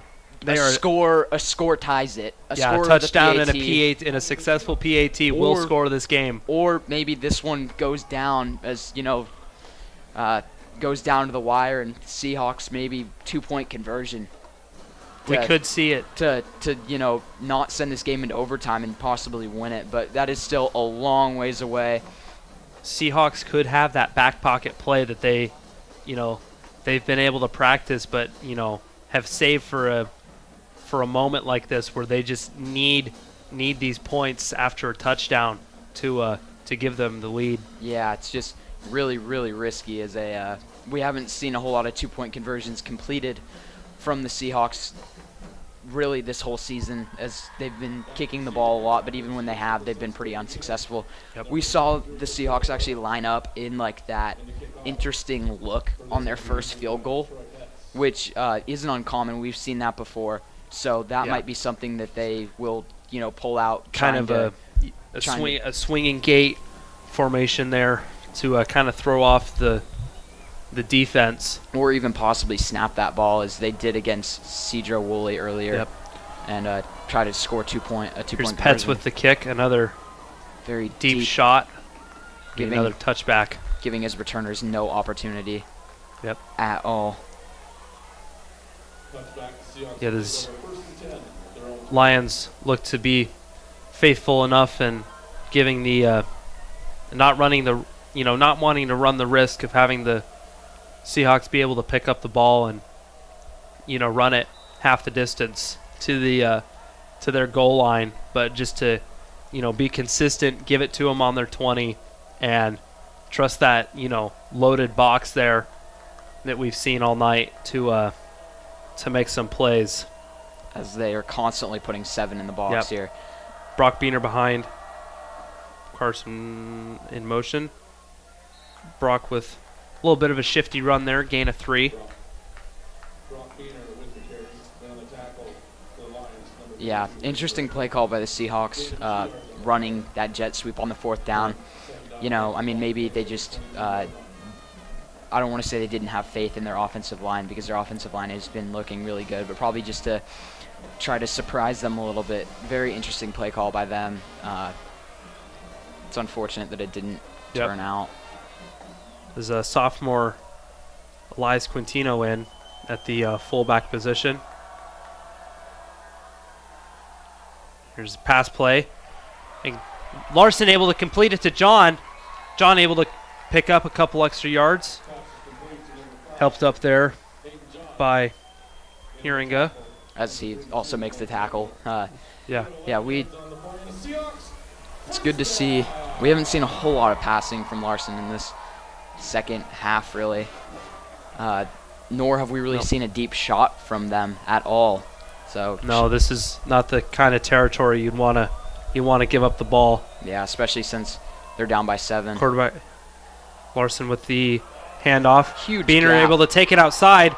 score ties it. A touchdown and a PAT and a successful PAT will score this game. Or maybe this one goes down as goes down to the wire, and Seahawks maybe 2-point conversion. We could see it to not send this game into overtime and possibly win it, but that is still a long ways away. Seahawks could have that back pocket play that they've been able to practice, but have saved for a moment like this where they just need these points after a touchdown to give them the lead. Yeah, it's just really, really risky as we haven't seen a whole lot of 2-point conversions completed from the Seahawks really this whole season, as they've been kicking the ball a lot, but even when they have, they've been pretty unsuccessful. Yep. We saw the Seahawks actually line up in that interesting look on their first field goal, which isn't uncommon. We've seen that before, so that might be something that they will pull out. Kind of a swinging gate formation there to kind of throw off the defense. Or even possibly snap that ball as they did against Cedro Woolley earlier. Yep. And try to score a 2-point Here's conversion. Petz with the kick, another very deep shot. Giving another touchback. Giving his returners no opportunity at all. Yeah, this Lions look to be faithful enough and giving the not wanting to run the risk of having the Seahawks be able to pick up the ball and run it half the distance to their goal line, but just to be consistent, give it to them on their 20, and trust that loaded box there that we've seen all night to make some plays. As they are constantly putting 7 in the box here. Brock Beaner behind. Carson in motion. Brock with a little bit of a shifty run there, gain of 3. Yeah, interesting play call by the Seahawks, running that jet sweep on the 4th down. Maybe they just I don't want to say they didn't have faith in their offensive line, because their offensive line has been looking really good, but probably just to try to surprise them a little bit. Very interesting play call by them. It's unfortunate that it didn't turn out. There's a sophomore Elias Quintino in at the fullback position. Here's a pass play. And Larson able to complete it to John. John able to pick up a couple extra yards. Helped up there by Hiringa. As he also makes the tackle. Yeah, it's good to see. We haven't seen a whole lot of passing from Larson in this second half, really. Nor have we really seen a deep shot from them at all. So no, this is not the kind of territory you want to give up the ball. Yeah, especially since they're down by 7. Quarterback Larson with the handoff. Huge Beener gap. able to take it outside.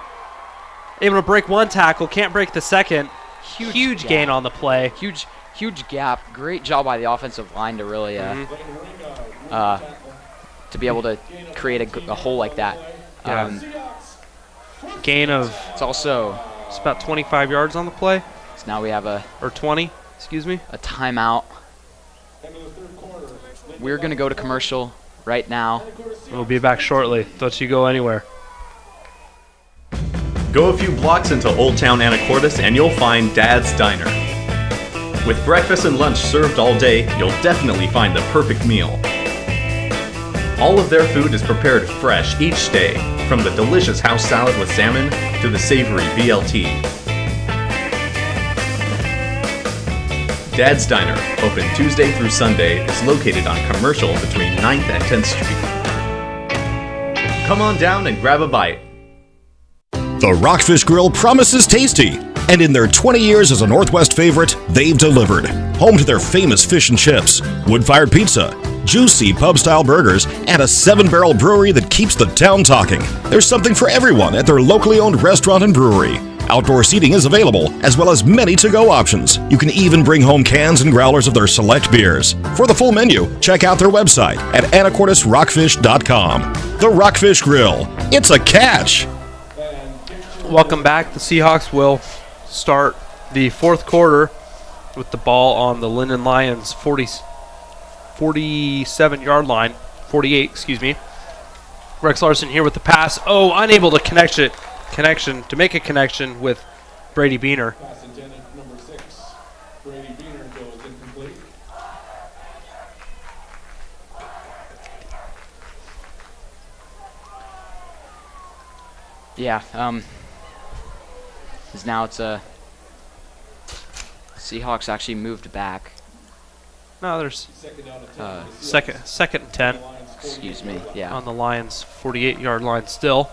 Able to break one tackle, can't break the second. Huge gain on the play. Huge gap. Great job by the offensive line to really to be able to create a hole like that. Gain of it's about 25 yards on the play. So now we have a 20, excuse me. A timeout. We're gonna go to commercial right now. We'll be back shortly. Don't you go anywhere. Go a few blocks into Old Town Anacortes and you'll find Dad's Diner. With breakfast and lunch served all day, you'll definitely find the perfect meal. All of their food is prepared fresh each day, from the delicious house salad with salmon to the savory BLT. Dad's Diner, open Tuesday through Sunday, is located on Commercial between 9th and 10th Street. Come on down and grab a bite. The Rockfish Grill promises tasty, and in their 20 years as a Northwest favorite, they've delivered. Home to their famous fish and chips, wood-fired pizza, juicy pub-style burgers, and a 7-barrel brewery that keeps the town talking. There's something for everyone at their locally owned restaurant and brewery. Outdoor seating is available, as well as many to-go options. You can even bring home cans and growlers of their select beers. For the full menu, check out their website at anacortesrockfish.com. The Rockfish Grill. It's a catch! Welcome back. The Seahawks will start the fourth quarter with the ball on the Linden Lions 47-yard line. 48, excuse me. Rex Larson here with the pass. Oh, unable to make a connection with Brady Beener. Pass intended number 6. Brady Beener goes incomplete. Yeah, because now it's Seahawks actually moved back. No, there's second and 10. Excuse me, yeah. On the Lions' 48-yard line still.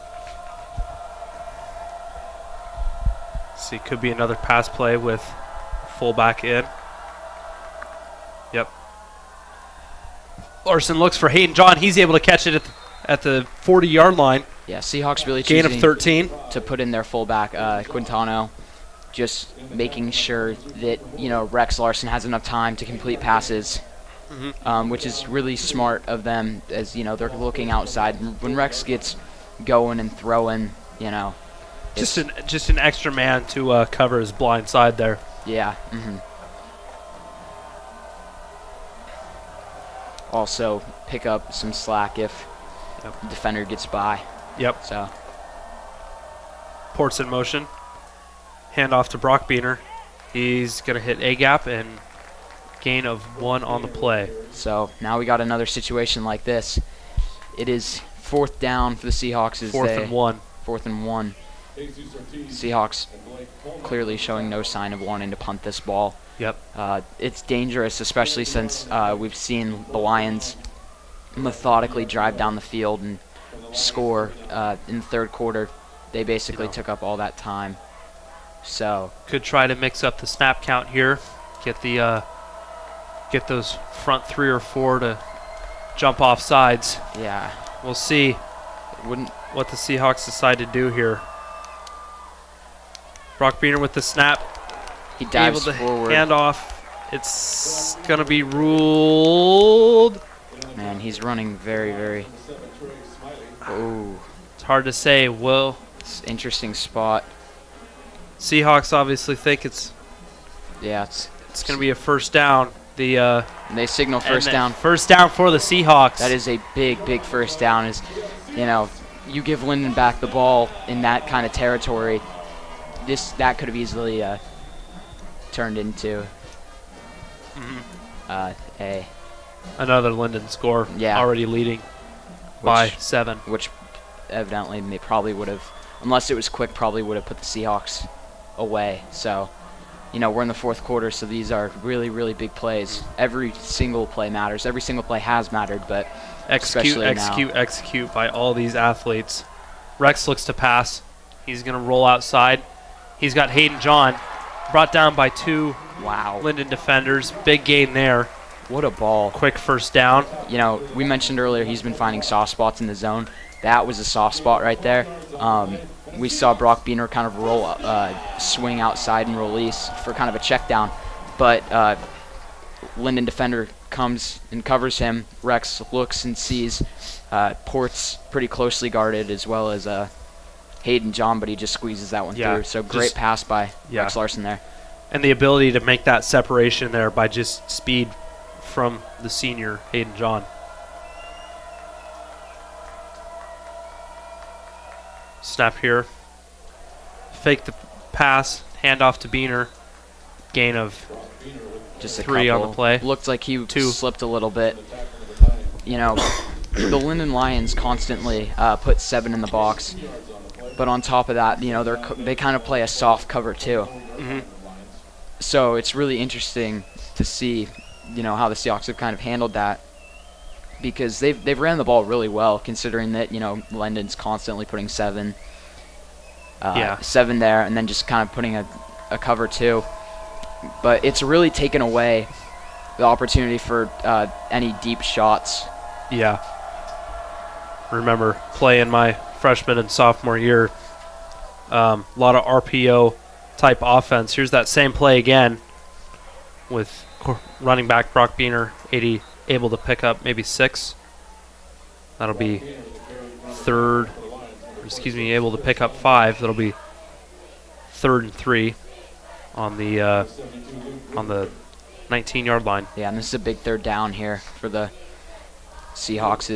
See, could be another pass play with fullback in. Yep. Larson looks for Hayden John. He's able to catch it at the 40-yard line. Yeah, Seahawks really gain of 13 to put in their fullback Quintano, just making sure that Rex Larson has enough time to complete passes, which is really smart of them, as they're looking outside. When Rex gets going and throwing, just an extra man to cover his blind side there. Yeah. Also pick up some slack if the defender gets by. Yep. So Port's in motion. Hand off to Brock Beener. He's going to hit A gap and gain of 1 on the play. So now we got another situation like this. It is 4th down for the Seahawks. 4th and 1. 4th and 1. Seahawks clearly showing no sign of wanting to punt this ball. Yep. It's dangerous, especially since we've seen the Lions methodically drive down the field and score in the third quarter. They basically took up all that time. So could try to mix up the snap count here. Get those front 3 or 4 to jump off sides. Yeah. We'll see what the Seahawks decide to do here. Brock Beener with the snap. He dives able to forward. Hand off. It's going to be ruled. Man, he's running very, very. Oh. hard to say. Will It's an interesting spot. Seahawks obviously think it's it's going to be a first down. They signal first down. First down for the Seahawks. That is a big first down. Is you give Linden back the ball in that kind of territory. That could have easily turned into another Linden score. Yeah. Already leading by 7. Which evidently they probably would have, unless it was quick, probably would have put the Seahawks away. So, we're in the fourth quarter, so these are really big plays. Every single play matters. Every single play has mattered, but execute by all these athletes. Rex looks to pass. He's going to roll outside. He's got Hayden John brought down by 2 Linden defenders. Big gain there. What a ball. Quick first down. We mentioned earlier he's been finding soft spots in the zone. That was a soft spot right there. We saw Brock Beener kind of swing outside and release for kind of a check down. But Linden defender comes and covers him. Rex looks and sees Port's pretty closely guarded, as well as Hayden John, but he just squeezes that one through. So great pass by Rex Larson there. And the ability to make that separation there by just speed from the senior Hayden John. Snap here. Fake the pass. Hand off to Beener. Gain of just 3 on the play. Looked like he slipped a little bit. The Linden Lions constantly put 7 in the box. But on top of that, they kind of play a soft cover too. Mm-hmm. So it's really interesting to see, how the Seahawks have kind of handled that, because they've ran the ball really well, considering that Linden's constantly putting 7 there, and then just kind of putting a cover 2. But it's really taken away the opportunity for any deep shots. Yeah. Remember playing my freshman and sophomore year, a lot of RPO type offense. Here's that same play again with running back Brock Beener, able to pick up maybe 6. That'll be able to pick up 5. That'll be 3rd and 3 on the 19-yard line. Yeah, and this is a big 3rd down here for the Seahawks.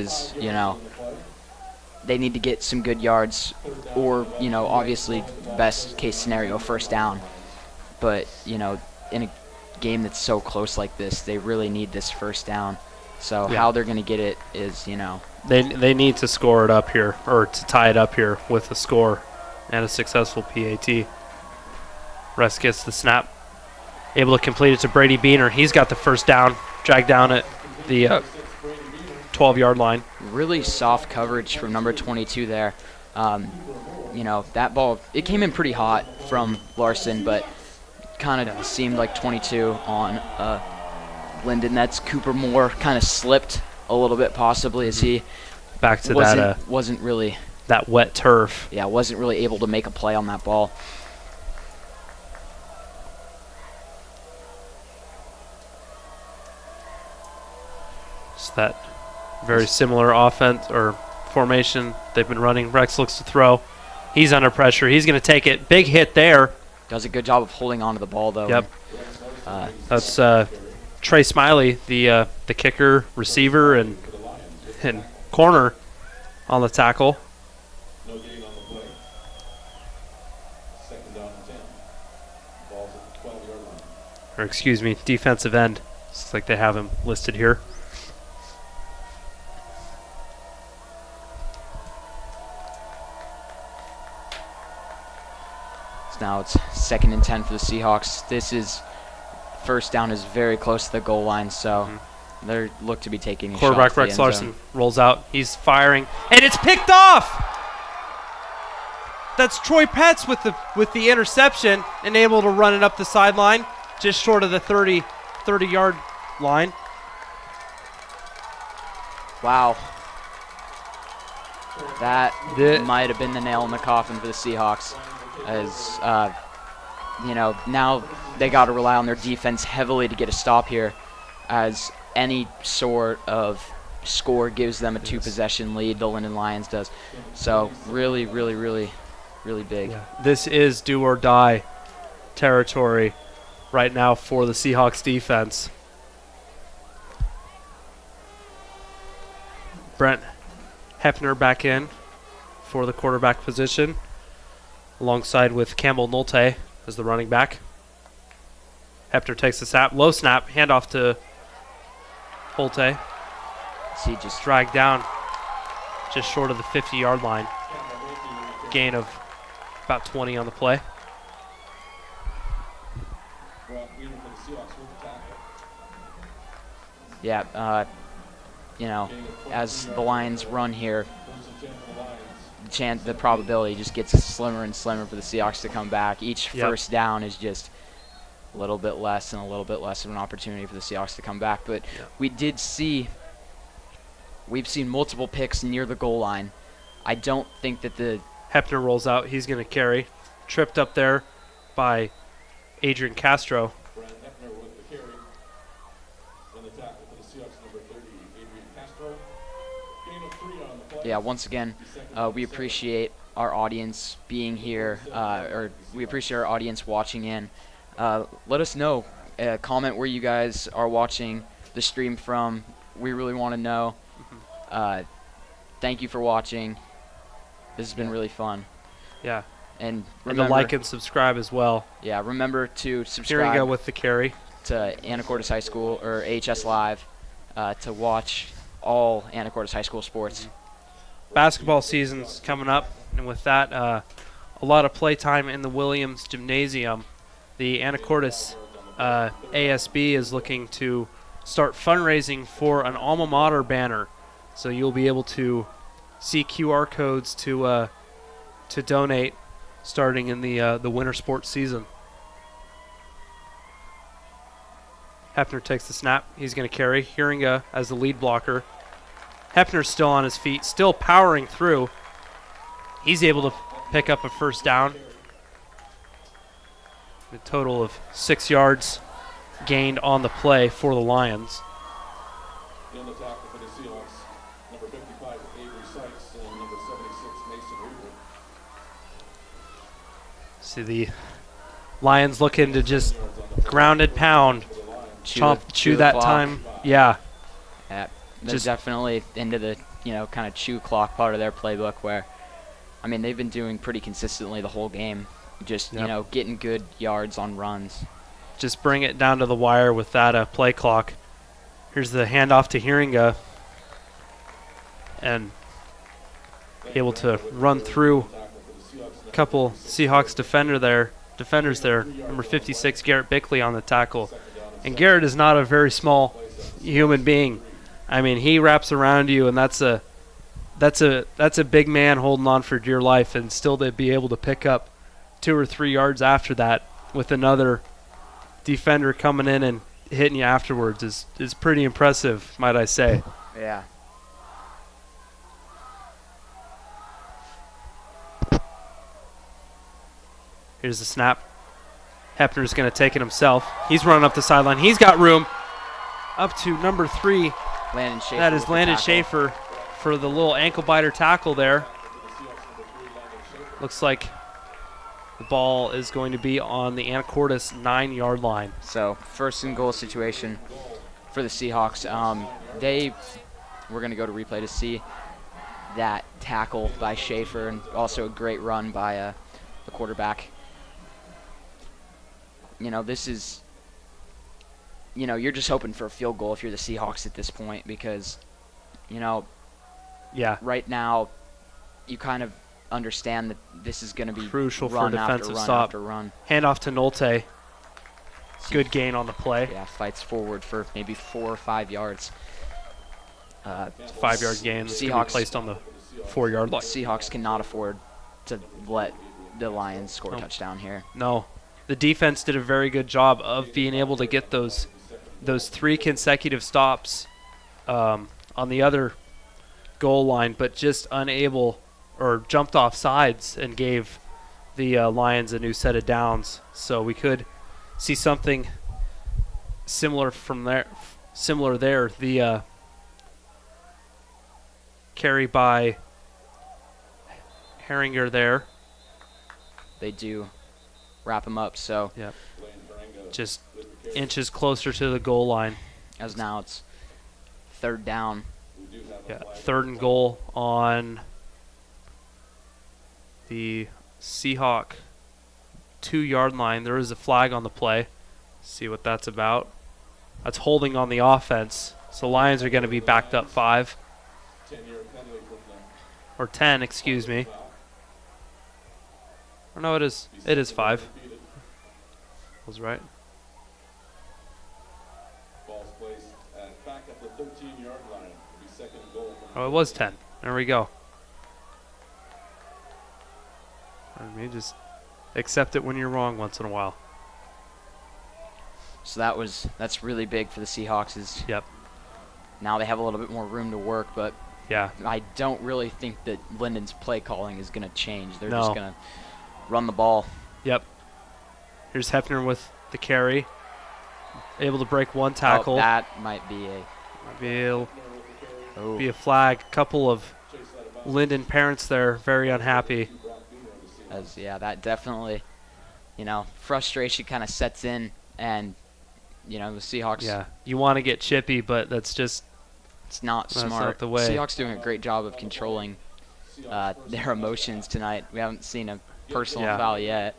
They need to get some good yards, or obviously best case scenario, first down. But in a game that's so close like this, they really need this first down. So how they're going to get it is they need to score it up here, or to tie it up here with a score and a successful PAT. Rex gets the snap, able to complete it to Brady Beener. He's got the first down, dragged down at the 12-yard line. Really soft coverage from number 22 there. That ball, it came in pretty hot from Larson, but kind of seemed like 22 on Linden. That's Cooper Moore kind of slipped a little bit, possibly, as he back to wasn't really that wet turf. Yeah, wasn't really able to make a play on that ball. It's that very similar offense or formation they've been running. Rex looks to throw. He's under pressure. He's going to take it. Big hit there. Does a good job of holding onto the ball, though. Yep. That's Trey Smiley, the kicker, receiver, and corner on the tackle. Or excuse me, defensive end. It's like they have him listed here. Now it's 2nd and 10 for the Seahawks. First down is very close to the goal line, so they look to be taking a shot. Quarterback Rex Larson rolls out. He's firing, and it's picked off. That's Troy Petz with the interception, and able to run it up the sideline, just short of the 30-yard line. Wow. That might have been the nail in the coffin for the Seahawks. As now they got to rely on their defense heavily to get a stop here, as any sort of score gives them a 2-possession lead. The Linden Lions does. So really, really, really, really big. Yeah. This is do or die territory right now for the Seahawks defense. Brent Hepner back in for the quarterback position, alongside with Campbell Nolte as the running back. Hepner takes the snap, low snap, handoff to Holte. See, just dragged down just short of the 50-yard line. Gain of about 20 on the play. Yeah, you know, as the Lions run here, the probability just gets slimmer and slimmer for the Seahawks to come back. Each first down is just a little bit less and a little bit less of an opportunity for the Seahawks to come back. But we've seen multiple picks near the goal line. I don't think that the Hepner rolls out. He's going to carry. Tripped up there by Adrian Castro. Yeah, once again, we appreciate our audience being here, or we appreciate our audience watching in. Let us know. Comment where you guys are watching the stream from. We really want to know. Thank you for watching. This has been really fun. Yeah. And remember, to like and subscribe as well. Yeah, remember to subscribe. Here we go with the carry. To Anacortes High School, or AHS Live, to watch all Anacortes High School sports. Basketball season's coming up, and with that, a lot of playtime in the Williams Gymnasium. The Anacortes ASB is looking to start fundraising for an alma mater banner, so you'll be able to see QR codes to donate starting in the winter sports season. Hepner takes the snap. He's going to carry. Hiringa as the lead blocker. Hepner's still on his feet, still powering through. He's able to pick up a first down. A total of 6 yards gained on the play for the Lions. In the tackle for the Seahawks, number 55, Avery Sykes, and number 76, Mason Hoover. See the Lions looking to just grounded pound. Chew that time. Yeah. They're definitely into the, kind of chew clock part of their playbook where, I mean, they've been doing pretty consistently the whole game. Just, getting good yards on runs. Just bring it down to the wire with that play clock. Here's the handoff to Hiringa. And able to run through a couple Seahawks defenders there. Number 56, Garrett Bickley on the tackle. And Garrett is not a very small human being. I mean, he wraps around you, and that's a big man holding on for dear life, and still to be able to pick up 2 or 3 yards after that with another defender coming in and hitting you afterwards is pretty impressive, might I say. Yeah. Here's the snap. Hepner's going to take it himself. He's running up the sideline. He's got room up to number 3. Landon Schaefer. That is Landon Schaefer for the little ankle biter tackle there. Looks like the ball is going to be on the Anacortes 9-yard line. So first and goal situation for the Seahawks. We're going to go to replay to see that tackle by Schaefer, and also a great run by the quarterback. This is, you're just hoping for a field goal if you're the Seahawks at this point because, right now you kind of understand that this is going to be crucial run for defensive after run stop. after run. Handoff to Nolte. Good gain on the play. Yeah, fights forward for maybe 4 or 5 yards. 5-yard gain that's going to be placed on the 4-yard line. Seahawks cannot afford to let the Lions score a touchdown here. No. The defense did a very good job of being able to get those 3 consecutive stops on the other goal line, but just unable or jumped off sides and gave the Lions a new set of downs. So we could see something similar there. The carry by Herringer there. They do wrap him up, so yep. Just inches closer to the goal line. As now it's 3rd down. Yeah, 3rd and goal on the Seahawk 2-yard line. There is a flag on the play. See what that's about. That's holding on the offense. So Lions are going to be backed up 5. Or 10, excuse me. Or no, it is 5. Was right. Oh, it was 10. There we go. Pardon me, just accept it when you're wrong once in a while. So that's really big for the Seahawks. Yep. Now they have a little bit more room to work, but yeah, I don't really think that Linden's play calling is going to change. They're No. just going to run the ball. Yep. Here's Hefner with the carry. Able to break one tackle. Oh, that might be a flag. Couple of Linden parents there very unhappy. That definitely, frustration kind of sets in, and the Seahawks. Yeah, you want to get chippy, but it's not smart. Not the way. Seahawks doing a great job of controlling their emotions tonight. We haven't seen a personal foul yet.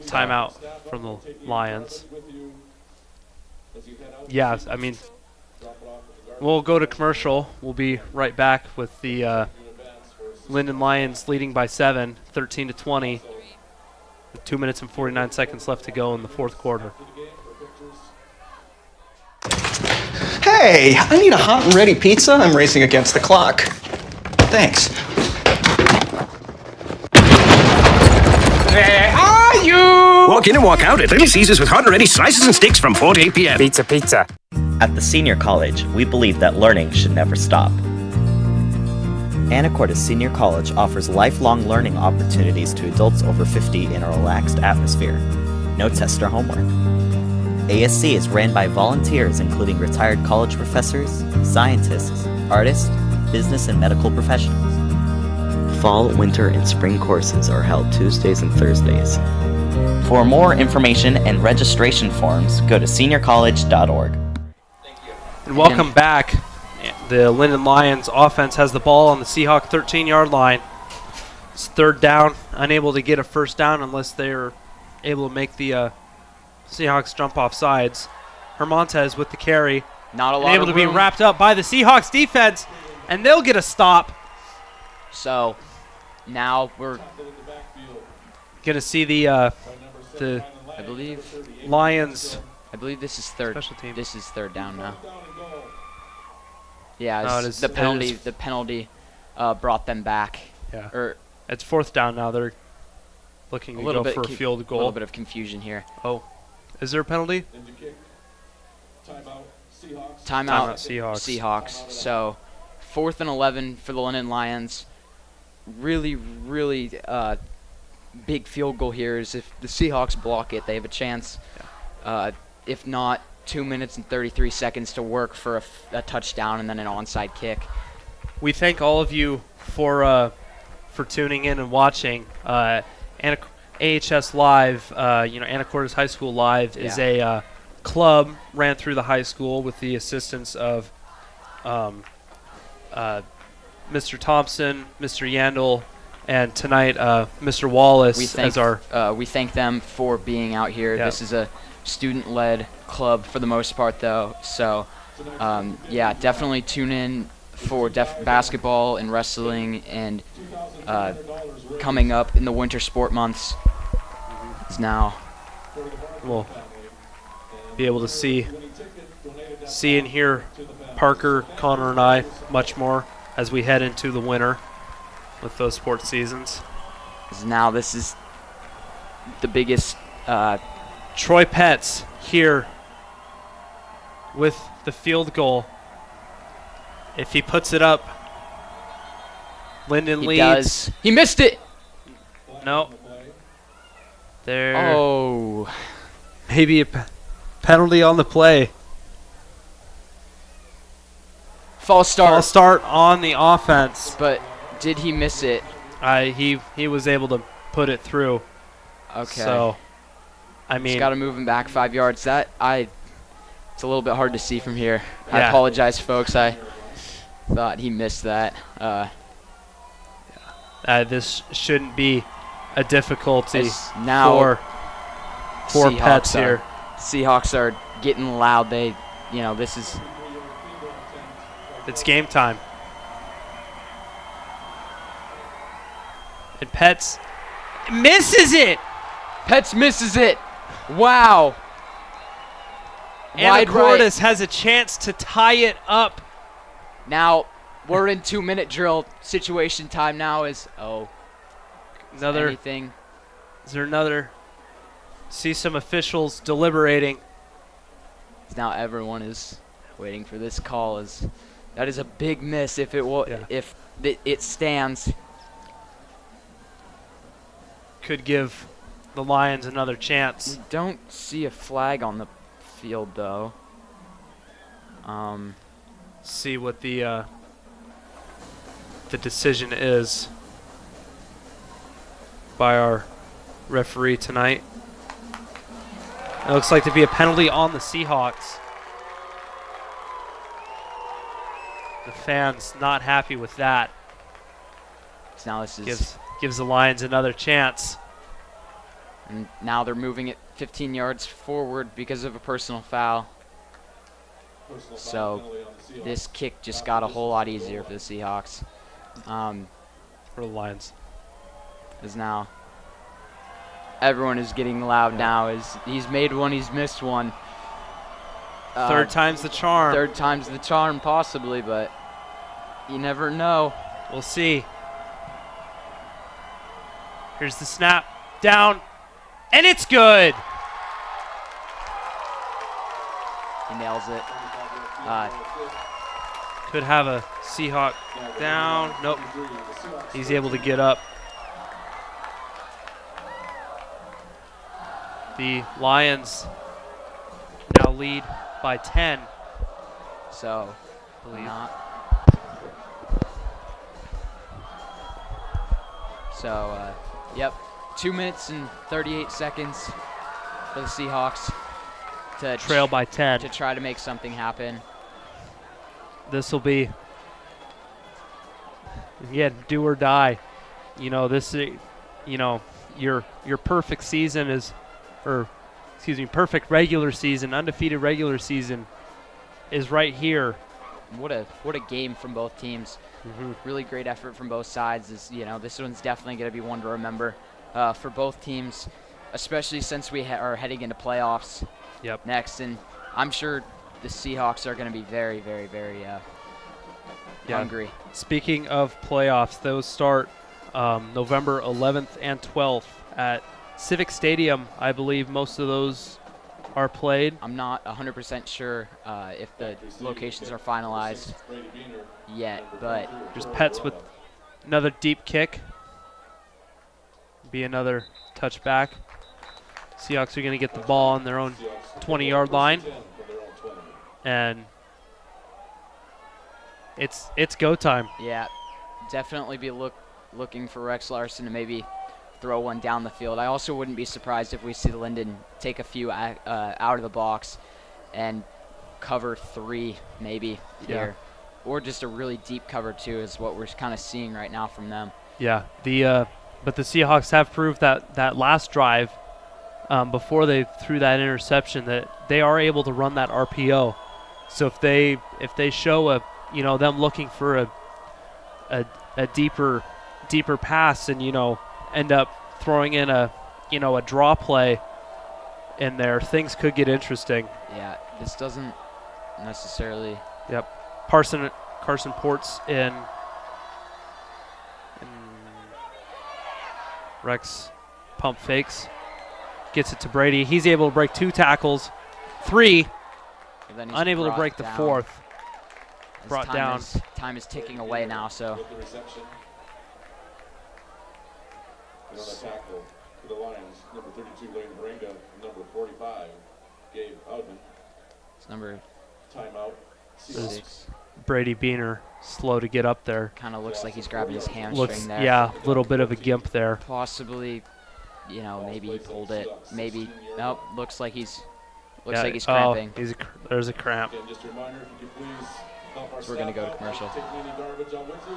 Timeout from the Lions. Yeah, I mean, we'll go to commercial. We'll be right back with the Linden Lions leading by 7, 13-20. With 2 minutes and 49 seconds left to go in the 4th quarter. Hey, I need a hot and ready pizza. I'm racing against the clock. Thanks. Hey, are you? Walk in and walk out at Little Caesars with hot and ready slices and steaks from 4 to 8 p.m. Pizza. At the senior college, we believe that learning should never stop. Anacortes Senior College offers lifelong learning opportunities to adults over 50 in a relaxed atmosphere. No test or homework. ASC is ran by volunteers including retired college professors, scientists, artists, business and medical professionals. Fall, winter, and spring courses are held Tuesdays and Thursdays. For more information and registration forms, go to seniorcollege.org. And welcome back. The Linden Lions offense has the ball on the Seahawk 13-yard line. It's 3rd down, unable to get a 1st down unless they're able to make the Seahawks jump off sides. Hermontez with the carry. Not a lot able of to be room. wrapped up by the Seahawks defense, and they'll get a stop. So now we're gonna see the I believe Lions. I believe this is 3rd. Special team. This is 3rd down now. Yeah, No, it is- the penalty. it is- The penalty brought them back. Yeah. Or It's 4th down now. They're looking to go for a field A goal. little bit of confusion here. Oh, is there a penalty? Timeout Seahawks. So 4th and 11 for the Linden Lions. Really big field goal here is if the Seahawks block it, they have a chance. If not, 2 minutes and 33 seconds to work for a touchdown and then an onside kick. We thank all of you for tuning in and watching. AHS Live, Anacortes High School Live is a club ran through the high school with the assistance of Mr. Thompson, Mr. Yandel, and tonight Mr. Wallace We thank them for being out here. Yeah. This is a student-led club for the most part, though. So, definitely tune in for basketball and wrestling, and coming up in the winter sport months is now. We'll be able to see and hear Parker, Connor, and I much more as we head into the winter with those sports seasons. Now this is the biggest. Troy Petz here with the field goal. If he puts it up, Linden leads. He missed it. No. There. Oh. Maybe a penalty on the play. False start. False start on the offense. But did he miss it? He was able to put it through. Okay. So, I mean, got to move him back 5 yards. It's a little bit hard to see from here. Yeah. I apologize, folks. I thought he missed that. This shouldn't be a difficulty now for Pets here. Seahawks are getting loud. This is. It's game time. And Pets misses it. Pets misses it. Wow. Anacortes has a chance to tie it up. Now we're in 2-minute drill situation time. Now is anything? Is there another? See some officials deliberating. Now everyone is waiting for this call. That is a big miss if it stands. Could give the Lions another chance. We don't see a flag on the field though. See what the decision is by our referee tonight. It looks like to be a penalty on the Seahawks. The fans not happy with that. So now this is gives the Lions another chance. And now they're moving it 15 yards forward because of a personal foul. So this kick just got a whole lot easier for the Seahawks. For the Lions. Is now everyone is getting loud now. He's made one, he's missed one. Third time's the charm. Third time's the charm, possibly, but you never know. We'll see. Here's the snap. Down. And it's good. He nails it. Could have a Seahawk down. Nope. He's able to get up. The Lions now lead by 10. So, believe. So, yep. 2 minutes and 38 seconds for the Seahawks to trail by 10 to try to make something happen. This will be, do or die. Your perfect season is, perfect regular season, undefeated regular season is right here. What a game from both teams. Mm-hmm. Really great effort from both sides. This one's definitely going to be one to remember for both teams, especially since we are heading into playoffs next. And I'm sure the Seahawks are going to be very, very, very hungry. Speaking of playoffs, those start November 11th and 12th at Civic Stadium. I believe most of those are played. I'm not 100% sure if the locations are finalized yet, but just Pets with another deep kick. Be another touchback. Seahawks are going to get the ball on their own 20-yard line, and it's go time. Yeah, definitely be looking for Rex Larson to maybe throw one down the field. I also wouldn't be surprised if we see Linden take a few out of the box and cover 3 maybe here. Or just a really deep cover 2 is what we're kind of seeing right now from them. Yeah, but the Seahawks have proved that last drive before they threw that interception that they are able to run that RPO. So if they show them looking for a deeper pass and end up throwing in a draw play in there, things could get interesting. Yeah, this doesn't necessarily. Yep. Carson Ports in Rex pump fakes, gets it to Brady. He's able to break 2 tackles, 3, unable to break the 4th. Brought down. Time is ticking away now, so. And on the tackle for the Lions, number 32, Lane Moringa, number 45, Gabe Outman. It's number. Timeout, Brady Beaner slow to get up there. Kind of looks like he's grabbing his hamstring Looks, there. yeah, a little bit of a gimp there. Possibly, you know, maybe he pulled it. Maybe, nope, looks like he's Yeah, like he's cramping. There's a cramp. Just a reminder, if you could please help our So we're gonna go to commercial. Take any garbage on Wednesday.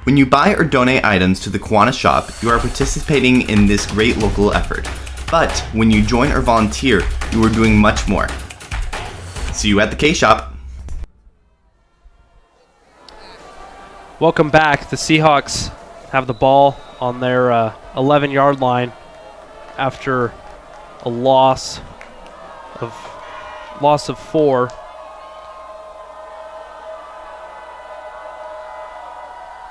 When you buy or donate items to the Kiwanis shop, you are participating in this great local effort. But when you join or volunteer, you are doing much more. See you at the K-Shop. Welcome back. The Seahawks have the ball on their 11-yard line after a loss of 4.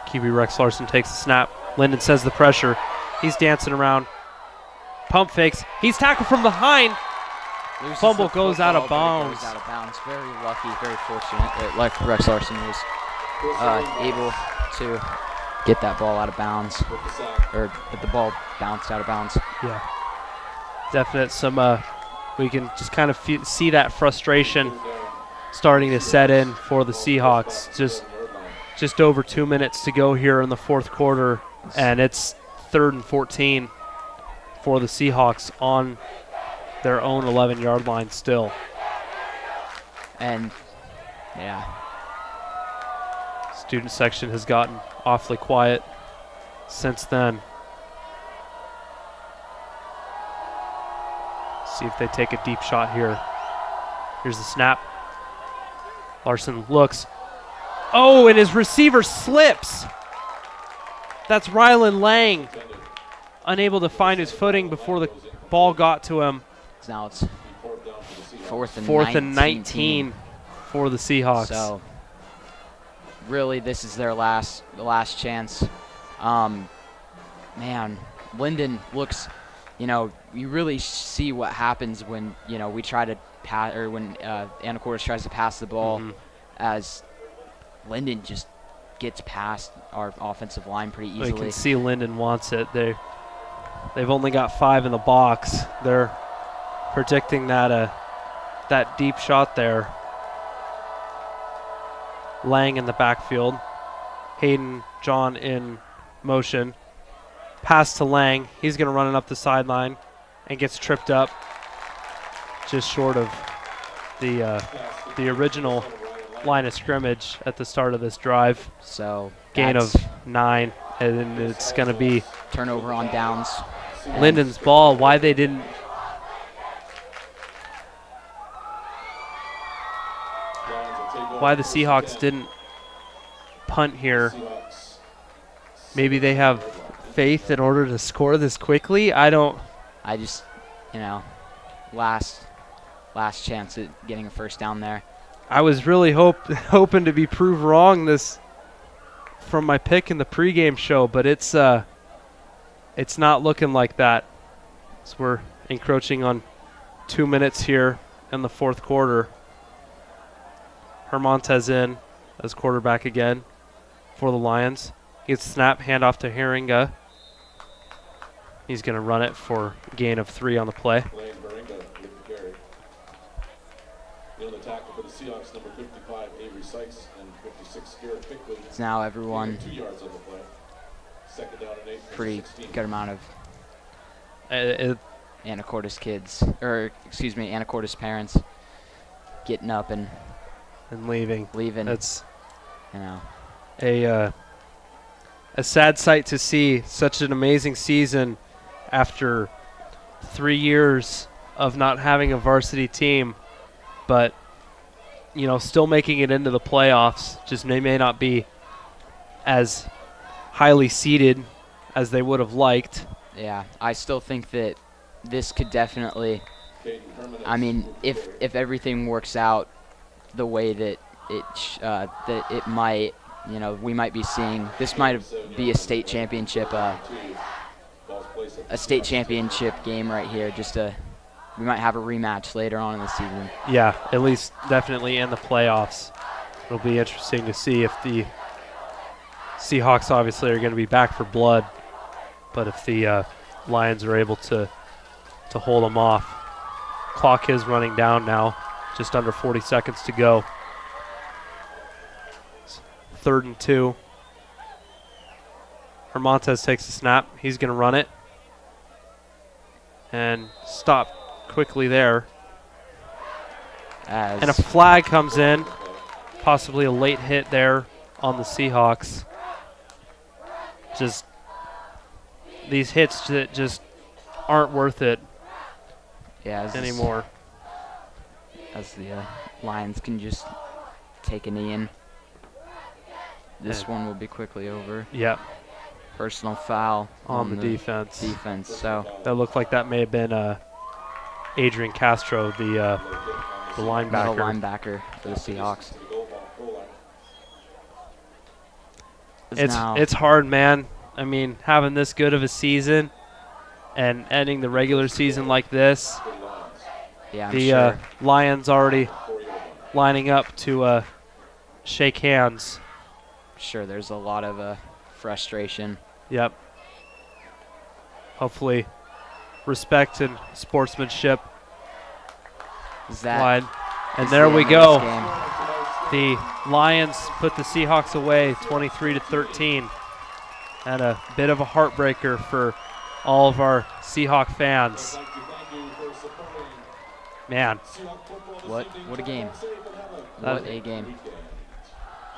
QB Rex Larson takes the snap. Linden says the pressure. He's dancing around. Pump fakes. He's tackled from behind. Fumble goes out of bounds. Goes out of bounds. Very lucky, very fortunate that Rex Larson was able to get that ball out of bounds, or that the ball bounced out of bounds. Yeah. Definite some, we can just kind of see that frustration starting to set in for the Seahawks. Just over 2 minutes to go here in the fourth quarter, and it's 3rd and 14 for the Seahawks on their own 11-yard line still. And, yeah. Student section has gotten awfully quiet since then. See if they take a deep shot here. Here's the snap. Larson looks. Oh, and his receiver slips. That's Rylan Lang, unable to find his footing before the ball got to him. Now it's 4th and 19 for the Seahawks. So, really, this is their last chance. Man, Linden looks, you know, you really see what happens when, you know, we try to pass, or when Anacortes tries to pass the ball, as Linden just gets past our offensive line pretty easily. You can see Linden wants it. They've only got 5 in the box. They're predicting that that deep shot there. Lang in the backfield. Hayden John in motion. Pass to Lang. He's going to run it up the sideline and gets tripped up just short of the original line of scrimmage at the start of this drive. So gain of 9, and it's going to be turnover on downs. Linden's ball. Why the Seahawks didn't punt here. Maybe they have faith in order to score this quickly. I just, you know, last chance at getting a first down there. I was really hoping to be proved wrong this from my pick in the pregame show, but it's not looking like that. So we're encroaching on 2 minutes here in the fourth quarter. Hermontez in as quarterback again for the Lions. Gets snap, handoff to Herringa. He's going to run it for a gain of 3 on the play. Tackle for the Seahawks, number 55, Avery Sykes, and 56, Garrett Pickley. It's now everyone 2 yards on the play. Second down and 8. Pretty 16. Good amount of Anacortes kids, or excuse me, Anacortes parents getting up and leaving. It's, you know, a sad sight to see. Such an amazing season after 3 years of not having a varsity team, but you know, still making it into the playoffs. Just they may not be as highly seeded as they would have liked. Yeah, I still think that this could definitely, I mean, if everything works out the way that it might, you know, we might be seeing, this might be a state championship game right here. Just a we might have a rematch later on in the season. Yeah, at least definitely in the playoffs. It'll be interesting to see if the Seahawks obviously are going to be back for blood, but if the Lions are able to hold them off. Clock is running down now, just under 40 seconds to go. 3rd and 2. Hermontez takes the snap. He's going to run it. And stop quickly there. And a flag comes in. Possibly a late hit there on the Seahawks. Just these hits that just aren't worth it anymore. As the Lions can just take a knee in. This one will be quickly over. Yep. Personal foul on the defense. So that looked like that may have been Adrian Castro, the linebacker. Middle linebacker for the Seahawks. It's hard, man. I mean, having this good of a season and ending the regular season like this. Yeah, the sure. Lions already lining up to shake hands. Sure, there's a lot of frustration. Yep. Hopefully, respect and sportsmanship. And there we go. The Lions put the Seahawks away 23-13. And a bit of a heartbreaker for all of our Seahawk fans. Man. What a game. What a game.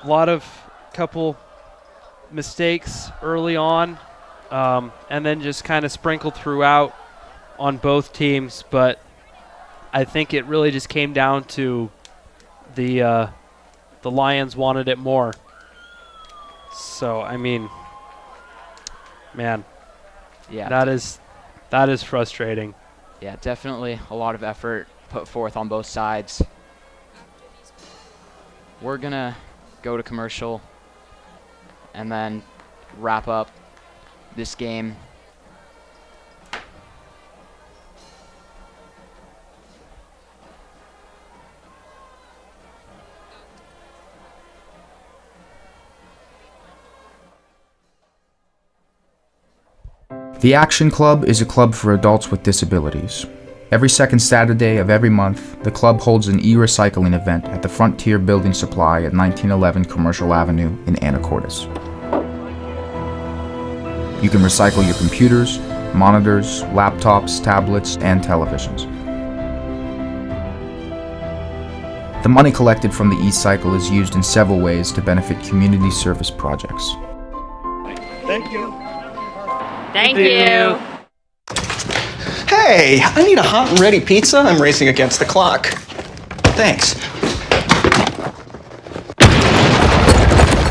A lot of couple mistakes early on, and then just kind of sprinkled throughout on both teams. But I think it really just came down to the Lions wanted it more. So, I mean, man, yeah, that is frustrating. Yeah, definitely a lot of effort put forth on both sides. We're going to go to commercial and then wrap up this game. The Action Club is a club for adults with disabilities. Every second Saturday of every month, the club holds an e-recycling event at the Frontier Building Supply at 1911 Commercial Avenue in Anacortes. You can recycle your computers, monitors, laptops, tablets, and televisions. The money collected from the e-cycle is used in several ways to benefit community service projects. Thank you. Thank you. Hey, I need a hot and ready pizza. I'm racing against the clock. Thanks.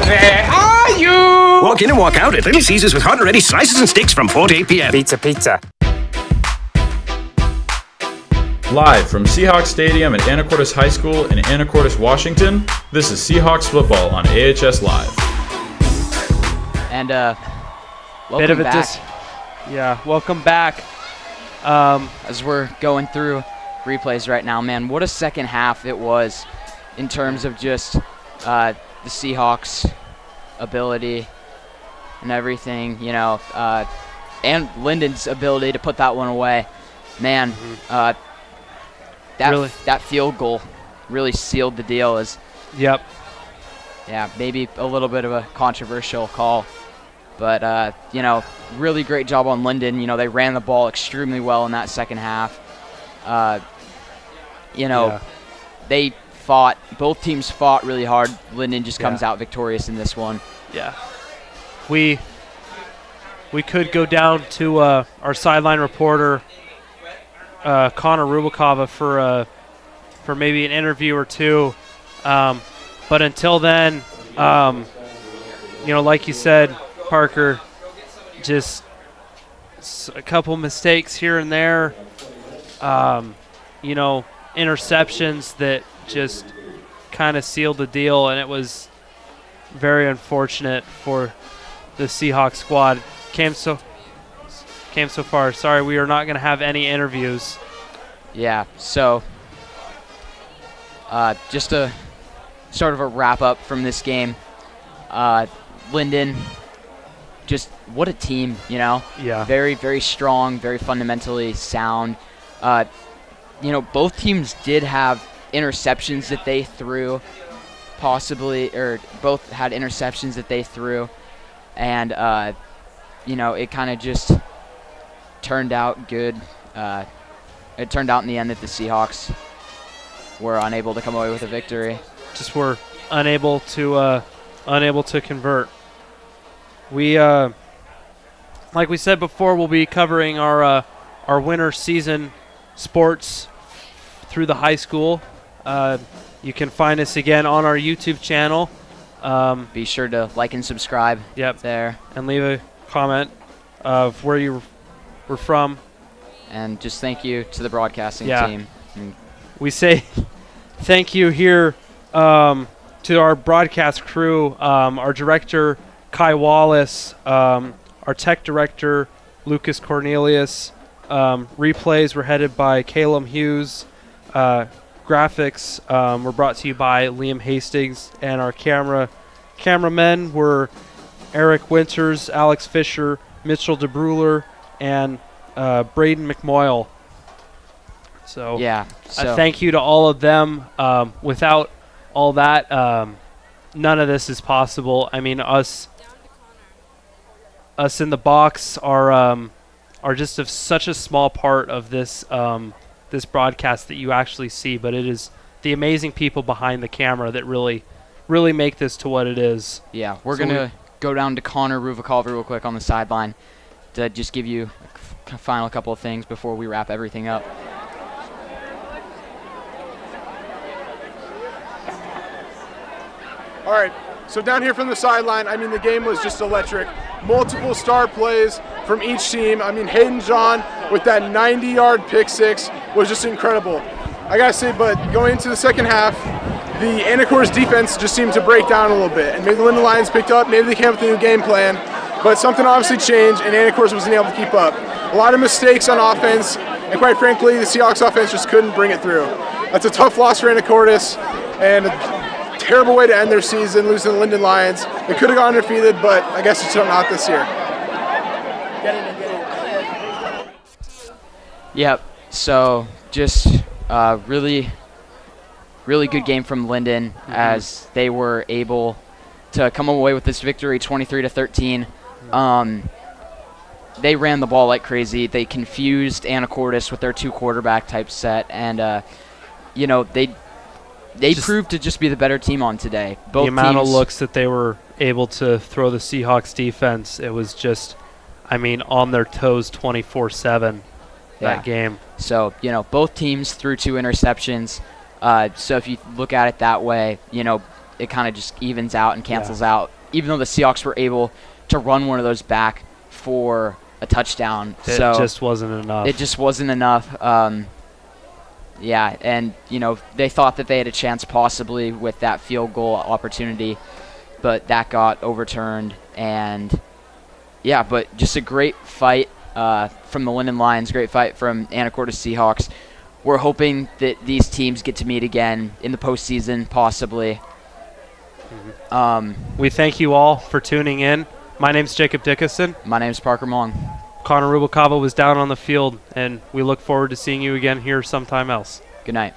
Where are you? Walk in and walk out at Little Caesars with hot and ready slices and sticks from 4 to 8 p.m. Pizza. Live from Seahawks Stadium at Anacortes High School in Anacortes, Washington, this is Seahawks Football on AHS Live. And welcome back. Welcome back. As we're going through replays right now, man, what a second half it was in terms of just the Seahawks' ability and everything, and Linden's ability to put that one away. Man, that field goal really sealed the deal. Yep. Yeah, maybe a little bit of a controversial call. But, really great job on Linden. They ran the ball extremely well in that second half. They fought. Both teams fought really hard. Linden just comes out victorious in this one. Yeah. We could go down to our sideline reporter, Connor Rubikava, for maybe an interview or two. But until then, like you said, Parker, just a couple mistakes here and there, interceptions that just kind of sealed the deal, and it was very unfortunate for the Seahawks squad. Came so far. Sorry, we are not going to have any interviews Yeah, so just a sort of a wrap up from this game. Linden, just what a team, you know? Yeah. Very, very strong, very fundamentally sound. You know, both teams did have interceptions that they threw, or both had interceptions that they threw. And, you know, it kind of just turned out good. It turned out in the end that the Seahawks were unable to come away with a victory. Just were unable to convert. We, like we said before, we'll be covering our winter season sports through the high school. You can find us again on our YouTube channel. Be sure to like and subscribe. Yep. There. And leave a comment of where you were from. And just thank you to the broadcasting team. We say thank you here to our broadcast crew, our director, Kai Wallace, our tech director, Lucas Cornelius. Replays were headed by Caleb Hughes. Graphics were brought to you by Liam Hastings. And our cameramen were Eric Winters, Alex Fisher, Mitchell DeBruler, and Braden McMoyle. So, thank you to all of them. Without all that, none of this is possible. I mean, us in the box are just such a small part of this this broadcast that you actually see, but it is the amazing people behind the camera that really make this to what it is. Yeah, we're going to go down to Connor Ruvakalver real quick on the sideline to just give you a final couple of things before we wrap everything up. All right, so down here from the sideline, I mean, the game was just electric. Multiple star plays from each team. I mean, Hayden John with that 90-yard pick six was just incredible. I gotta say, but going into the second half, the Anacortes defense just seemed to break down a little bit. And maybe the Linden Lions picked up, maybe they came up with a new game plan, but something obviously changed, and Anacortes wasn't able to keep up. A lot of mistakes on offense, and quite frankly, the Seahawks offense just couldn't bring it through. That's a tough loss for Anacortes, and a terrible way to end their season, losing the Linden Lions. They could have gone undefeated, but I guess it's not this year. Yep, so just really good game from Linden as they were able to come away with this victory 23-13. They ran the ball like crazy. They confused Anacortes with their two quarterback type set, and you know, they proved to just be the better team on today. Both the amount teams, of looks that they were able to throw the Seahawks defense, it was just, I mean, on their toes 24/7 that game. So, you know, both teams threw 2 interceptions. So if you look at it that way, you know, it kind of just evens out and cancels out. Even though the Seahawks were able to run one of those back for a touchdown. It just wasn't enough. It just wasn't enough. Yeah, and, you know, they thought that they had a chance possibly with that field goal opportunity, but that got overturned. And, yeah, but just a great fight from the Linden Lions, great fight from Anacortes Seahawks. We're hoping that these teams get to meet again in the postseason, possibly. We thank you all for tuning in. My name's Jacob Dickinson. My name's Parker Mong. Connor Rubalcaba was down on the field, and we look forward to seeing you again here sometime else. Good night.